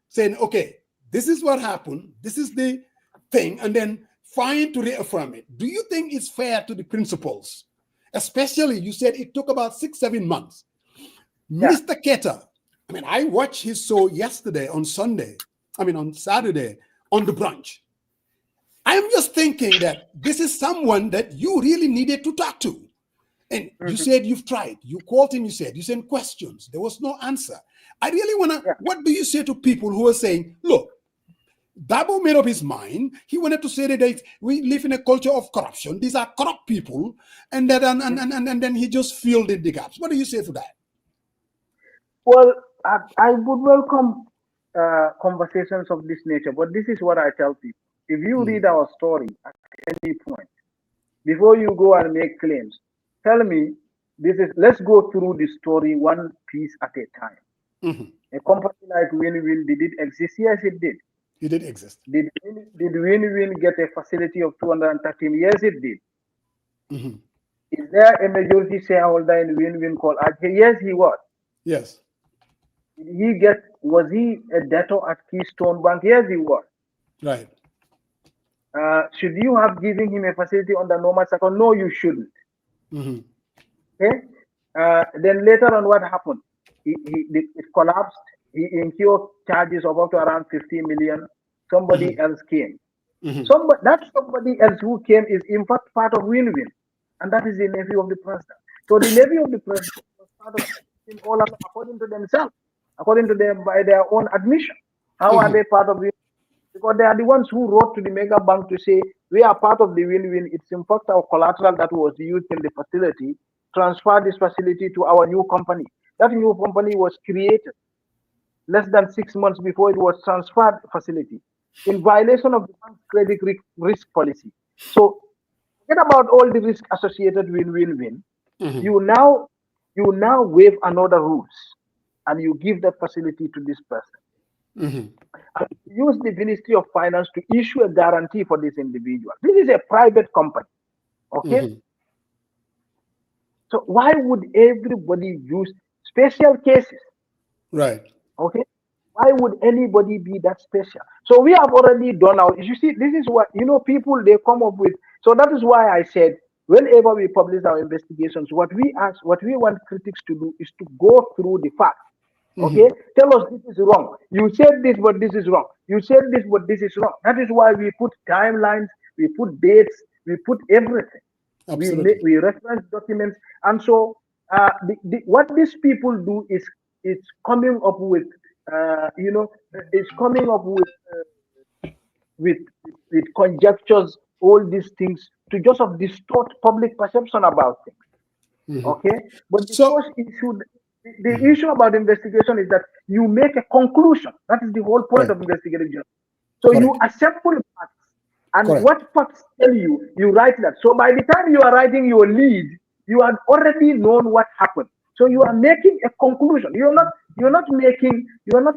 saying, okay, this is what happened, this is the thing, and then fine to reaffirm it. Do you think it's fair to the principals? Especially, you said it took about 6-7 months. Mr. Keter, I mean, I watched his show yesterday on Saturday, on the brunch. I'm just thinking that this is someone that you really needed to talk to. And you said you've tried. You called him, you sent questions. There was no answer. I really want to, what do you say to people who are saying, look, Dabo made up his mind. He wanted to say that we live in a culture of corruption. These are corrupt people. And that, and then he just filled in the gaps. What do you say to that? Well, I would welcome conversations of this nature, but this is what I tell people. If you read our story at any point, before you go and make claims, tell me, let's go through the story one piece at a time. A company like Winwin, did it exist? Yes, it did. It did exist. Did Winwin get a facility of 213? Yes, it did. Is there a majority shareholder in Winwin called RJ? Yes, he was. Yes. Was he a debtor at Keystone Bank? Yes, he was. Right. Should you have given him a facility on the normal cycle? No, you shouldn't. Okay. Then later on, what happened? It collapsed. He incurred charges of up to around 50 million. Somebody else came. That somebody else who came is in fact part of Winwin, and that is the nephew of the president. So the nephew of the president was part of him all according to themselves, according to them by their own admission. How are they part of Winwin? Because they are the ones who wrote to the mega bank to say, we are part of the Winwin. It's in fact our collateral that was used in the facility. Transfer this facility to our new company. That new company was created less than 6 months before it was transferred facility in violation of the bank's credit risk policy. So forget about all the risk associated with Winwin. You now waive another rules and you give that facility to this person. And use the Ministry of Finance to issue a guarantee for this individual. This is a private company. Okay. So why would everybody use special cases? Right. Okay. Why would anybody be that special? So we have already done our, you see, this is what, people, they come up with. So that is why I said, whenever we publish our investigations, what we want critics to do is to go through the facts. Okay, tell us this is wrong. You said this, but this is wrong. You said this, but this is wrong. That is why we put timelines, we put dates, we put everything. Absolutely. We reference documents, and so what these people do is it's coming up with, with conjectures, all these things to just distort public perception about things. Okay, but the So first issue, the issue about investigation is that you make a conclusion. That is the whole point correct, of investigative journalism. So you correct, assemble facts, and correct. what facts tell you, you write that. So by the time you are writing your lead, you have already known what happened. So you are making a conclusion. You're not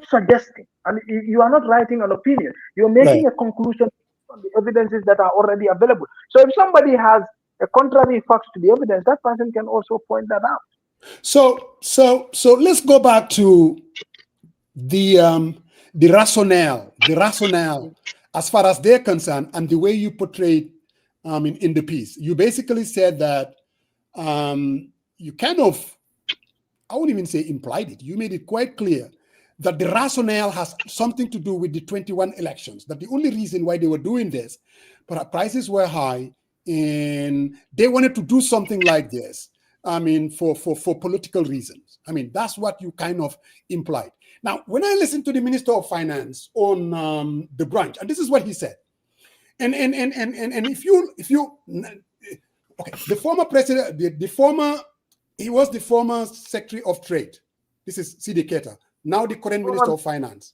suggesting, and you are not writing an opinion. You're Right. making a conclusion on the evidences that are already available. So if somebody has a contrary facts to the evidence, that person can also point that out. So let's go back to the rationale, as far as they're concerned, and the way you portrayed in the piece. You basically said that you kind of, I wouldn't even say implied it. You made it quite clear that the rationale has something to do with the 21 elections. That the only reason why they were doing this, but prices were high, and they wanted to do something like this. I mean, for political reasons. I mean, that's what you kind of implied. Now, when I listened to the Minister of Finance on the branch, and this is what he said, and if you okay, the former president, he was the former Secretary of Trade. This is C.D. Keita, now the current Minister of Finance.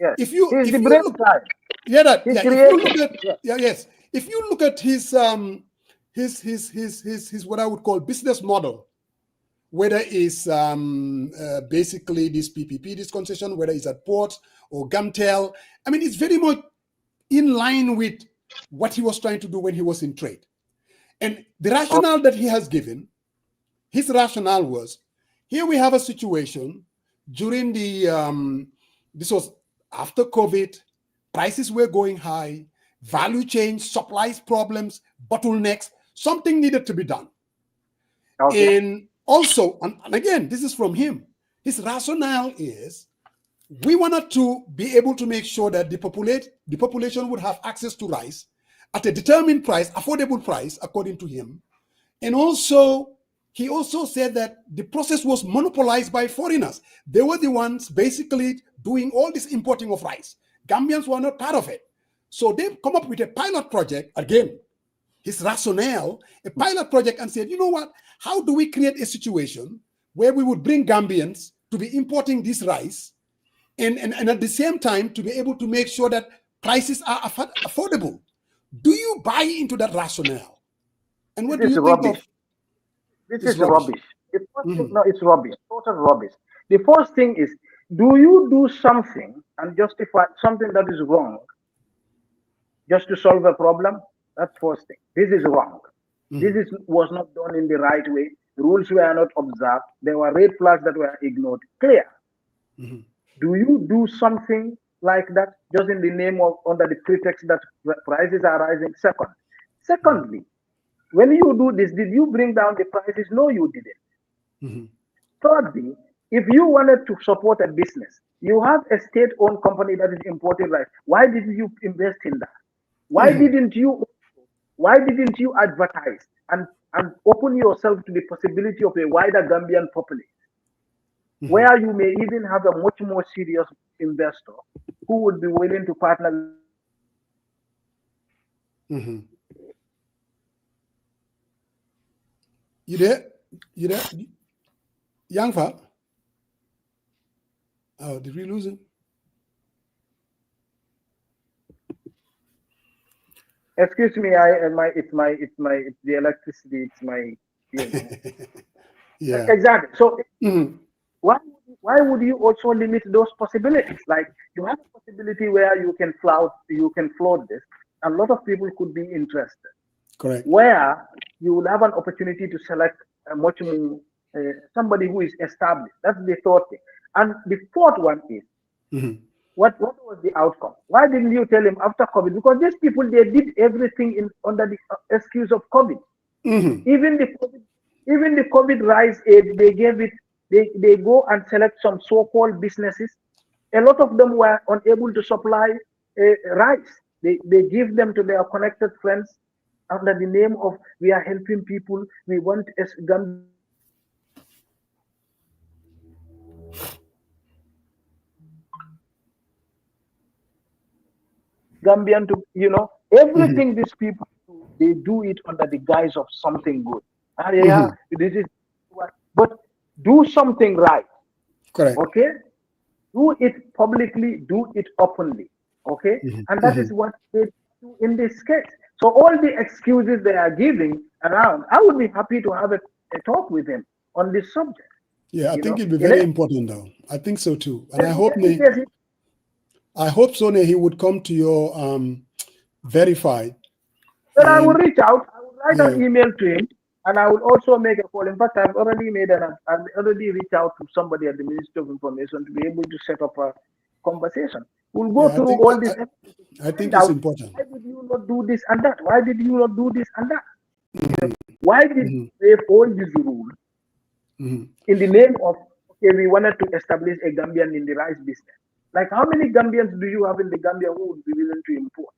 Yes, If you he's if the you brain look, side. yeah, that He yeah, if you created. look at yes, if you look at his what I would call business model, whether it's basically this PPP, this concession, whether it's at port or Gamtel, I mean, it's very much in line with what he was trying to do when he was in trade. And the rationale that he has given, his rationale was, here we have a situation during the, this was after COVID, prices were going high, value chain, supplies problems, bottlenecks, something needed to be done. Okay. And also, and again, this is from him, his rationale is, we wanted to be able to make sure that the population would have access to rice at a determined price, affordable price, according to him. And also, he also said that the process was monopolized by foreigners. They were the ones basically doing all this importing of rice. Gambians were not part of it. So they've come up with a pilot project, again, his rationale, a pilot project, and said, you know what, how do we create a situation where we would bring Gambians to be importing this rice and at the same time to be able to make sure that prices are affordable? Do you buy into that rationale? And what do This is you think of rubbish. This this is rubbish? rubbish. The first thing, no, it's rubbish. Total rubbish. The first thing is, do you do something and justify something that is wrong just to solve a problem? That's first thing. This is wrong. Was not done in the right way. Rules were not observed. There were red flags that were ignored. Clear. Do you do something like that just in the name of, under the pretext that prices are rising? Secondly, when you do this, did you bring down the prices? No, you didn't. Thirdly, if you wanted to support a business, you have a state-owned company that is importing rice. Why didn't you invest in that? Why didn't you advertise and open yourself to the possibility of a wider Gambian population, where you may even have a much more serious investor who would be willing to partner? You there? You there? Young fella? Oh, did we lose him? Excuse me, it's the electricity, it's my, you know. Yeah. Exactly. So why would you also limit those possibilities? Like, you have a possibility where you can float this, and a lot of people could be interested. Correct. Where you will have an opportunity to select a much more somebody who is established. That's the third thing. And the fourth one is, what was the outcome? Why didn't you tell him after COVID? Because these people, they did everything under the excuse of COVID. Even the COVID rise aid, they gave it. They go and select some so-called businesses. A lot of them were unable to supply rice. They give them to their connected friends under the name of, we are helping people. We want Gambian to, everything these people do, they do it under the guise of something good. Yeah, this is what. But do something right. Correct. Okay, do it publicly, do it openly. Okay, and that is what they do in this case. So all the excuses they are giving around, I would be happy to have a talk with them on this subject. Yeah, I think it'd be very important, though. I think so too, and I hope so. He would come to your verified. But I will reach out. I will write an email to him, and I will also make a call. In fact, I've already reached out to somebody at the Ministry of Information to be able to set up a conversation. We'll go through all this. I think it's important. Why did you not do this and that? Why did you not do this and that? Why did they follow this rule in the name of, okay, we wanted to establish a Gambian in the rice business? Like, how many Gambians do you have in the Gambia who would be willing to import?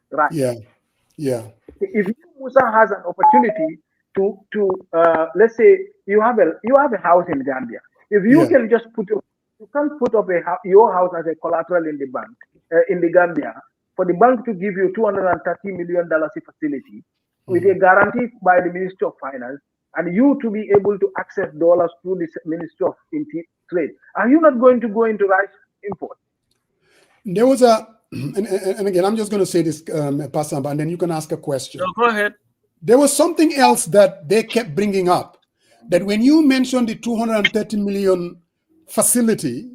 Right. Yeah. If Musa has an opportunity to let's say you have a house in Gambia. If you can just you can't put up your house as a collateral in the bank in the Gambia for the bank to give you $230 million facility with a guarantee by the Ministry of Finance, and you to be able to access dollars through the Ministry of Trade. Are you not going to go into rice import? There was and again, I'm just going to say this, Pastor, and then you can ask a question. No, go ahead. There was something else that they kept bringing up, that when you mentioned the 230 million facility,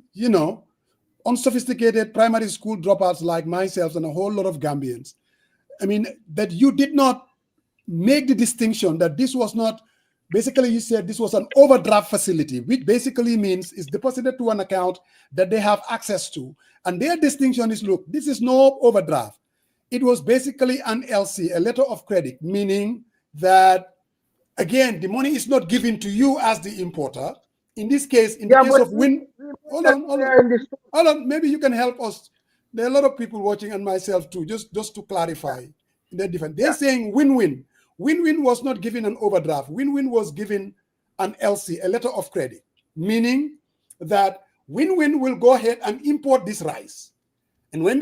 unsophisticated primary school dropouts like myself and a whole lot of Gambians, I mean, that you did not make the distinction that this was not, basically you said this was an overdraft facility, which basically means it's deposited to an account that they have access to. And their distinction is, look, this is no overdraft. It was basically an LC, a letter of credit, meaning that, again, the money is not given to you as the importer. In this case, in the case of hold on, maybe you can help us. There are a lot of people watching and myself too, just to clarify. They're saying Winwin. Winwin was not given an overdraft. Winwin was given an LC, a letter of credit, meaning that Winwin will go ahead and import this rice. And when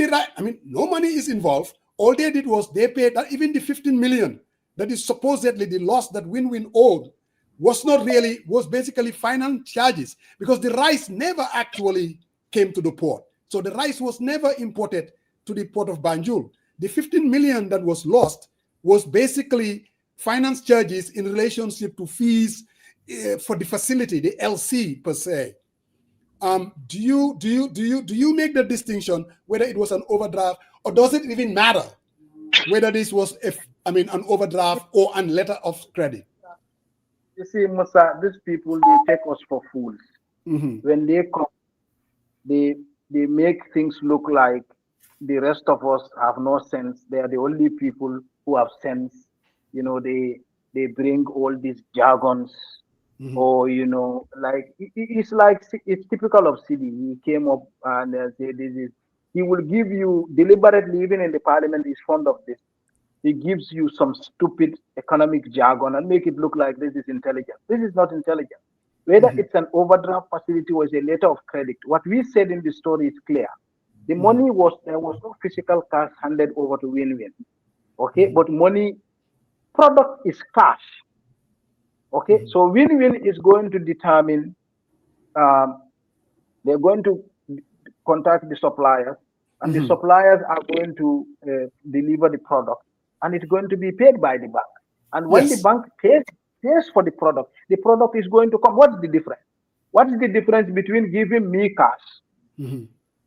no money is involved. All they did was they paid even the 15 million that is supposedly the loss that Winwin owed was basically finance charges, because the rice never actually came to the port. So the rice was never imported to the port of Banjul. The 15 million that was lost was basically finance charges in relationship to fees for the facility, the LC per se. Do you make the distinction whether it was an overdraft, or does it even matter whether this was an overdraft or a letter of credit? You see, Musa, these people, they take us for fools. When they come, they make things look like the rest of us have no sense. They are the only people who have sense. They bring all these jargons. Or it's typical of CD. He came up and said he will give you deliberately, even in the parliament, he's fond of this. He gives you some stupid economic jargon and make it look like this is intelligent. This is not intelligent. Whether it's an overdraft facility or a letter of credit, what we said in the story is clear. The money there was no physical cash handed over to Winwin. Okay, but product is cash. Okay, so Winwin is going to determine, they're going to contact the suppliers, and the suppliers are going to deliver the product, and it's going to be paid by the bank. And when the bank pays for the product is going to come. What's the difference? What is the difference between giving me cash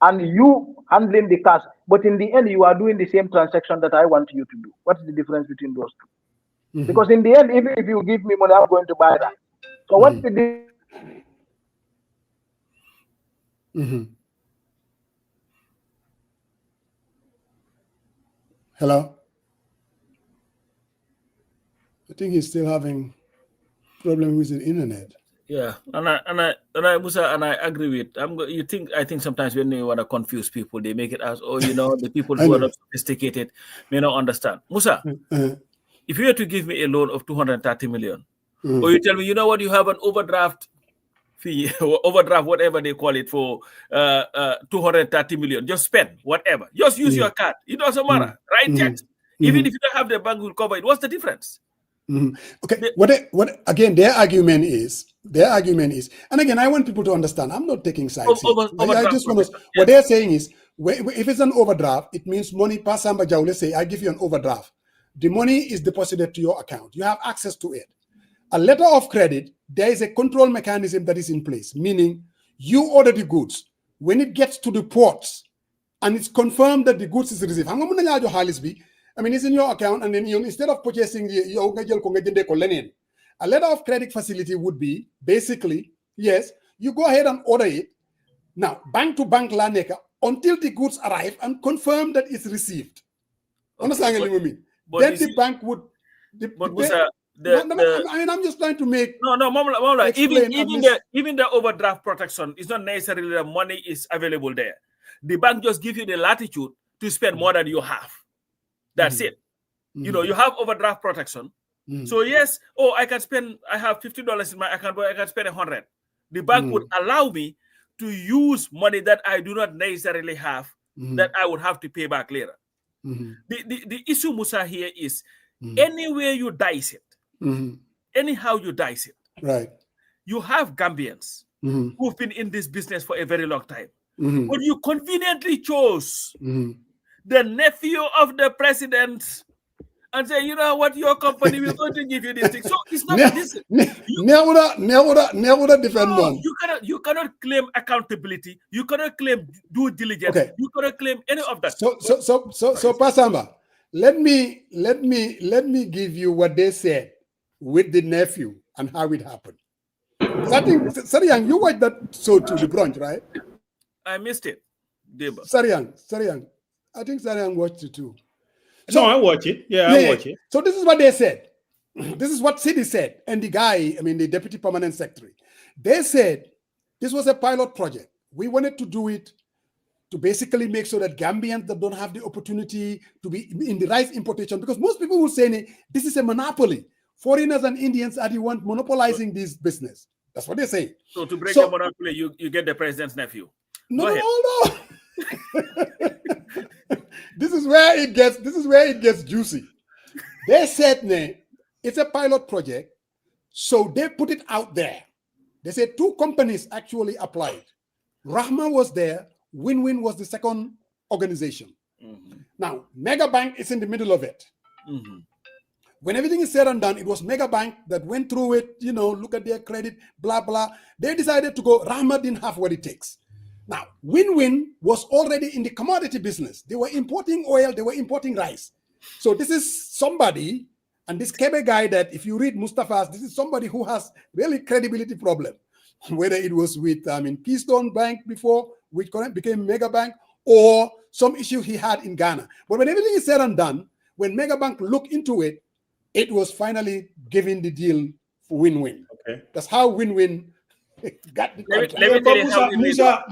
and you handling the cash? But in the end, you are doing the same transaction that I want you to do. What's the difference between those two? Because in the end, even if you give me money, I'm going to buy that. So what's the difference? Hello? I think he's still having problem with the internet. Yeah, and I agree with. I think sometimes when you want to confuse people, they make it as, the people who are not sophisticated may not understand. Musa, if you were to give me a loan of 230 million, or you tell me, you know what, you have an overdraft fee, or overdraft, whatever they call it, for 230 million, just spend whatever, just use your card. It doesn't matter. Write checks. Even if you don't have the bank will cover it. What's the difference? Okay. What again? Their argument is, and again, I want people to understand. I'm not taking sides here. I just want to. What they're saying is, if it's an overdraft, it means money. Pasamba Jau, let's say I give you an overdraft. The money is deposited to your account. You have access to it. A letter of credit, there is a control mechanism that is in place, meaning you order the goods. When it gets to the ports and it's confirmed that the goods is received, I mean, it's in your account, and then instead of purchasing a letter of credit facility would be basically, yes, you go ahead and order it. Now, bank to bank laneka until the goods arrive and confirm that it's received. Understand what I mean? Then the bank would. I mean, I'm just trying to make. No, Mamla, even the overdraft protection is not necessarily the money is available there. The bank just gives you the latitude to spend more than you have. That's it. You know, you have overdraft protection. So yes, I can spend. I have $50 in my account, but I can spend 100. The bank would allow me to use money that I do not necessarily have that I would have to pay back later. The issue, Musa, here is anywhere you dice it, anyhow you dice it. Right. You have Gambians who've been in this business for a very long time, but you conveniently chose the nephew of the president and say, you know what, your company will going to give you this thing. So it's not this. Never defend one. You cannot claim accountability. You cannot claim due diligence. Okay. You cannot claim any of that. So Pasamba, let me give you what they said with the nephew and how it happened. I think Sariang, you watched that show to the brunch, right? I missed it. Dabo. Sariang. I think Sariang watched it too. So, no, I watch it. Yeah, I watch it. So this is what they said. This is what City said. And the guy, I mean, the deputy permanent secretary, they said this was a pilot project. We wanted to do it to basically make sure that Gambians that don't have the opportunity to be in the rice importation, because most people will say this is a monopoly. Foreigners and Indians are the ones monopolizing this business. That's what they say. So to break the monopoly, you get the president's nephew. No. This is where it gets juicy. They said it's a pilot project, so they put it out there. They said 2 companies actually applied. Rahma was there, Winwin was the second organization. Now, Megabank is in the middle of it. When everything is said and done, it was Megabank that went through it, look at their credit, blah, blah. They decided to go. Rahma didn't have what it takes. Now, Winwin was already in the commodity business. They were importing oil, they were importing rice. So this is somebody, and this Kebe guy that if you read Mustafa's, this is somebody who has really credibility problem. Whether it was with Keystone Bank before, which became Megabank, or some issue he had in Ghana. But when everything is said and done, when Megabank looked into it, it was finally giving the deal for Winwin. Okay. That's how Winwin got the contract. Let me tell you how Musa.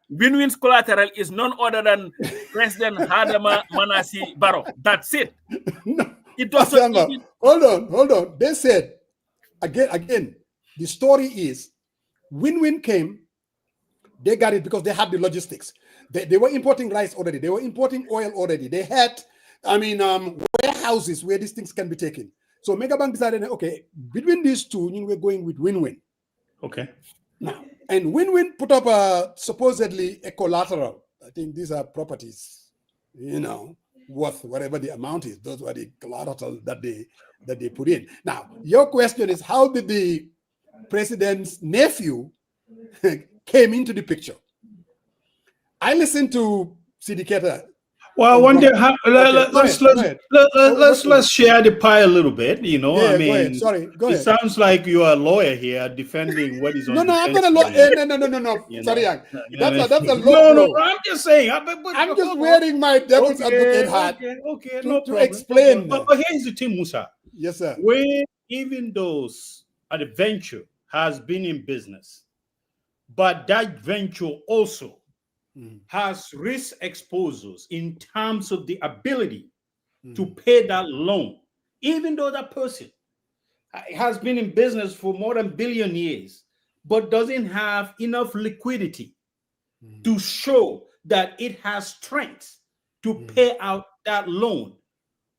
Winwin's collateral is none other than President Hadama Manasi Barrow. That's it. No, it doesn't. Hold on. They said again. The story is Winwin came. They got it because they had the logistics. They were importing rice already. They were importing oil already. They had, warehouses where these things can be taken. So Megabank decided, okay, between these two, we're going with Winwin. Okay. Now, and Winwin put up supposedly a collateral. I think these are properties, worth whatever the amount is. Those were the collateral that they put in. Now, your question is, how did the president's nephew came into the picture? I listened to Sidiketa. Well, one day, let's share the pie a little bit. Go ahead. Sorry, go ahead. It sounds like you are a lawyer here defending what is on. No, I'm not a lawyer. No. Sorry, that's a law. No. I'm just saying. I'm just wearing my devil's advocate hat. Okay, to explain. But here's the thing, Musa. Yes, sir. When even those at the venture has been in business, but that venture also has risk exposures in terms of the ability to pay that loan, even though that person has been in business for more than 1 billion years, but doesn't have enough liquidity to show that it has strength to pay out that loan?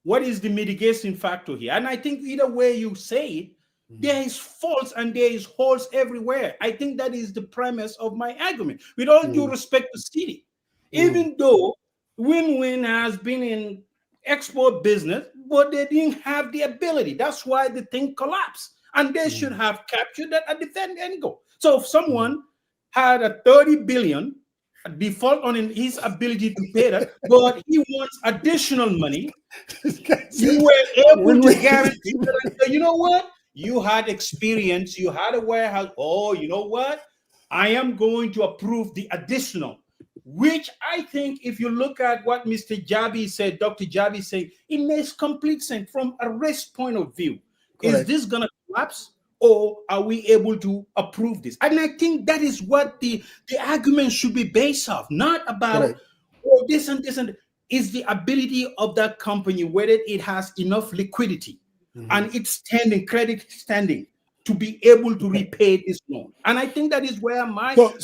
What is the mitigation factor here? And I think either way you say it, there is faults and there is holes everywhere. I think that is the premise of my argument. With all due respect to city, even though Winwin has been in export business, but they didn't have the ability. That's why the thing collapsed. And they should have captured that at the end goal. So if someone had a 30 billion default on his ability to pay that, but he wants additional money, you were able to guarantee that, you know what? You had experience, you had a warehouse. Oh, you know what? I am going to approve the additional, which I think if you look at what Mr. Jabi said, Dr. Jabi said, it makes complete sense from a risk point of view. Correct. Is this going to collapse or are we able to approve this? And I think that is what the argument should be based off, not about this and this and is the ability of that company, whether it has enough liquidity and its standing, credit standing, to be able to repay this loan. And I think that is where my so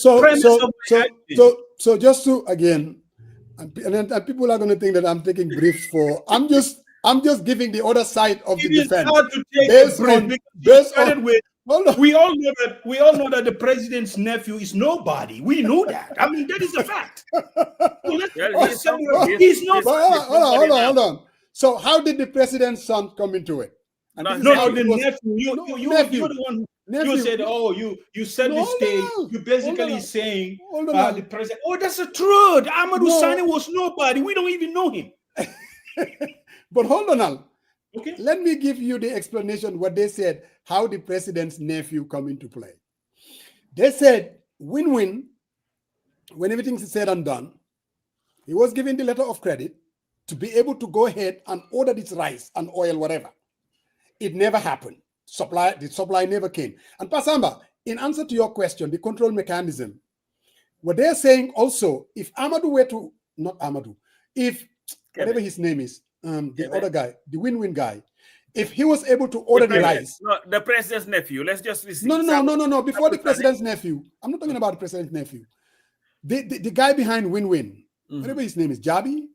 just to again, and people are going to think that I'm taking briefs for. I'm just giving the other side of the defense. We all know that the president's nephew is nobody. We know that. I mean, that is a fact. He's nobody. Hold on. So how did the president's son come into it? And the nephew. You're the one who said, oh, you set the stage. You're basically saying the president. Oh, that's the truth. Amadou Sani was nobody. We don't even know him. But hold on now. Okay. Let me give you the explanation what they said, how the president's nephew come into play. They said Winwin, when everything is said and done, he was given the letter of credit to be able to go ahead and order this rice and oil, whatever. It never happened. The supply never came. And Pasamba, in answer to your question, the control mechanism, what they're saying also, if Amadou were to, not Amadou, if whatever his name is, the other guy, the Winwin guy, if he was able to order the rice. No, the president's nephew. Let's just listen. No. Before the president's nephew, I'm not talking about the president's nephew. The guy behind Winwin, whatever his name is, Jabi,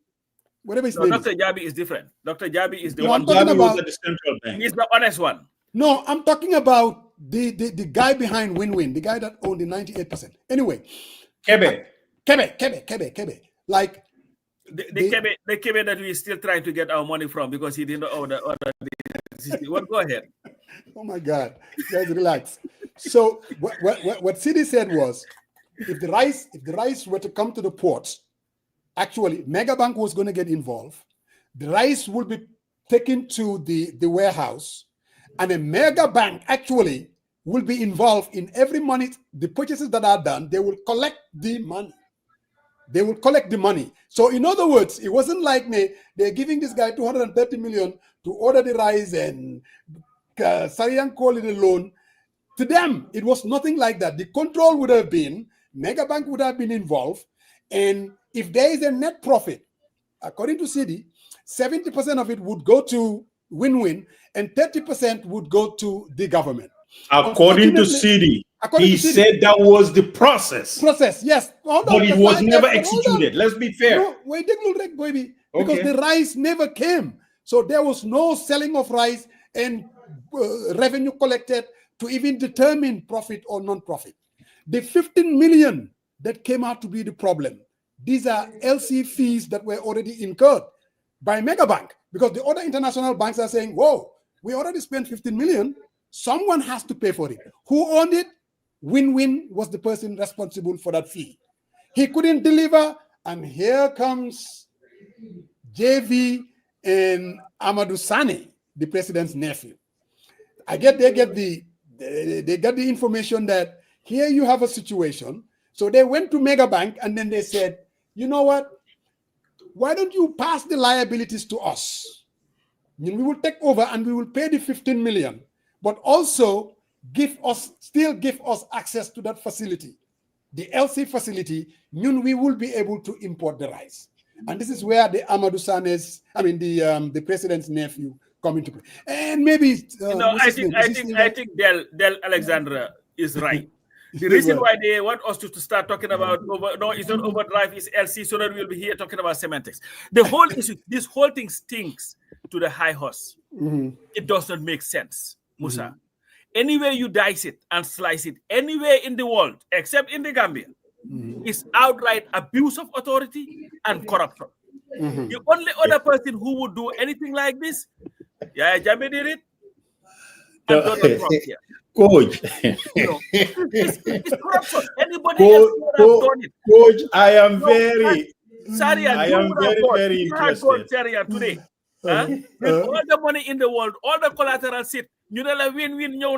whatever his name Dr. is. Jabi is different. Dr. Jabi is the No, one. Jabi was at the central bank. He's the honest one. No, I'm talking about the guy behind Winwin, the guy that owned the 98%. Anyway, Kebe. Like the Kebe that we still trying to get our money from because he didn't order the well, go ahead. Oh my God, guys, relax. So what Sidi said was, if the rice were to come to the ports, actually Megabank was going to get involved. The rice would be taken to the warehouse, and a Megabank actually will be involved in every money, the purchases that are done. They will collect the money. So in other words, it wasn't like they're giving this guy 230 million to order the rice and Sarian call it a loan. To them, it was nothing like that. The control would have been, Megabank would have been involved. And if there is a net profit, according to Sidi, 70% of it would go to Winwin and 30% would go to the government. According to Sidi, he said that was the process. Yes. But it was never executed. Let's be fair. No, wait, baby. Because the rice never came. So there was no selling of rice and revenue collected to even determine profit or non-profit. The 15 million that came out to be the problem, these are LC fees that were already incurred by Megabank, because the other international banks are saying, whoa, we already spent 15 million. Someone has to pay for it. Who owned it? Winwin was the person responsible for that fee. He couldn't deliver, and here comes JV and Amadou Sani, the president's nephew. They get the information that here you have a situation. So they went to Megabank and then they said, you know what? Why don't you pass the liabilities to us? We will take over and we will pay the 15 million, but also give us access to that facility, the LC facility. We will be able to import the rice. And this is where the Amadou Sane's, the president's nephew come into play. And maybe I think Del Alexandra is right. The reason why they want us to start talking about it's not overdrive, it's LC, so that we'll be here talking about semantics. The whole issue, this whole thing stinks to the high horse. It does not make sense, Musa. Anywhere you dice it and slice it, anywhere in the world, except in the Gambia, is outright abuse of authority and corruption. The only other person who would do anything like this, Jammeh did it, and Donald Trump here. Coach, it's corruption. Anybody else would have done it. Coach, I am very interested. Today, with all the money in the world, all the collateral sit, you know, like win-win. They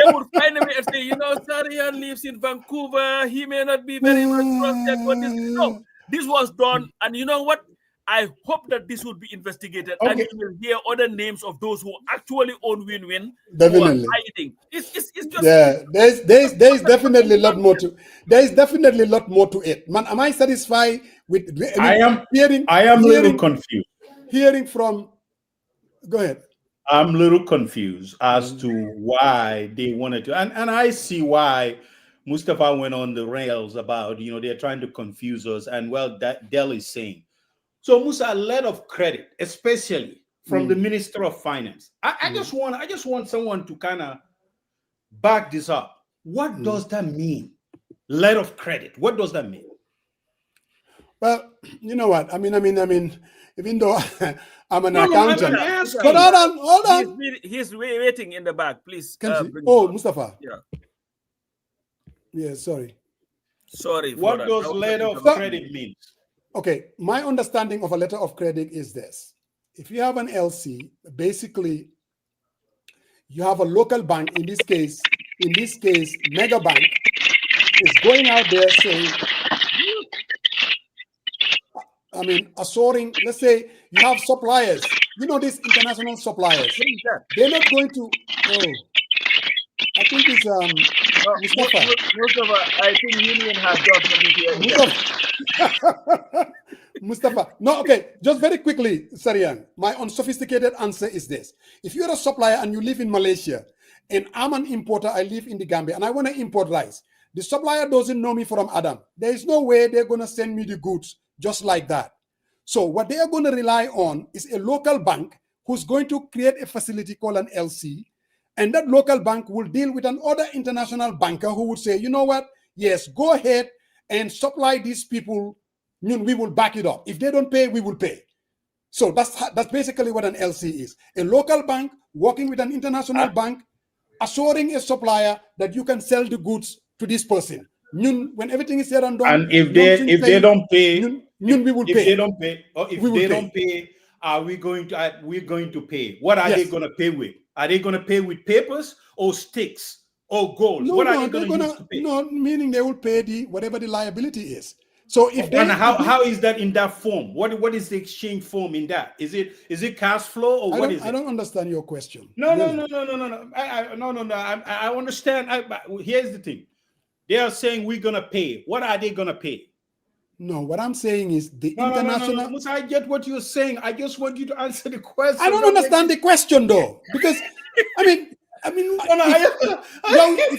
would find a way and say, you know, Sarian lives in Vancouver. He may not be very much trusted, but no, this was done, and you know what? I hope that this would be investigated, and you will hear other names of those who actually own Winwin. Definitely. Hiding. It's just there's definitely a lot more to it. Man, am I satisfied with? I am a little confused. Hearing from, go ahead. I'm a little confused as to why they wanted to, and I see why Mustafa went on the rails about, you know, they're trying to confuse us, and well, that Del is saying. So Musa, a lot of credit, especially from the Minister of Finance. I just want someone to kind of back this up. What does that mean? Lot of credit. What does that mean? Well, you know what? I mean, even though I'm an accountant, but hold on. He's waiting in the back. Please. Mustafa. Yeah, sorry. What does letter of credit mean? Okay, my understanding of a letter of credit is this. If you have an LC, basically, you have a local bank, in this case, Mega Bank, is going out there saying, assuring, let's say you have suppliers, you know, these international suppliers, they're not going to, I think it's Mustafa. I think Union has done something here. Mustafa. No, okay. Just very quickly, Sarian. My unsophisticated answer is this. If you're a supplier and you live in Malaysia, and I'm an importer, I live in the Gambia, and I want to import rice. The supplier doesn't know me from Adam. There is no way they're going to send me the goods just like that. So what they are going to rely on is a local bank who's going to create a facility called an LC. And that local bank will deal with another international banker who would say, you know what? Yes, go ahead and supply these people. We will back it up. If they don't pay, we will pay. So that's basically what an LC is. A local bank working with an international bank, assuring a supplier that you can sell the goods to this person. When everything is said and done, and if they don't pay, we will pay. If they don't pay, or if they don't pay, we're going to pay. What are they going to pay with? Are they going to pay with papers or sticks or gold? What are they going to use to pay? No, meaning they will pay whatever the liability is. So if they, and how is that in that form? What is the exchange form in that? Is it cash flow or what is it? I don't understand your question. No. I understand. Here's the thing. They are saying we're gonna pay. What are they gonna pay? No, what I'm saying is the international. No. I get what you're saying. I just want you to answer the question. I don't understand the question though, because if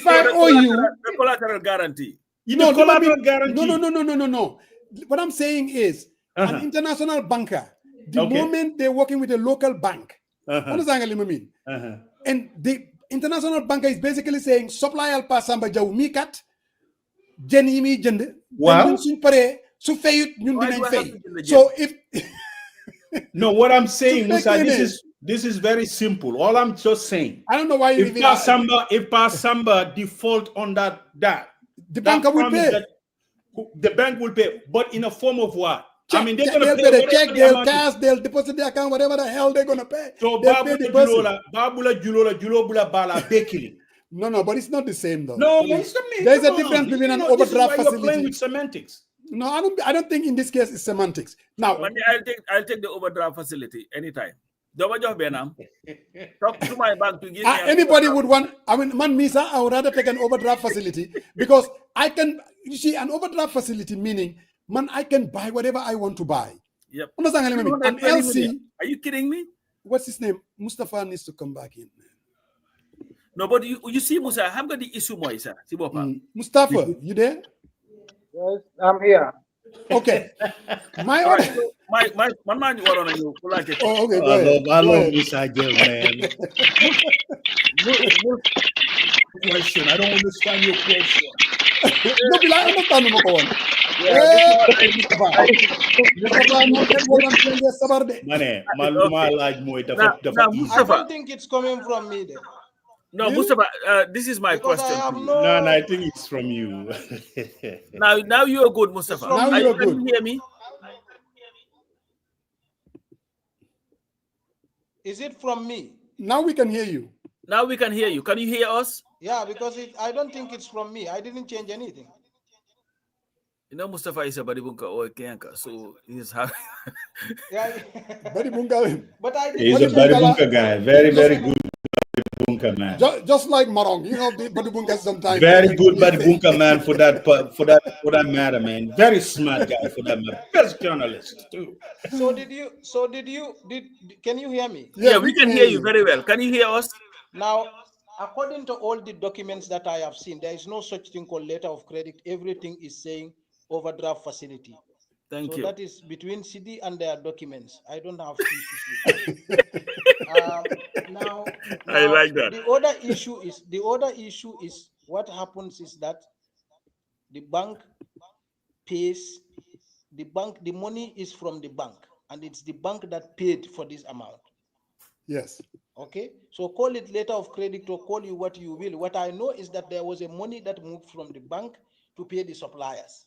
I owe you the collateral guarantee. No. What I'm saying is an international banker, the moment they're working with a local bank, and the international banker is basically saying, supply al pasamba jaw mi kat, jeni mi jende, so if no, what I'm saying, Musa, this is very simple. All I'm just saying, I don't know why if Pasamba default on that the banker will pay. The bank will pay, but in a form of what? Check, they're going to pay the check, they'll cash, they'll deposit the account, whatever the hell they're going to pay. So No, but it's not the same though. No, it's the same. There's a difference between an overdraft facility. You're playing with semantics. No, I don't think in this case it's semantics. Now, I'll take the overdraft facility anytime. Talk to my bank to give me anybody would want. I mean, I would rather take an overdraft facility because I can. You see, an overdraft facility meaning, I can buy whatever I want to buy. Yep. An LC. Are you kidding me? What's his name? Mustafa needs to come back in. No, but you see, Musa, I'm got the issue more, sir. Mustafa, you there? Yes, I'm here. Okay. My All right, order. so my man, you are on you. Oh, okay, go ahead. I Go love ahead. this idea, man. Question. I don't understand your question. No, but I understand the one. Yeah, Mustafa, no tell what I'm saying there, Sabarde. Mane, maluma like moy dafa easy. I don't think it's coming from me there. No, Really? Mustafa, this is my Because question I have to you. no. No, I think it's from you. Now you're good, Mustafa. Now you're good. Can you hear me? Is it from me? Now we can hear you. Now we can hear you. Can you hear us? Yeah, because I don't think it's from me. I didn't change anything. You know, Mustafa is a Badibunka or Kenka, so he's having. Yeah. Badi Bunga. But I didn't. He's a Badibunka guy. Very, very good Badibunka man. Just like Marong, you know, the Badi Bunga sometimes. Very good Badibunka man for that matter, man. Very smart guy for that matter. Best journalist too. Can you hear me? Yeah, we can hear you very well. Can you hear us? Now, according to all the documents that I have seen, there is no such thing called letter of credit. Everything is saying overdraft facility. Thank you. So that is between CD and their documents. I don't have issues with that. Now, I like that. The other issue is what happens is that the bank pays the money is from the bank, and it's the bank that paid for this amount. Yes. Okay, so call it letter of credit or call you what you will. What I know is that there was a money that moved from the bank to pay the suppliers,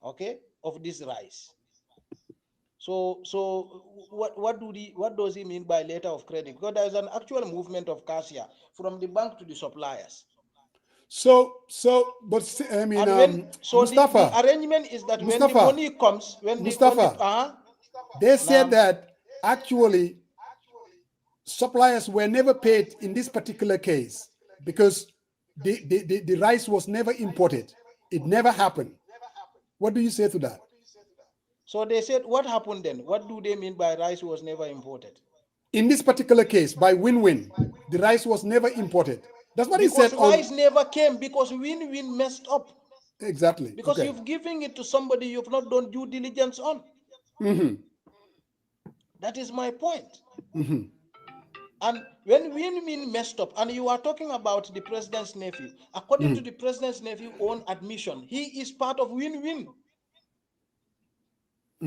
okay, of this rice. So what does he mean by letter of credit? Because there's an actual movement of cash here from the bank to the suppliers. But I mean, Mustafa, the arrangement is that Mustafa, when the money comes, they said that actually suppliers were never paid in this particular case because the rice was never imported. It never happened. What do you say to that? So they said, what happened then? What do they mean by rice was never imported? In this particular case, by Winwin, the rice was never imported. That's what he said. Rice never came because Winwin messed up. Exactly. Because you've given it to somebody you've not done due diligence on. That is my point. And when Winwin messed up, and you are talking about the president's nephew, according to the president's nephew's own admission, he is part of Winwin.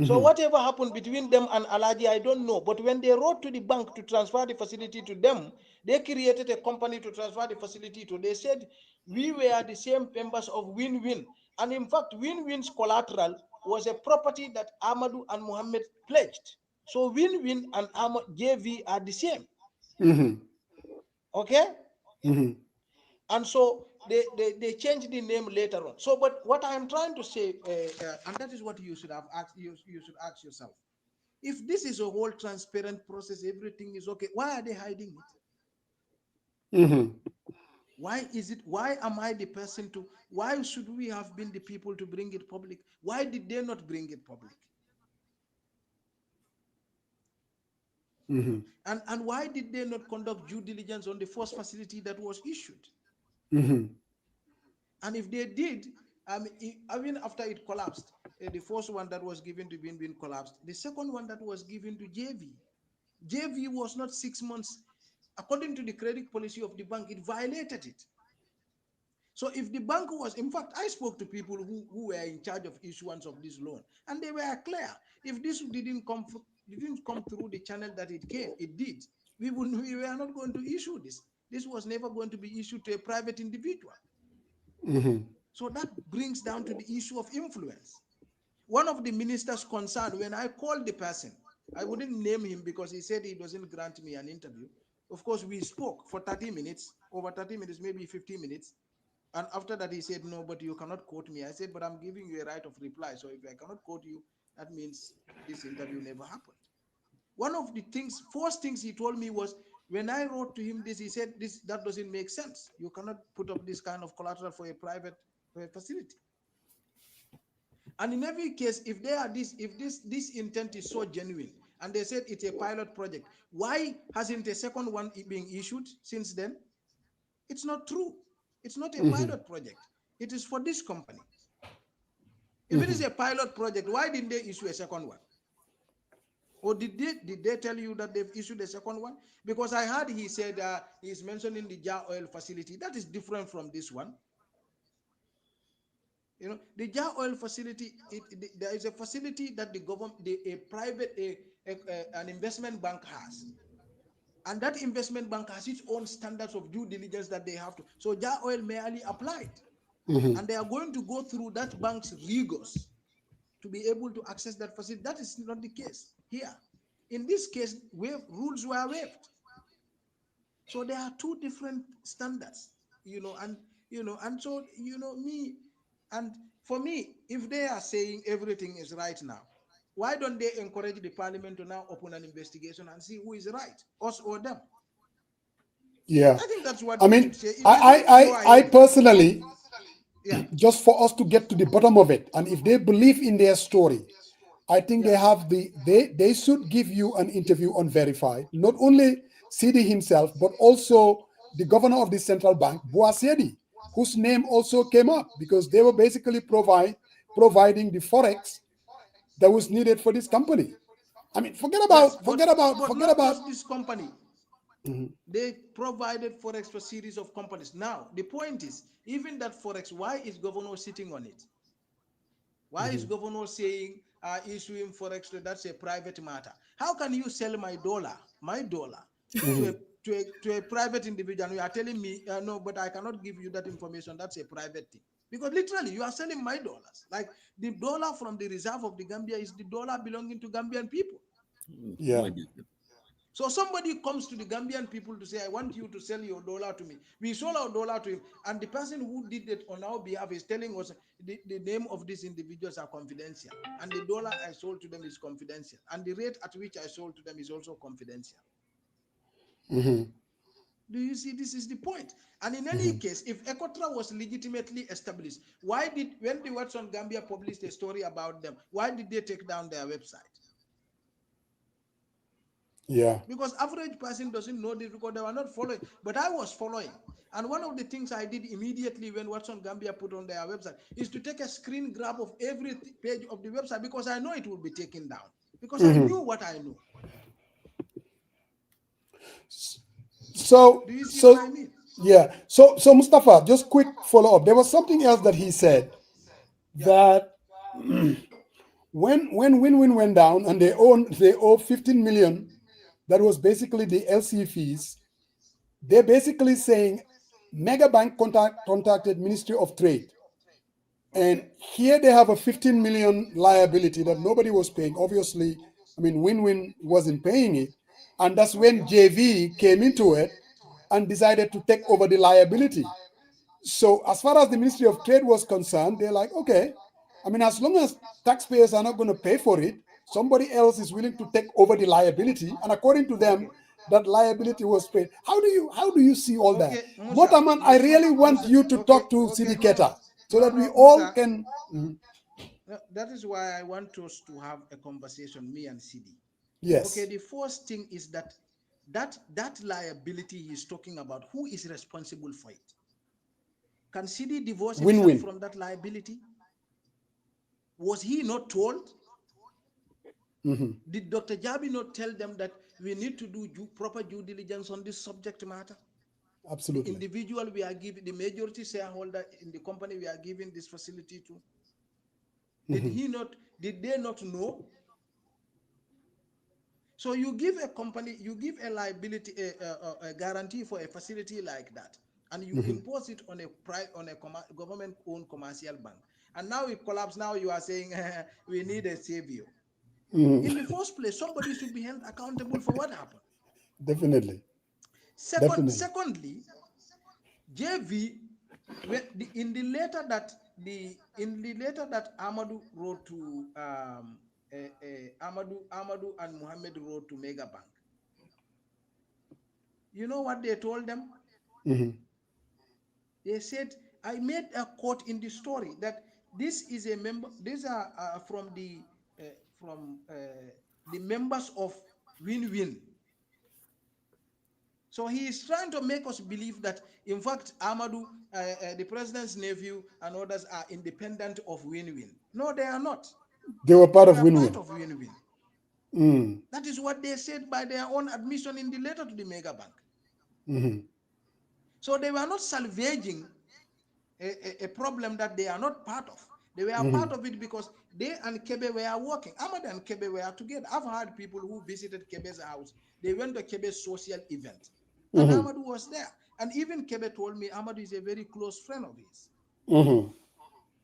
So whatever happened between them and Alaji, I don't know. But when they wrote to the bank to transfer the facility to them, they created a company to transfer the facility to. They said, we were the same members of Winwin. And in fact, Winwin's collateral was a property that Amadou and Mohammed pledged. So Winwin and JV are the same. Okay? And so they changed the name later on. So, but what I'm trying to say, and that is what you should have asked, you should ask yourself. If this is a whole transparent process, everything is okay, why are they hiding it? Why am I the person to, why should we have been the people to bring it public? Why did they not bring it public? And why did they not conduct due diligence on the first facility that was issued? And if they did, even after it collapsed, the first one that was given to Winwin collapsed. The second one that was given to JV was not 6 months. According to the credit policy of the bank, it violated it. So if the bank was, in fact, I spoke to people who were in charge of issuance of this loan, and they were clear. If this didn't come through the channel that it did, we were not going to issue this. This was never going to be issued to a private individual. So that brings down to the issue of influence. One of the ministers concerned, when I called the person, I wouldn't name him because he said he doesn't grant me an interview. Of course, we spoke for 30 minutes, over 30 minutes, maybe 15 minutes. And after that, he said, no, but you cannot quote me. I said, but I'm giving you a right of reply. So if I cannot quote you, that means this interview never happened. One of the first things he told me was, when I wrote to him this, he said, that doesn't make sense. You cannot put up this kind of collateral for a private facility. And in every case, if this intent is so genuine, and they said it's a pilot project, why hasn't a second one been issued since then? It's not true. It's not a pilot project. It is for this company. If it is a pilot project, why didn't they issue a second one? Or did they tell you that they've issued a second one? Because I heard he said he's mentioning the jar oil facility. That is different from this one. You know, the jar oil facility, there is a facility that the government, an investment bank has. And that investment bank has its own standards of due diligence that they have to. So jar oil merely applied. And they are going to go through that bank's rigors to be able to access that facility. That is not the case here. In this case, rules were waived. So there are two different standards, and so, and for me, if they are saying everything is right now, why don't they encourage the parliament to now open an investigation and see who is right, us or them? Yeah. I think that's what I they mean, should say. I personally, yeah, just for us to get to the bottom of it, and if they believe in their story, I think they should give you an interview on Verified, not only CD himself, but also the governor of the central bank, Boasedi, whose name also came up because they were basically providing the forex that was needed for this company. I mean, forget about this company. They provided forex for a series of companies. Now, the point is, even that forex, why is governor sitting on it? Why is governor saying issuing forex? That's a private matter. How can you sell my dollar, to a private individual? And you are telling me no, but I cannot give you that information. That's a private thing. Because literally, you are selling my dollars. Like the dollar from the reserve of the Gambia is the dollar belonging to Gambian people. Yeah. So somebody comes to the Gambian people to say, I want you to sell your dollar to me. We sold our dollar to him. And the person who did it on our behalf is telling us the name of these individuals are confidential. And the dollar I sold to them is confidential. And the rate at which I sold to them is also confidential. Do you see? This is the point. And in any case, if Ecotra was legitimately established, when the Watson Gambia published a story about them, why did they take down their website? Yeah. Because average person doesn't know this because they were not following. But I was following. And one of the things I did immediately when Watson Gambia put on their website is to take a screen grab of every page of the website because I know it will be taken down. Because I knew what I knew. So, do you see what I mean? Yeah. So Mustafa, just quick follow up. There was something else that he said that when Winwin went down and they owe 15 million, that was basically the LC fees. They're basically saying Megabank contacted Ministry of Trade. And here they have a 15 million liability that nobody was paying. Obviously, I mean, Winwin wasn't paying it. And that's when JV came into it and decided to take over the liability. So as far as the Ministry of Trade was concerned, they're like, okay, I mean, as long as taxpayers are not going to pay for it, somebody else is willing to take over the liability. And according to them, that liability was paid. How do you see all that? Motaman, I really want you to talk to Sidiketa so that we all can. That is why I want us to have a conversation, me and Sidi. Yes. Okay, the first thing is that liability he's talking about, who is responsible for it? Can Sidi divorce himself from that liability? Was he not told? Did Dr. Jabi not tell them that we need to do proper due diligence on this subject matter? Absolutely. The individual we are giving, the majority shareholder in the company we are giving this facility to, did they not know? So you give a company, you give a liability, a guarantee for a facility like that, and you impose it on a government-owned commercial bank, and now it collapsed. Now you are saying we need a savior. In the first place, somebody should be held accountable for what happened. Definitely. Secondly, JV, in the letter that Amadou wrote to Amadou and Muhammad wrote to Mega Bank, you know what they told them? They said, I made a quote in the story that this is a member. These are from the members of Winwin. So he is trying to make us believe that, in fact, Amadou, the president's nephew, and others are independent of Winwin. No, they are not. They were part They of are part Winwin. of Winwin. Mm. That is what they said by their own admission in the letter to the mega bank. Mm-hmm. So they were not salvaging a problem that they are not part of. They were Mm-hmm. part of it because they and Kebe were working. Ahmad and Kebe were together. I've had people who visited Kebe's house. They went to Kebe's social event, and Mm-hmm. Ahmad was there. And even Kebe told me Ahmad is a very close friend of his. Mm-hmm.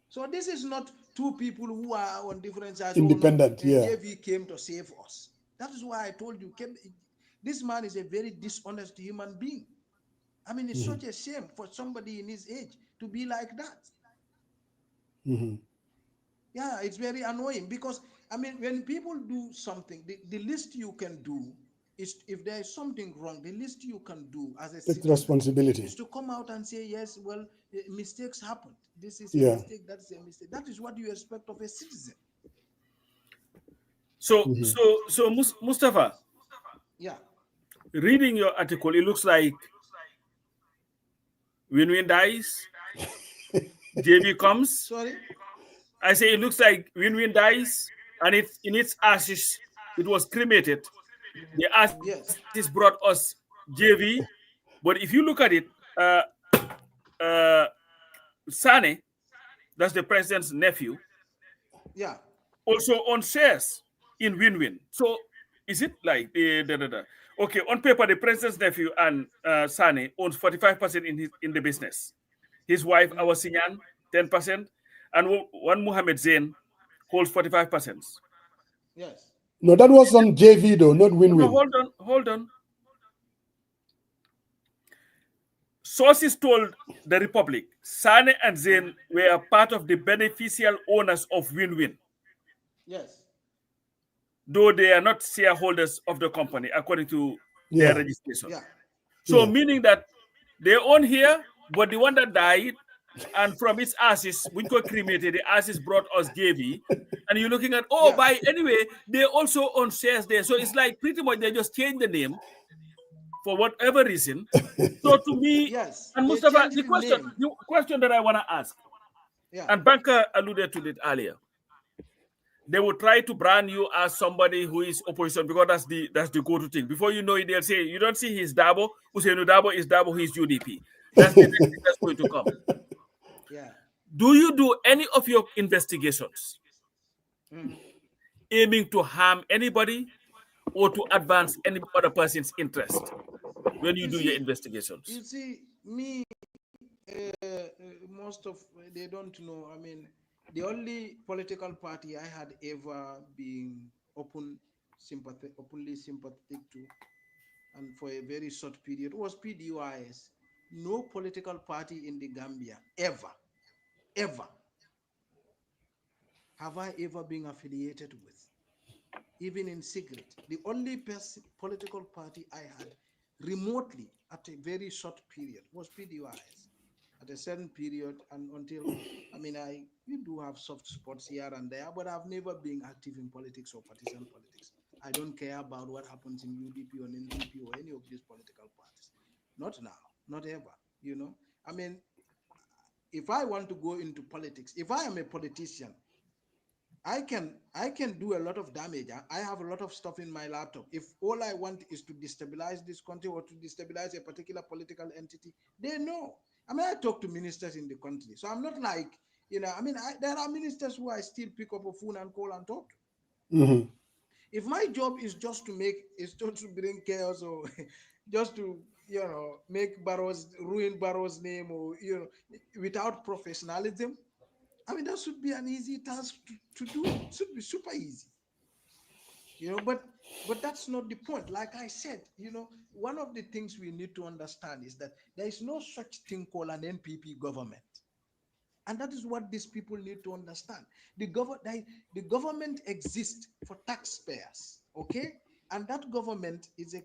So this is not two people who are on different sides. Independent, Oh, no, yeah. JV came to save us. That is why I told you, Kebe, this man is a very dishonest human being. I mean, it's such a shame for somebody in his age to be like that. Mm-hmm. Yeah, it's very annoying because, I mean, when people do something, the least you can do is, if there is something wrong, the least you can do as a Take citizen responsibility. is to come out and say, yes, well, mistakes happen. This is a Yeah. mistake, that is a mistake. That is what you expect of a citizen. So, Mm-hmm. Mustafa, Yeah. reading your article, it looks like Winwin dies, JV comes. Sorry? I say it looks like Winwin dies, and it's in its ashes, it was cremated. The Yes. ashes brought us JV, but if you look at it, uh, Sane, that's the president's nephew, Yeah. also owns shares in Winwin. So is it like okay? On paper, the president's nephew and Sane owns 45% in the business. His wife Awasinyan 10%, and one Muhammad Zain holds 45%. Yes. No, that was on JV though, not No, Win-Win. hold on. Sources told the Republic Sane and Zain were part of the beneficial owners of Winwin, Yes. though they are not shareholders of the company according to their Yeah. registration. Yeah. So Yeah. meaning that they own here, but the one that died, and from its ashes, when got cremated, the ashes brought us JV. And you're looking at, Yeah. by anyway, they also own shares there. So it's like pretty much they just changed the name for whatever reason. So to me, Yes. and They Mustafa, changed the the name. question that I want to ask, Yeah. and Banker alluded to it earlier, they will try to brand you as somebody who is opposition because that's the go-to thing. Before you know it, they'll say, you don't see his Dabo, Usainu Dabo is Dabo, he's UDP. That's the next thing that's going to come. Yeah. Do you do any of your investigations Mhm. aiming to harm anybody or to advance any other person's interest when you do your investigations? You see, me, most of they don't know. I mean, the only political party I had ever been openly sympathetic to, and for a very short period, was PDUIS. No political party in the Gambia ever have I ever been affiliated with, even in secret. The only political party I had remotely at a very short period was PDUIS. At a certain period, and until, I mean, you do have soft spots here and there, but I've never been active in politics or partisan politics. I don't care about what happens in UDP or NPP or any of these political parties. Not now, not ever. I mean, if I want to go into politics, if I am a politician, I can do a lot of damage. I have a lot of stuff in my laptop. If all I want is to destabilize this country or to destabilize a particular political entity, they know. I mean, I talk to ministers in the country, so I'm not like, I mean, there are ministers who I still pick up a phone and call and talk to. Mm-hmm. If my job is just to bring chaos or just to ruin Barrow's name, or without professionalism, I mean, that should be an easy task to do. It should be super easy, but that's not the point. Like I said, one of the things we need to understand is that there is no such thing called an NPP government. And that is what these people need to understand. The government exists for taxpayers, okay? And that government is a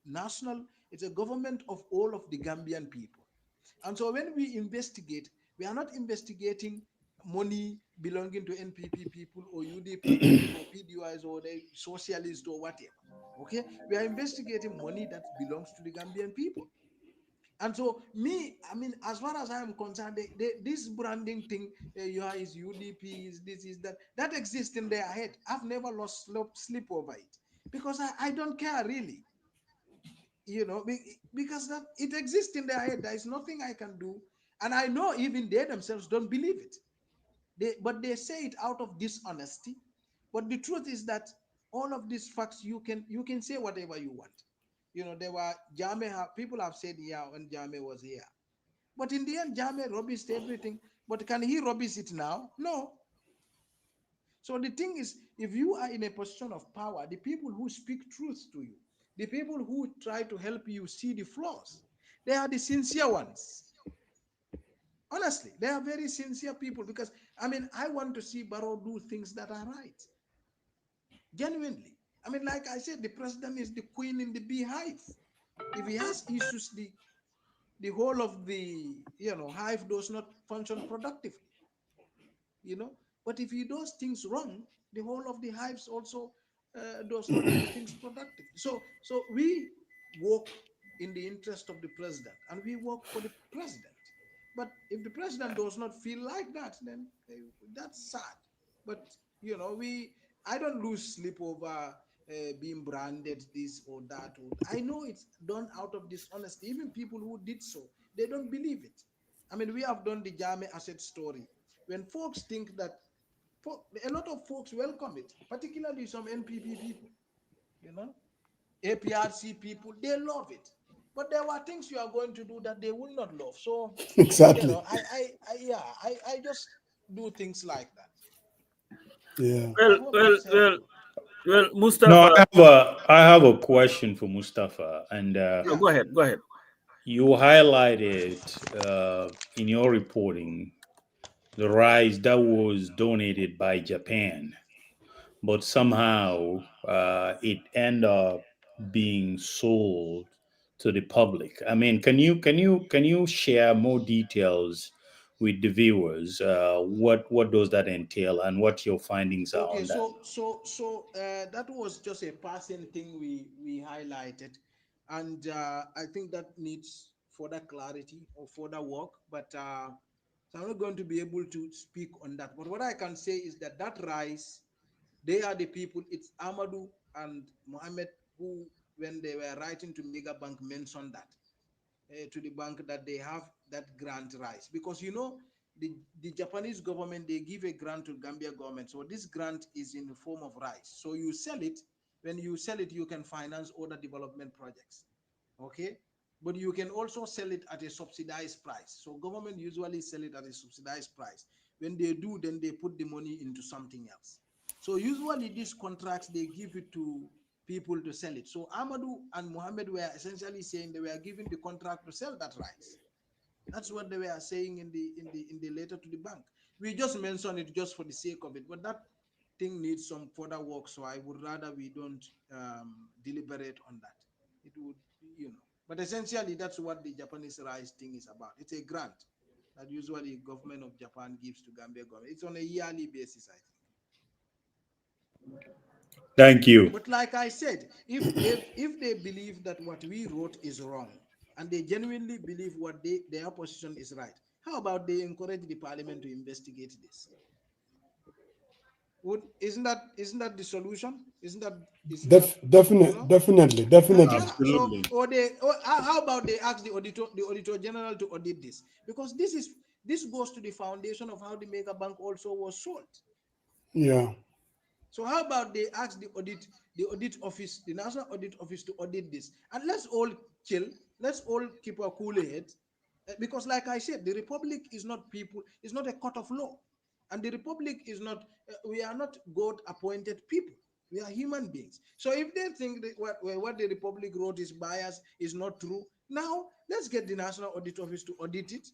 national, it's a government of all of the Gambian people. And so when we investigate, we are not investigating money belonging to NPP people or UDP people or PDYs or the socialists or whatever. Okay, we are investigating money that belongs to the Gambian people. And so, I mean, as far as I am concerned, this branding thing, is UDP, is this, is that, that exists in their head. I've never lost sleep over it because I don't care really, because that it exists in their head. There is nothing I can do. And I know even they themselves don't believe it. But they say it out of dishonesty. But the truth is that all of these facts, you can say whatever you want. There were people have said, yeah, when Jame was here. But in the end, Jame rubbished everything. But can he rubbish it now? No. So the thing is, if you are in a position of power, the people who speak truth to you, the people who try to help you see the flaws, they are the sincere ones. Honestly, they are very sincere people because, I mean, I want to see Barrow do things that are right. Genuinely. I mean, like I said, the president is the queen in the beehive. If he has issues, the whole of the hive does not function productively. But if he does things wrong, the whole of the hives also does not do things productively. So we work in the interest of the president and we work for the president. But if the president does not feel like that, then that's sad. But I don't lose sleep over being branded this or that. I know it's done out of dishonesty. Even people who did so, they don't believe it. I mean, we have done the Jame asset story. When folks think that, a lot of folks welcome it, particularly some NPP people, APRC people, they love it. But there were things you are going to do that they will not love. So, Exactly. I just do things like that. Yeah. Well, Mustafa. No, I have a question for Mustafa, and no, go ahead. You highlighted in your reporting the rice that was donated by Japan, but somehow it ended up being sold to the public. I mean, can you share more details with the viewers? What does that entail, and what your findings are on that? So that was just a passing thing we highlighted, and I think that needs further clarity or further work. But so I'm not going to be able to speak on that. But what I can say is that rice, they are the people. It's Amadou and Mohammed who, when they were writing to Mega Bank, mentioned that to the bank that they have that grant rice, because the Japanese government, they give a grant to Gambia government. So this grant is in the form of rice. So you sell it. When you sell it, you can finance other development projects. Okay. But you can also sell it at a subsidized price. So government usually sell it at a subsidized price. When they do, then they put the money into something else. So usually these contracts, they give it to people to sell it. So Amadou and Mohammed were essentially saying they were given the contract to sell that rice. That's what they were saying in the letter to the bank. We just mentioned it just for the sake of it, but that thing needs some further work. So I would rather we don't deliberate on that. It would, But essentially, that's what the Japanese rice thing is about. It's a grant that usually government of Japan gives to Gambia government. It's on a yearly basis, I think. Thank you. But like I said, if they believe that what we wrote is wrong, and they genuinely believe what their position is right, how about they encourage the parliament to investigate this? Isn't that the solution? Definitely. Yeah. So, how about they ask the auditor general to audit this, because this goes to the foundation of how the mega bank also was sold. Yeah. So how about they ask the audit office, the national audit office, to audit this, and let's all chill, let's all keep our cool head, because like I said, the republic is not people, it's not a court of law, and the republic is not. We are not God-appointed people. We are human beings. So if they think that what the republic wrote is biased, is not true, now let's get the national audit office to audit it.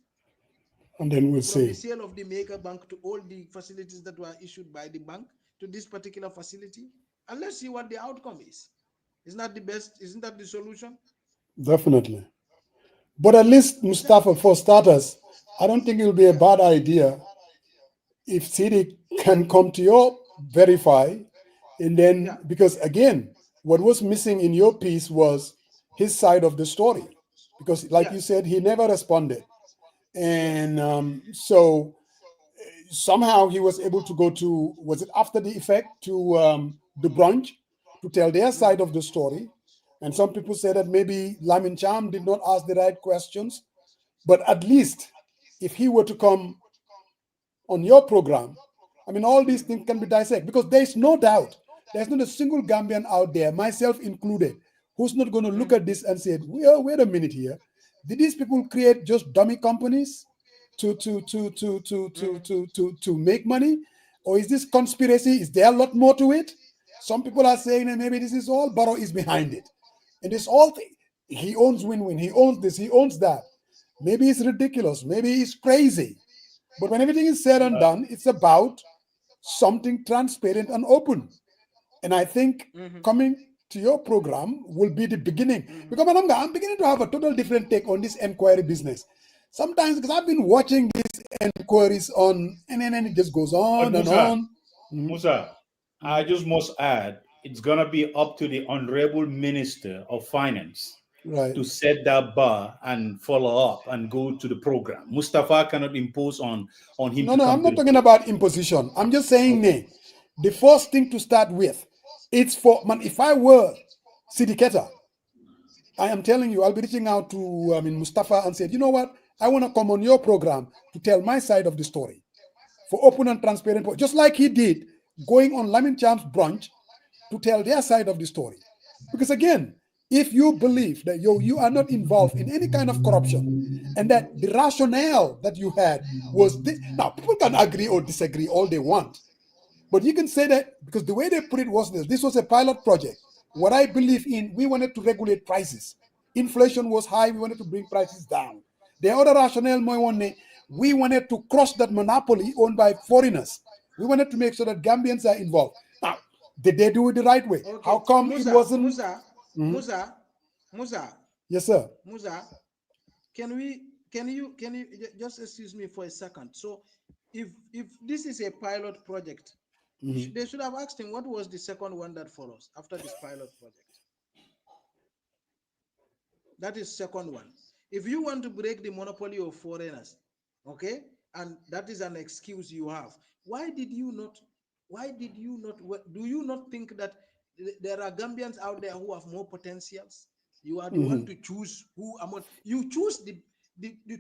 And then we'll From see. the sale of the mega bank to all the facilities that were issued by the bank to this particular facility, and let's see what the outcome is. Isn't that the best? Isn't that the solution? Definitely. But at least, Mustafa, for starters, I don't think it will be a bad idea if Sidi can come to your verify, and then Yeah. because again, what was missing in your piece was his side of the story, because like you Yes. said, he never responded, Yes. and so somehow he was able to go to, was it after the effect, to the brunch to tell their side of the story. And some people say that maybe Lamin Cham did not ask the right questions, but at least if he were to come on your program, I mean, all these things can be dissected, because there's no doubt, there's not a single Gambian out there, myself included, who's not going to look at this and say, well, wait a minute here. Did these people create just dummy companies to make money? Or is this conspiracy? Is there a lot more to it? Some people are saying that maybe this is all Barrow is behind it. And it's all, he owns Winwin, he owns this, he owns that. Maybe it's ridiculous, maybe it's crazy. But when everything is said and done, it's about something transparent and open. And I think coming to your program will be the beginning. Because I'm beginning to have a total different take on this inquiry business. Sometimes, because I've been watching these inquiries on, and then it just goes on But and Musa, on. Musa, I just must add, it's going to be up to the Honorable Minister of Finance Right. to set that bar and follow up and go to the program. Mustafa cannot impose on him No, to no, come I'm to not the talking about imposition. I'm just saying, the first thing to start with, it's for, man, if I were Sidiketa, I am telling you, I'll be reaching out to Mustafa and said, you know what? I want to come on your program to tell my side of the story for open and transparent, just like he did going on Lamin Cham's brunch to tell their side of the story. Because again, if you believe that you are not involved in any kind of corruption and that the rationale that you had was this, now people can agree or disagree all they want, but you can say that because the way they put it was this was a pilot project. What I believe in, we wanted to regulate prices. Inflation was high, we wanted to bring prices down. The other rationale, we wanted to crush that monopoly owned by foreigners. We wanted to make sure that Gambians are involved. Now, did they do it the right way? Okay. How come it wasn't? Musa. Yes, sir. Musa, can you just excuse me for a second? So if this is a pilot project, they should have asked him what was the second one that follows after this pilot project. That is second one. If you want to break the monopoly of foreigners, okay, and that is an excuse you have, why did you not, do you not think that there are Gambians out there who have more potentials? You are the one to choose who among, you choose the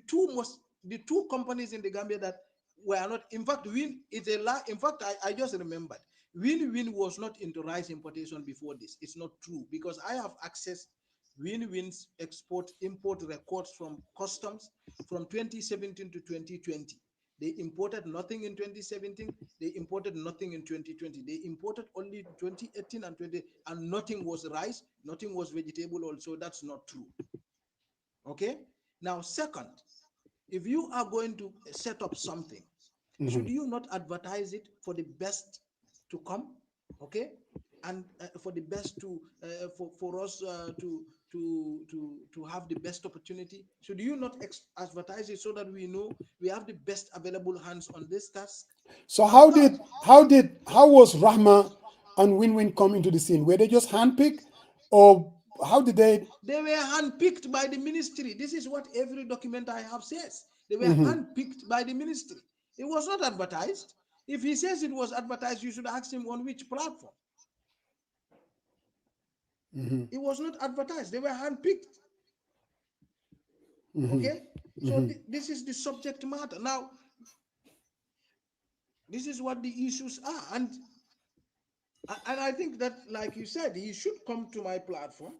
two companies in the Gambia that were not, in fact, Win is a lie. In fact, I just remembered, Winwin was not into rice importation before this. It's not true, because I have access Winwin's import records from customs from 2017 to 2020. They imported nothing in 2017. They imported nothing in 2020. They imported only 2018 and 20, and nothing was rice, nothing was vegetable also. That's not true. Okay? Now, second, if you are going to set up something, should you not advertise it for the best to come? Okay? And for the best to for us to have the best opportunity? Should you not advertise it so that we know we have the best available hands on this task? So how was Rahma and Winwin come into the scene? Were they just handpicked, or how did they? They were handpicked by the ministry. This is what every document I have says. They were handpicked by the ministry. It was not advertised. If he says it was advertised, you should ask him on which platform. It was not advertised. They were handpicked. Okay? So this is the subject matter. Now, this is what the issues are. And I think that, like you said, he should come to my platform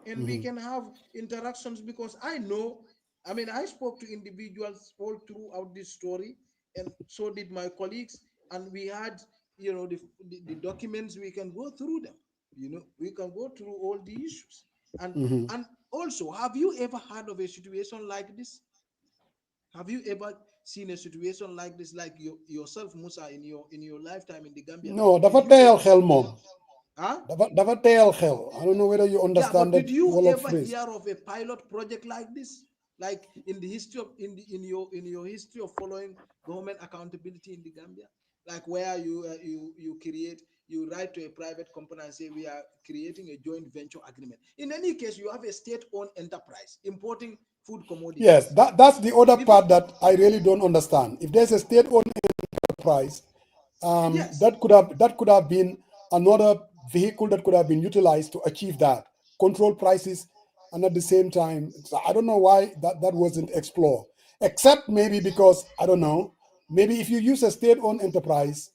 and we can have interactions, because I know, I mean, I spoke to individuals all throughout this story, and so did my colleagues. And we had, the documents, we can go through them. We can go through all the issues. And also, have you ever heard of a situation like this? Have you ever seen a situation like this, like yourself, Musa, in your lifetime in the Gambia? No, dafa teyal xel mom. Dafa teyal xel. I don't know whether you understand but that. did you ever hear of a pilot project like this? Like in the history of in your history of following government accountability in the Gambia? like where you write to a private company and say we are creating a joint venture agreement. In any case, you have a state-owned enterprise importing food commodities. Yes, that's the other part that I really don't understand. If there's a state-owned enterprise, Yes. that could have been another vehicle that could have been utilized to achieve that, control prices, and at the same time, so I don't know why that wasn't explored. Except maybe because I don't know. Maybe if you use a state-owned enterprise,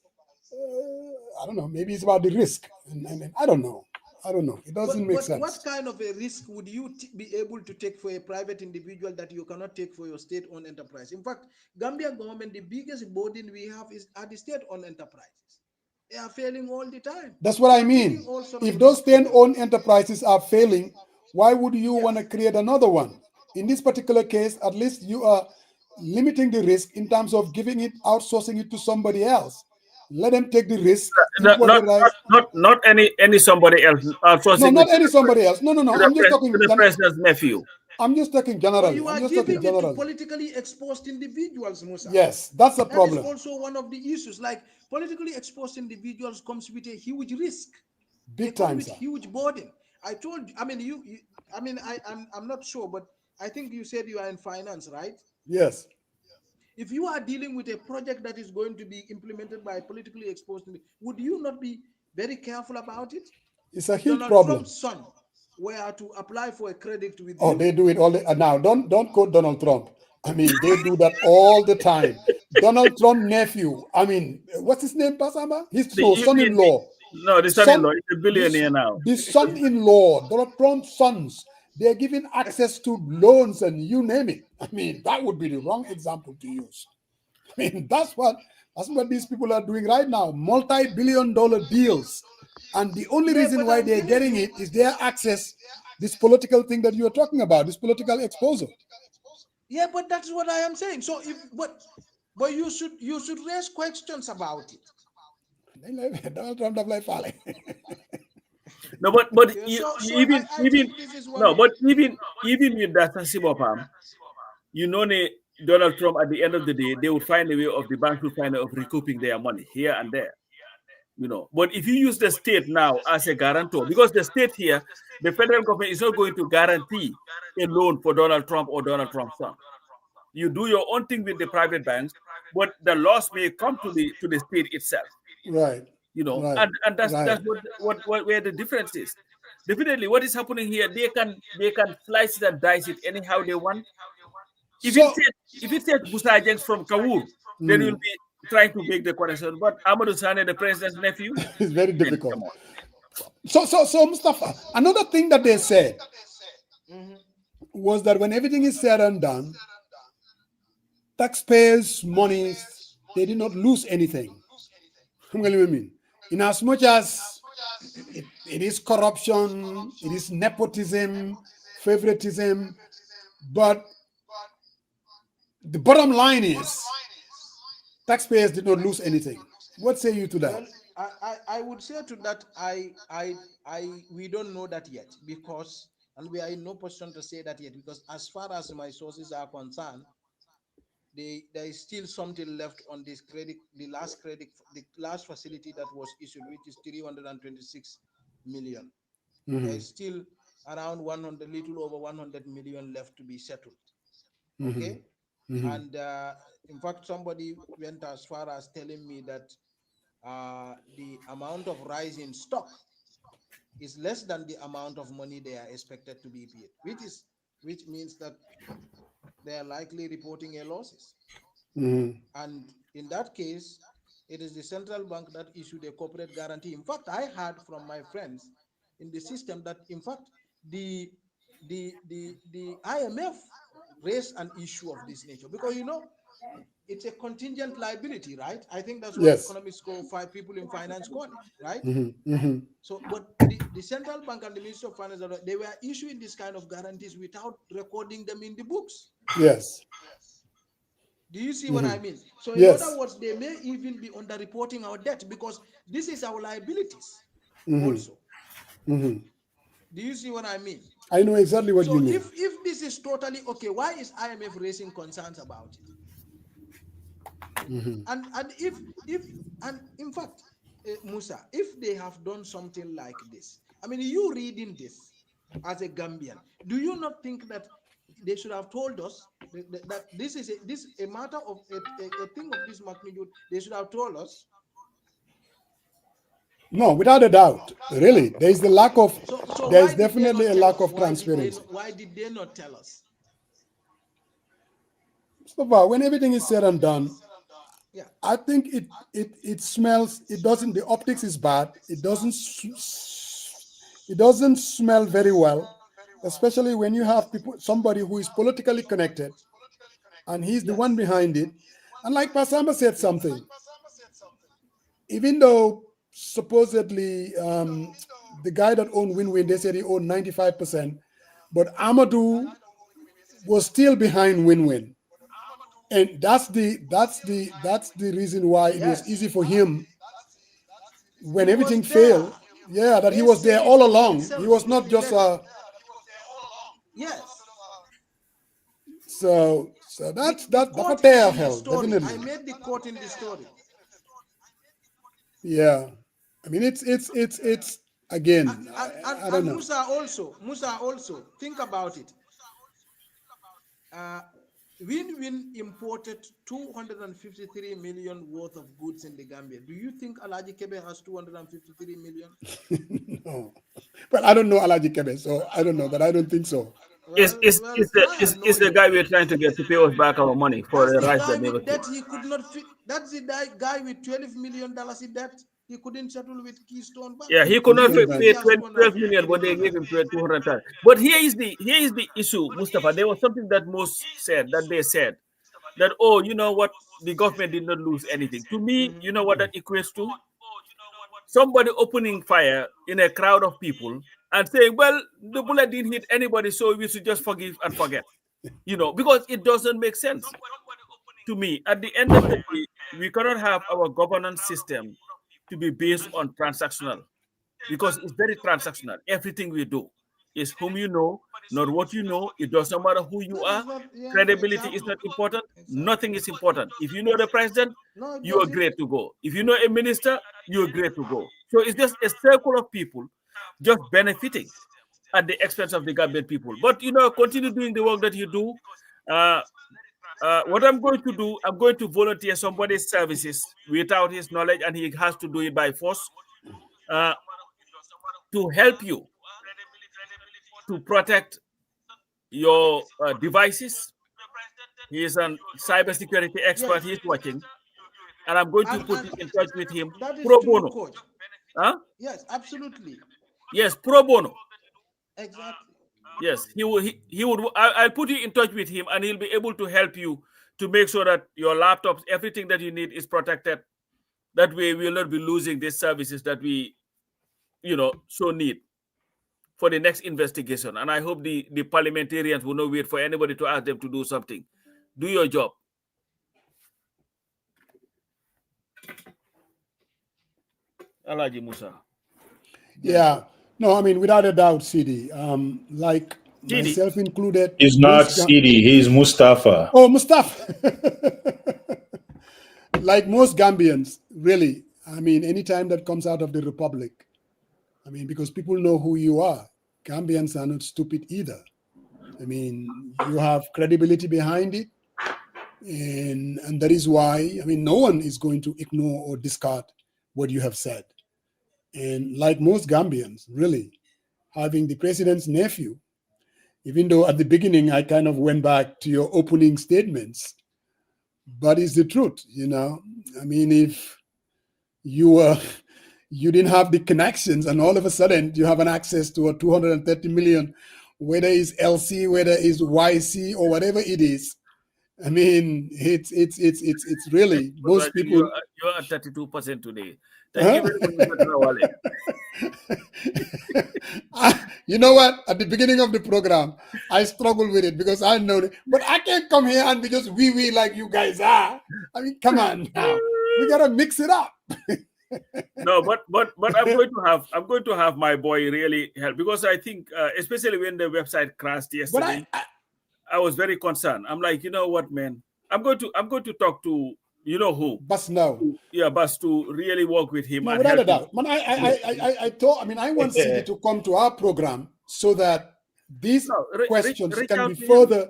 I don't know. Maybe it's about the risk, and I don't know. I don't know. It doesn't make sense. What kind of a risk would you be able to take for a private individual that you cannot take for your state-owned enterprise? In fact, Gambia government, the biggest burden we have are the state-owned enterprises. They are failing all the time. That's what I mean. If those state-owned enterprises are failing, why would you want to create another one? In this particular case, at least you are limiting the risk in terms of giving it, outsourcing it to somebody else. Let them take the risk. Not any somebody else. No, not any somebody else. No. I'm just talking to the president's nephew. I'm just talking generally. You are giving it to politically exposed individuals, Musa. Yes, that's a problem. That is also one of the issues. Like politically exposed individuals comes with a huge risk. Big time, with huge burden. I told you. I mean, I'm not sure, but I think you said you are in finance, right? Yes. If you are dealing with a project that is going to be implemented by politically exposed, would you not be very careful about it? It's a huge Donald problem. Trump's son were to apply for a credit with you. They do it all now. Don't quote Donald Trump. I mean, they do that all the time. Donald Trump's nephew. I mean, what's his name, Pasamba? His son-in-law. No, the son-in-law is a billionaire now. The son-in-law, Donald Trump's sons, they're given access to loans and you name it. I mean, that would be the wrong example to use. I mean, that's what these people are doing right now. Multi-billion-dollar deals. And the only reason why they're getting it is their access, this political thing that you're talking about, this political exposure. Yeah, but that's what I am saying. So but you should raise questions about it. Donald Trump doesn't like falling. No, but even with that Sibopam, Donald Trump at the end of the day, they would find a way of the bank to find a way of recouping their money here and there. But if you use the state now as a guarantor, because the state here, the federal government is not going to guarantee a loan for Donald Trump or Donald Trump's son. You do your own thing with the private banks, but the loss may come to the state itself. Right. Right. And that's what where the difference is. Definitely, what is happening here, they can slice it and dice it anyhow they want. If it says Musa Jenks from Kawur, then we'll be trying to make the connection. But Amadou Sane, the president's nephew, it's very difficult. So Mustafa, another thing that they said was that when everything is said and done, taxpayers' money, they did not lose anything. What do you mean? In as much as it is corruption, it is nepotism, favoritism, but the bottom line is taxpayers did not lose anything. What say you to that? Well, I would say to that, we don't know that yet, because, and we are in no position to say that yet, because as far as my sources are concerned, there is still something left on this credit, the last facility that was issued, which is 326 million. There is still around little over 100 million left to be settled. Okay. And in fact, somebody went as far as telling me that the amount of rise in stock is less than the amount of money they are expected to be paid, which means that they are likely reporting a losses. And in that case, it is the central bank that issued a corporate guarantee. In fact, I heard from my friends in the system that, in fact, the IMF raised an issue of this nature, because it's a contingent liability, right? I think that's what economists call people in finance call it, right? So, but the central bank and the Ministry of Finance, they were issuing this kind of guarantees without recording them in the books. Yes. Do you see what I mean? So in other words, they may even be underreporting our debt, because this is our liabilities also. Do you see what I mean? I know exactly what you mean. So if this is totally okay, why is IMF raising concerns about it? And in fact, Musa, if they have done something like this, I mean, you reading this as a Gambian, do you not think that they should have told us that this is a matter of a thing of this magnitude? They should have told us. No, without a doubt. Really, there is the lack of. So There why is did they definitely not a tell lack us? of transparency. Why did they not tell us? Mustafa, when everything is said and done, Yeah. I think it smells. It doesn't. The optics is bad. It doesn't smell very well, especially when you have somebody who is politically connected, and he's the one behind it. And like Pasamba said something, even though supposedly the guy that owned Winwin, they said he owned 95%, but Amadou was still behind Winwin. And that's the reason why it was easy for him when everything failed. Yeah, that he was there all along. He was not just yes. So that's a tale hell, definitely. I made the quote in the story. Yeah, I mean it's again. I don't know. Musa also think about it. Winwin imported 253 million worth of goods in the Gambia. Do you think Alaji Kebe has 253 million? No. Well, I don't know Alaji Kebe, so I don't know, but I don't think so. It's the guy we're trying to get to pay us back our money for the rights that never came. He could not fit. That's the guy with $12 million in debt. He couldn't settle with Keystone Bank. Yeah, he could not pay 12 million, but they gave him 200 times. But here is the issue, Mustafa. There was something that most said, that they said, that, oh, you know what, the government did not lose anything. To me, you know what that equates to? Somebody opening fire in a crowd of people and saying, well, the bullet didn't hit anybody, so we should just forgive and forget. You know, because it doesn't make sense to me. At the end of the day, we cannot have our governance system to be based on transactional, because it's very transactional. Everything we do is whom you know, not what you know. It doesn't matter who you are. Credibility is not important. Nothing is important. If you know the president, you are great to go. If you know a minister, you are great to go. So it's just a circle of people just benefiting at the expense of the Gambian people. But, you know, continue doing the work that you do. What I'm going to do, I'm going to volunteer somebody's services without his knowledge, and he has to do it by force to help you to protect your devices. He is a cybersecurity expert. He's watching, and I'm going to put you in touch with him pro bono. Huh? Yes, absolutely. Yes, pro bono. Exactly. Yes, he would. I'll put you in touch with him, and he'll be able to help you to make sure that your laptops, everything that you need, is protected. That way, we will not be losing these services that we, you know, so need for the next investigation. And I hope the parliamentarians will not wait for anybody to ask them to do something. Do your job. Alaji Musa. Yeah. No, I mean, without a doubt, CD. Like CD? Myself included. He's not CD, he's Mustafa. Oh, Mustafa. Like most Gambians, really. I mean, anytime that comes out of the Republic, I mean, because people know who you are. Gambians are not stupid either. I mean, you have credibility behind it. And that is why, I mean, no one is going to ignore or discard what you have said. And like most Gambians, really, having the president's nephew, even though at the beginning I kind of went back to your opening statements, but it's the truth, you know. I mean, if you didn't have the connections and all of a sudden you have an access to a 230 million, whether it's LC, whether it's YC or whatever it is, I mean, it's really most people. You're at 32% today. Thank you very much. You know what? At the beginning of the program, I struggled with it because I know it. But I can't come here and be just wee like you guys are. I mean, come on now. We gotta mix it up. No, but I'm going to have my boy really help, because I think especially when the website crashed yesterday, I was very concerned. I'm like, you know what, man? I'm going to talk to You know who? But no. Yeah, but to really work with him. No, and without a help him. doubt. Man, I thought, I mean, I want CD to come to our program so that these questions can be further,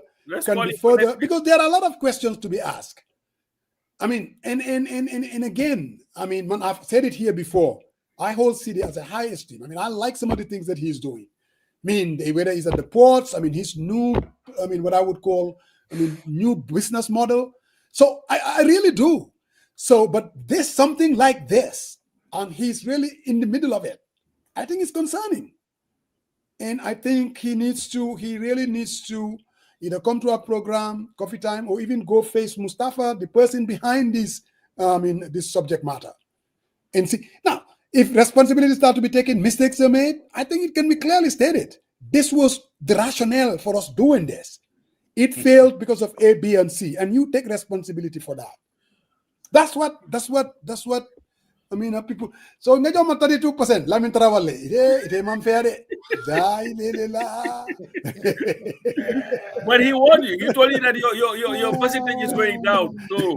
because there are a lot of questions to be asked. I mean, and again, I mean, man, I've said it here before. I hold CD as a high esteem. I mean, I like some of the things that he's doing. I mean, whether he's at the ports, I mean, his new, I mean, what I would call, I mean, new business model. So I really do. So, but there's something like this, and he's really in the middle of it. I think it's concerning. And I think he really needs to either come to our program, Coffee Time, or even go face Mustafa, the person behind this, this subject matter. And see, now, if responsibilities start to be taken, mistakes are made, I think it can be clearly stated. This was the rationale for us doing this. It failed because of A, B, and C, and you take responsibility for that. That's what I mean, people. So, 32%. Lamin travel. But he warned you. He told you that your percentage is going down. So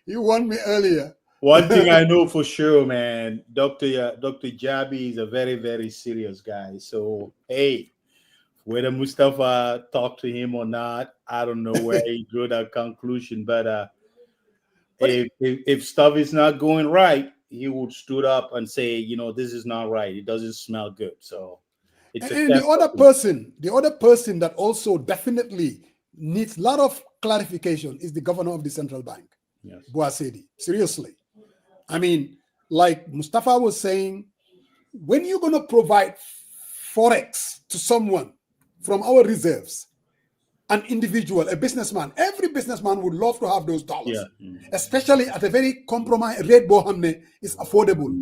you warned me earlier. One thing I know for sure, man, Dr. Jabi is a very, very serious guy. So, hey, whether Mustafa talked to him or not, I don't know where he drew that conclusion. But if stuff is not going right, he would stood up and say, you know, this is not right. It doesn't smell good. So it's the other person that also definitely needs a lot of clarification is the governor of the central bank, yes. Boasedi. Seriously. I mean, like Mustafa was saying, when you're going to provide forex to someone from our reserves, an individual, a businessman, every businessman would love to have those dollars, especially at a very compromised rate. Bohamne is affordable.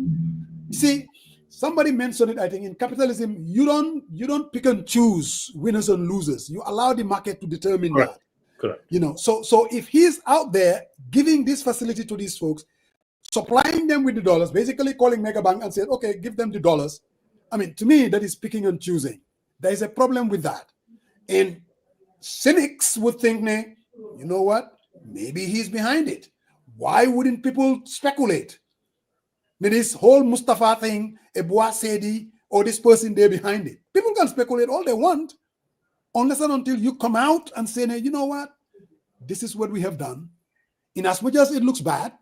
You see, somebody mentioned it. I think in capitalism, you don't pick and choose winners and losers. You allow the market to determine that. Correct. You know, so if he's out there giving this facility to these folks, supplying them with the dollars, basically calling Megabank and saying, okay, give them the dollars. I mean, to me, that is picking and choosing. There is a problem with that. And cynics would think, you know what? Maybe he's behind it. Why wouldn't people speculate? This whole Mustafa thing, Ebua Sedi, or this person there behind it. People can speculate all they want, unless and until you come out and say, you know what? This is what we have done. In as much as it looks bad,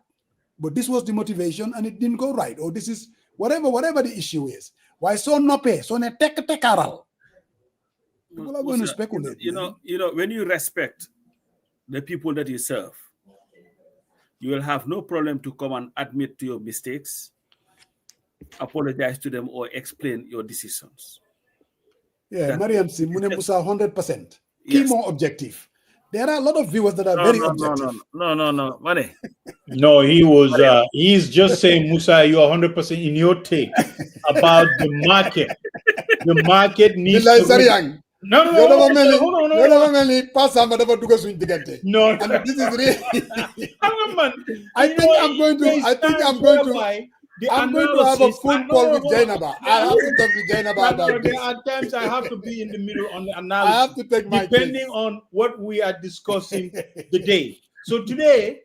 but this was the motivation and it didn't go right. Or this is whatever the issue is. Why so no pay? So ne tekaral. People are going to speculate. You know, when you respect the people that you serve, you will have no problem to come and admit to your mistakes, apologize to them, or explain your decisions. Yeah, Mariam Simune Musa 100%. Key more objective. There are a lot of viewers that are very objective. No, money. No, he's just saying, Musa, you're 100% in your take about the market. The market needs to... No. And this is really... I think I'm going to have a phone call with Jainaba. I have to talk to Jainaba about this. There are times I have to be in the middle on the analysis. I have to take my depending on what we are discussing the day. So today,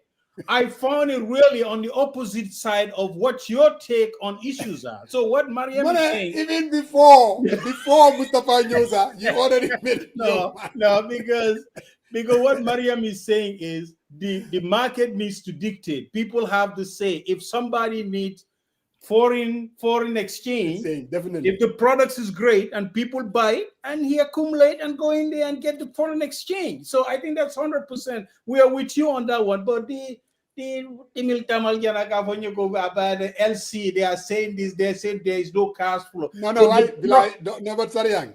I found it really on the opposite side of what your take on issues are. So what Mariam is saying... Even before Mustafa Nyoza, you already made it. No, because what Mariam is saying is the market needs to dictate. People have to say, if somebody needs foreign exchange, definitely. If the products is great and people buy it, and he accumulate and go in there and get the foreign exchange. So I think that's 100%. We are with you on that one. But the LC, they are saying this. They say there is no cash flow. No, but Sariang,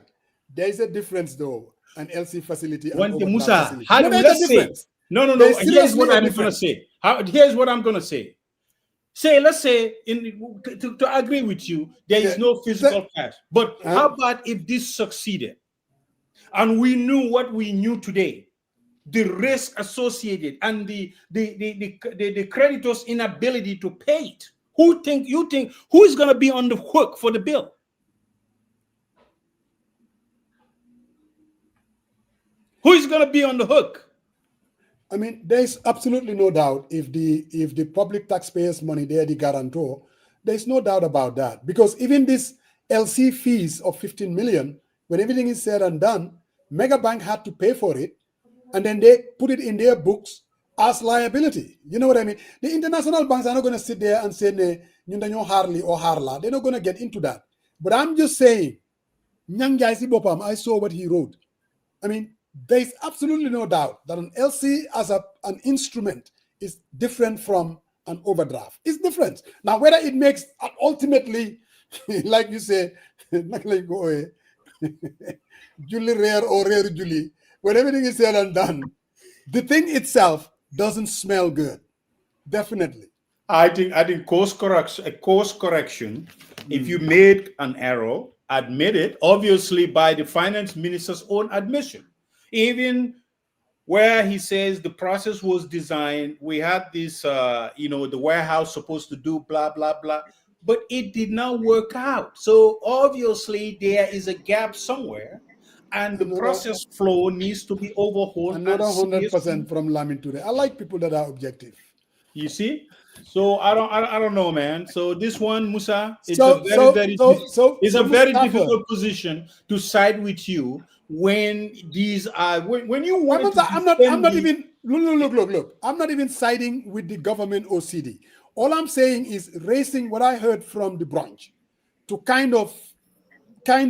there is a difference though. An LC facility. Musa, how do let's say? No. Here's what I'm going to say. Here's what I'm going to say. Let's say, to agree with you, there is no physical cash. But how about if this succeeded, and we knew what we knew today, the risk associated and the creditors' inability to pay it? Who is going to be on the hook for the bill? Who is going to be on the hook? I mean, there's absolutely no doubt if the public taxpayers' money, they're the guarantor. There's no doubt about that, because even this LC fees of 15 million, when everything is said and done, Megabank had to pay for it, and then they put it in their books as liability. You know what I mean? The international banks are not going to sit there and say, Harley or Harla. They're not going to get into that. But I'm just saying, I saw what he wrote. I mean, there's absolutely no doubt that an LC as an instrument is different from an overdraft. It's different. Now, whether it makes ultimately, like you say, Julie rare or rare Julie, when everything is said and done, the thing itself doesn't smell good. Definitely. I think course correction. If you made an error, admit it, obviously by the finance minister's own admission. Even where he says the process was designed, we had this, the warehouse supposed to do blah, blah, blah, but it did not work out. So obviously there is a gap somewhere, and the process flow needs to be overhauled. Another 100% from Lamin today. I like people that are objective. You see? So I don't know, man. So this one, Musa, it's a very difficult position to side with you when these are when you want. I'm not even look. I'm not even siding with the government or CD. All I'm saying is raising what I heard from the branch to kind of a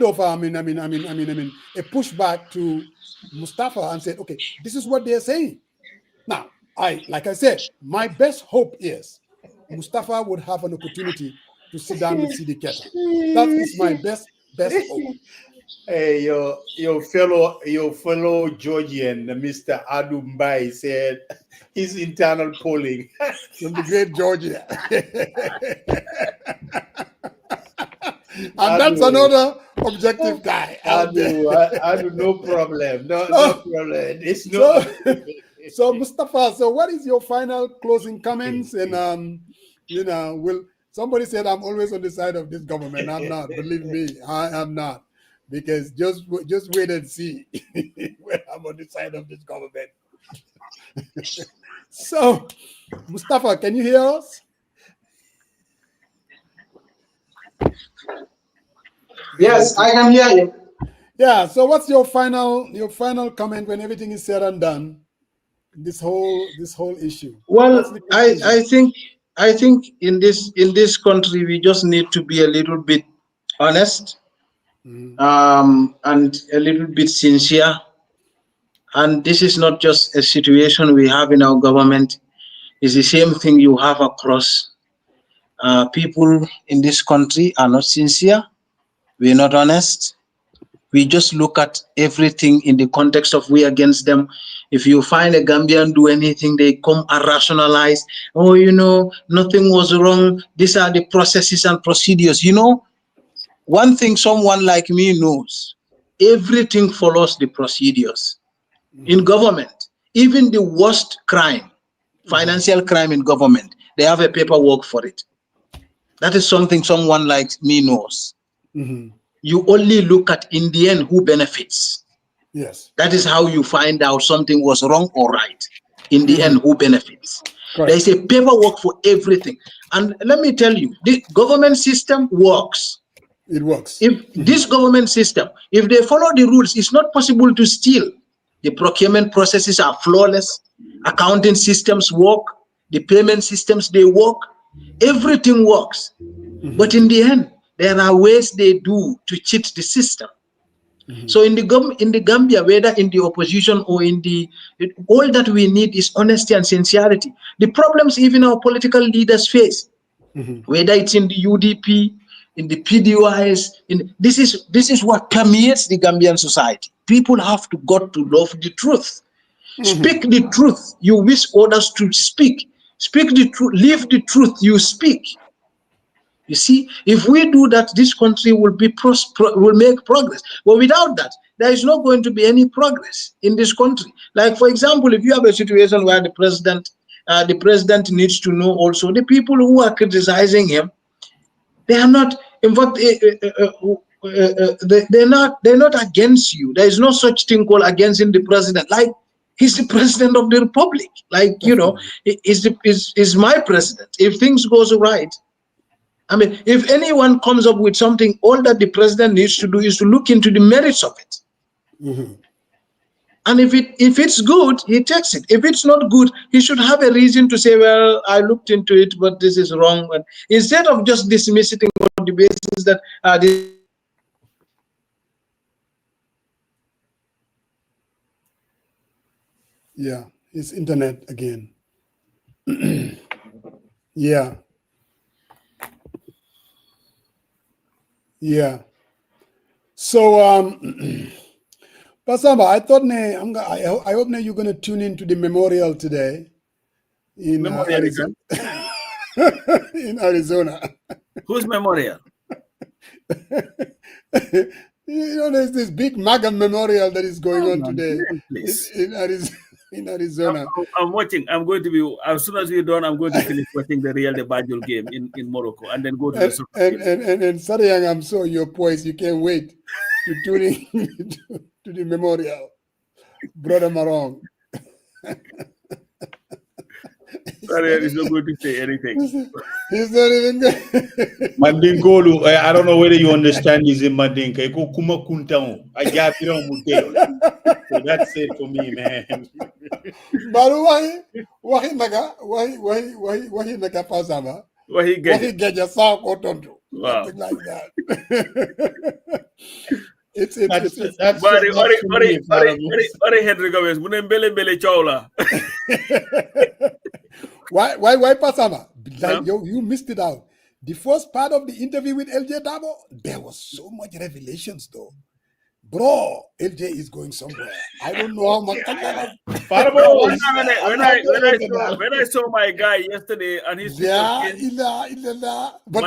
pushback to Mustafa and said, okay, this is what they're saying. Now, like I said, my best hope is Mustafa would have an opportunity to sit down with CD Keta. That is my best hope. Hey, your fellow Georgian, Mr. Adumbai, said his internal polling from the great Georgia. And that's another objective guy. I do no problem. No problem. It's no. So Mustafa, so what is your final closing comments? And will somebody said I'm always on the side of this government. I'm not. Believe me, I am not. Because just wait and see when I'm on the side of this government. So, Mustafa, can you hear us? Yes, I can hear you. Yeah. So, what's your final comment when everything is said and done? This whole issue. Well, I think in this country we just need to be a little bit honest. And a little bit sincere. And this is not just a situation we have in our government. It's the same thing you have across. People in this country are not sincere. We're not honest. We just look at everything in the context of we against them. If you find a Gambian do anything, they come and rationalize. Oh, nothing was wrong. These are the processes and procedures. One thing someone like me knows, everything follows the procedures. In government, even the worst crime, financial crime in government, they have a paperwork for it. That is something someone like me knows. You only look at in the end who benefits. Yes. That is how you find out something was wrong or right. In the end, who benefits. Correct. There is a paperwork for everything. And let me tell you, the government system works. It works. If this government system, if they follow the rules, it's not possible to steal. The procurement processes are flawless. Accounting systems work. The payment systems, they work. Everything works. But in the end, there are ways they do to cheat the system. So in the Gambia, whether in the opposition or all that we need is honesty and sincerity. The problems even our political leaders face, whether it's in the UDP, in the PDYs, this is what permeates the Gambian society. People have got to love the truth. Speak the truth you wish others to speak. Speak the truth, live the truth you speak. You see, if we do that, this country will make progress. But without that, there is not going to be any progress in this country. Like, for example, if you have a situation where the president needs to know also the people who are criticizing him, they are not, in fact, they're not against you. There is no such thing called against the president. Like, He's the president of the republic. Like, you know, is my president. If things goes right, I mean, if anyone comes up with something, all that the president needs to do is to look into the merits of it. And if it's good, he takes it. If it's not good, he should have a reason to say, well, I looked into it, but this is wrong. And instead of just dismissing it on the basis that yeah, it's internet again. Yeah. Yeah. So Pasamba, I thought I hope you're gonna tune into the memorial today in Arizona. In Arizona. Whose memorial? You know, there's this big MAGA memorial that is going on today in Arizona. I'm watching. I'm going to be, as soon as we're done, I'm going to finish watching the Real de Bajul game in Morocco and then go to the soccer game. And Sarayang, I'm so your poised. You can't wait to tune in to the memorial. Brother Marong. Sorry, he's not going to say anything. He's not even good. Mandingolu, I don't know whether you understand this in Mandinka. So that's it for me, man. But why naga pasama? Why get your sound something like that. It's Why Pasama? Like, you missed it out. The first part of the interview with LJ Darboe, there was so much revelations though. Bro, LJ is going somewhere. I don't know how much. When I saw my guy yesterday and he's but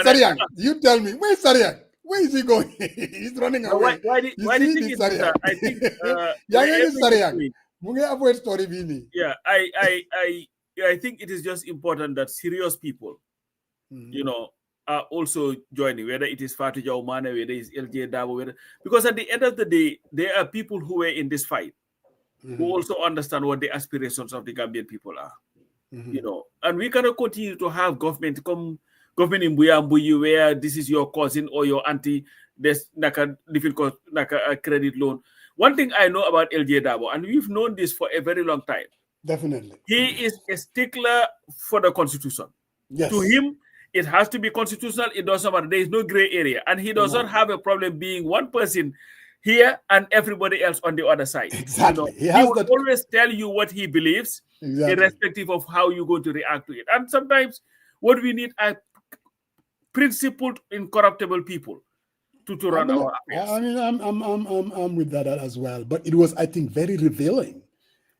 Sariang, you tell me, where's Sariang? Where is he going? He's running away. Why do you think it's that? I think I think it is just important that serious people, you know, are also joining, whether it is Fatou Jaumane, whether it is LJ Darboe, because at the end of the day, there are people who were in this fight who also understand what the aspirations of the Gambian people are, you know, and we cannot continue to have government in Buyambuyi where this is your cousin or your auntie, there's like a difficult like a credit loan. One thing I know about LJ Darboe, and we've known this for a very long time. Definitely. He is a stickler for the Constitution. Yes. To him, it has to be constitutional. It doesn't matter. There is no gray area. And he does not have a problem being one person here and everybody else on the other side. Exactly. You know, he will always tell you what he believes, irrespective of how you're going to react to it. And sometimes what we need are principled, incorruptible people to run our affairs. I mean, I'm with that as well. But it was, I think, very revealing.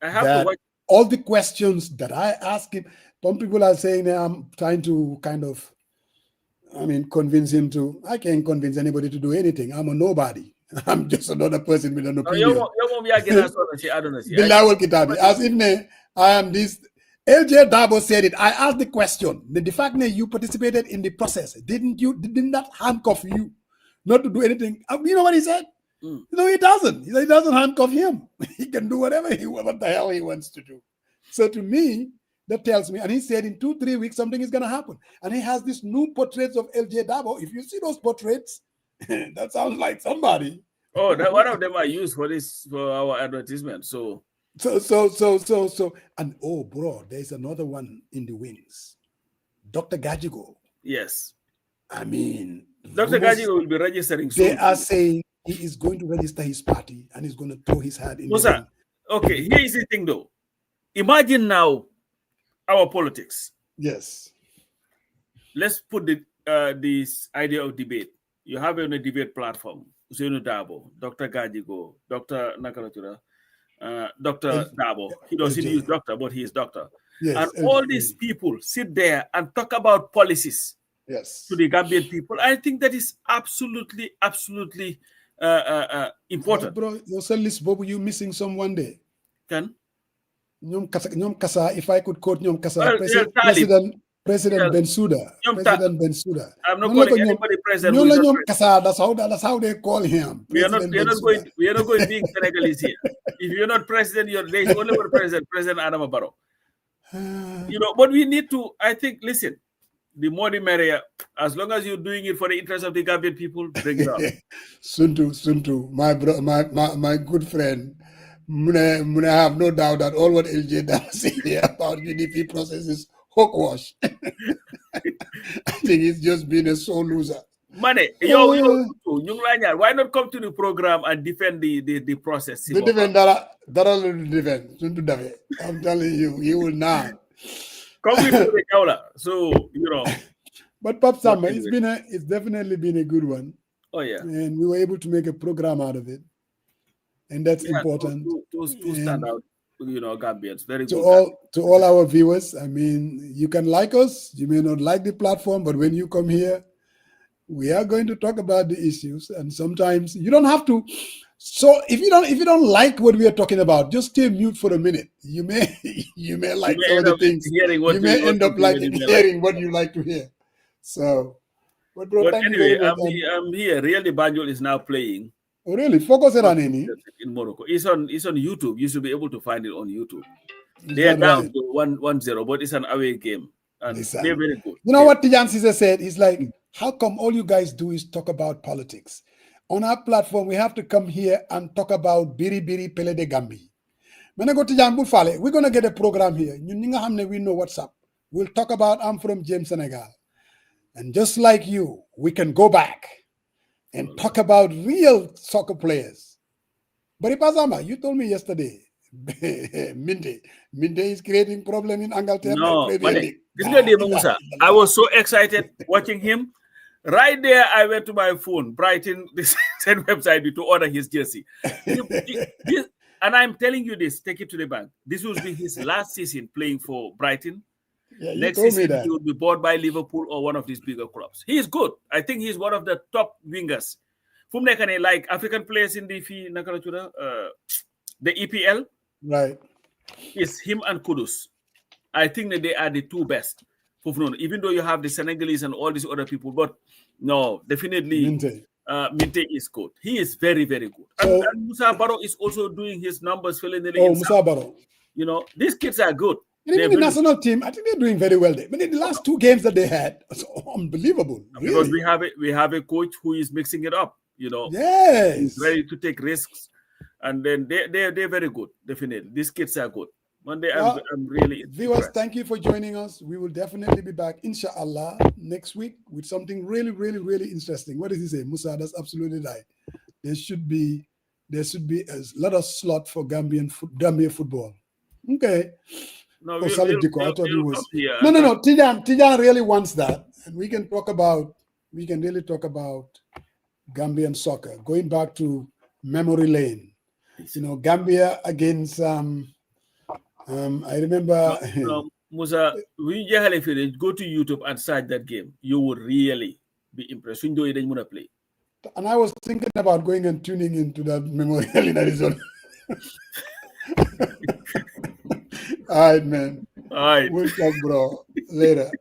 I have to watch. All the questions that I asked him, some people are saying I'm trying to convince him to. I can't convince anybody to do anything. I'm a nobody. I'm just another person with an opinion. As if I am this. LJ Darboe said it. I asked the question. The fact that you participated in the process, didn't that handcuff you not to do anything? You know what he said? No, he doesn't. He said it doesn't handcuff him. He can do what the hell he wants to do. So to me, that tells me, and he said in 2-3 weeks, something is going to happen. And he has these new portraits of LJ Darboe. If you see those portraits, that sounds like somebody. Oh, one of them I use for our advertisement. So, and oh, bro, there's another one in the wings. Dr. Gajigo. Yes. I mean, Dr. Gajigo will be registering soon. They are saying he is going to register his party and he's going to throw his hat in. Okay, here is the thing though. Imagine now our politics. Yes. Let's put this idea of debate. You have on a debate platform, Usainu Dabo, Dr. Gajigo, Dr. Nakalatura, Dr. Dabo. He doesn't use doctor, but he is doctor. Yes, and all these people sit there and talk about policies to the Gambian people. I think that is absolutely important. Bro, you're missing someone there. Can? If I could quote Nyom Kasa, President President Bensouda. President Bensouda. I'm not calling anybody president. That's how they call him. We are not going being Senegalese here. If you're not president, there's only one president, President Adama Barrow. But we need to, I think, listen, the more the merrier. As long as you're doing it for the interest of the Gambian people, bring it up. Suntu, my good friend, I have no doubt that all what LJ does here about UDP process is hogwash. I think he's just been a sore loser. Money, why not come to the program and defend the process? The defend defend. I'm telling you, he will not. Come with the Kaula. So But Pop Summer, it's definitely been a good one. Oh yeah. And we were able to make a program out of it. And that's important. To stand out, Gambians. Very to good. To all our viewers, I mean, you can like us, you may not like the platform, but when you come here, we are going to talk about the issues. And sometimes you don't have to. So if you don't like what we are talking about, just stay mute for a minute. You may like some of the things. You may end up hearing what you like to hear. So, but anyway, I'm here. Really, Banjul is now playing. Oh, really? Focus it on any in Morocco. It's on YouTube. You should be able to find it on YouTube. They are down to 1-0, but it's an away game. And they're very good. You know what Tijan Caesar said? He's like, how come all you guys do is talk about politics? On our platform, we have to come here and talk about Biri Biri Pele de Gambi. When I go to Jambu Fale, we're going to get a program here. We know what's up. We'll talk about I'm from James Senegal. And just like you, we can go back and talk about real soccer players. But Ipazama, you told me yesterday, Minde is creating problem in Angleterre. No, I was so excited watching him. Right there, I went to my phone, Brighton, this same website to order his jersey. And I'm telling you this, take it to the bank. This will be his last season playing for Brighton. Yeah, next season, he will be bought by Liverpool or one of these bigger clubs. He is good. I think he's one of the top wingers. Like African players in the EPL. Right. It's him and Kudus. I think that they are the two best. Even though you have the Senegalese and all these other people, but no, definitely Minte is good. He is very, very good. And Mustapha Darboe is also doing his numbers, filling the Mustapha Darboe. These kids are good. Even the national team, I think they're doing very well there. But in the last two games that they had, it's unbelievable. Because we have a coach who is mixing it up. Yes, he's ready to take risks, and then they're very good. Definitely, these kids are good. One day, I'm really viewers. impressed. Thank you for joining us. We will definitely be back, inshallah, next week with something really, really, really interesting. What does he say, Musa? That's absolutely right. There should be a lot of slot for Gambian football. Okay. No, No. Tijan really wants that, and we can really talk about Gambian soccer, going back to memory lane. Gambia against I remember. Musa, when you go to YouTube and search that game, you will really be impressed. When you don't play. And I was thinking about going and tuning into that memorial in Arizona. All right, man. All right. We'll talk, bro. Later.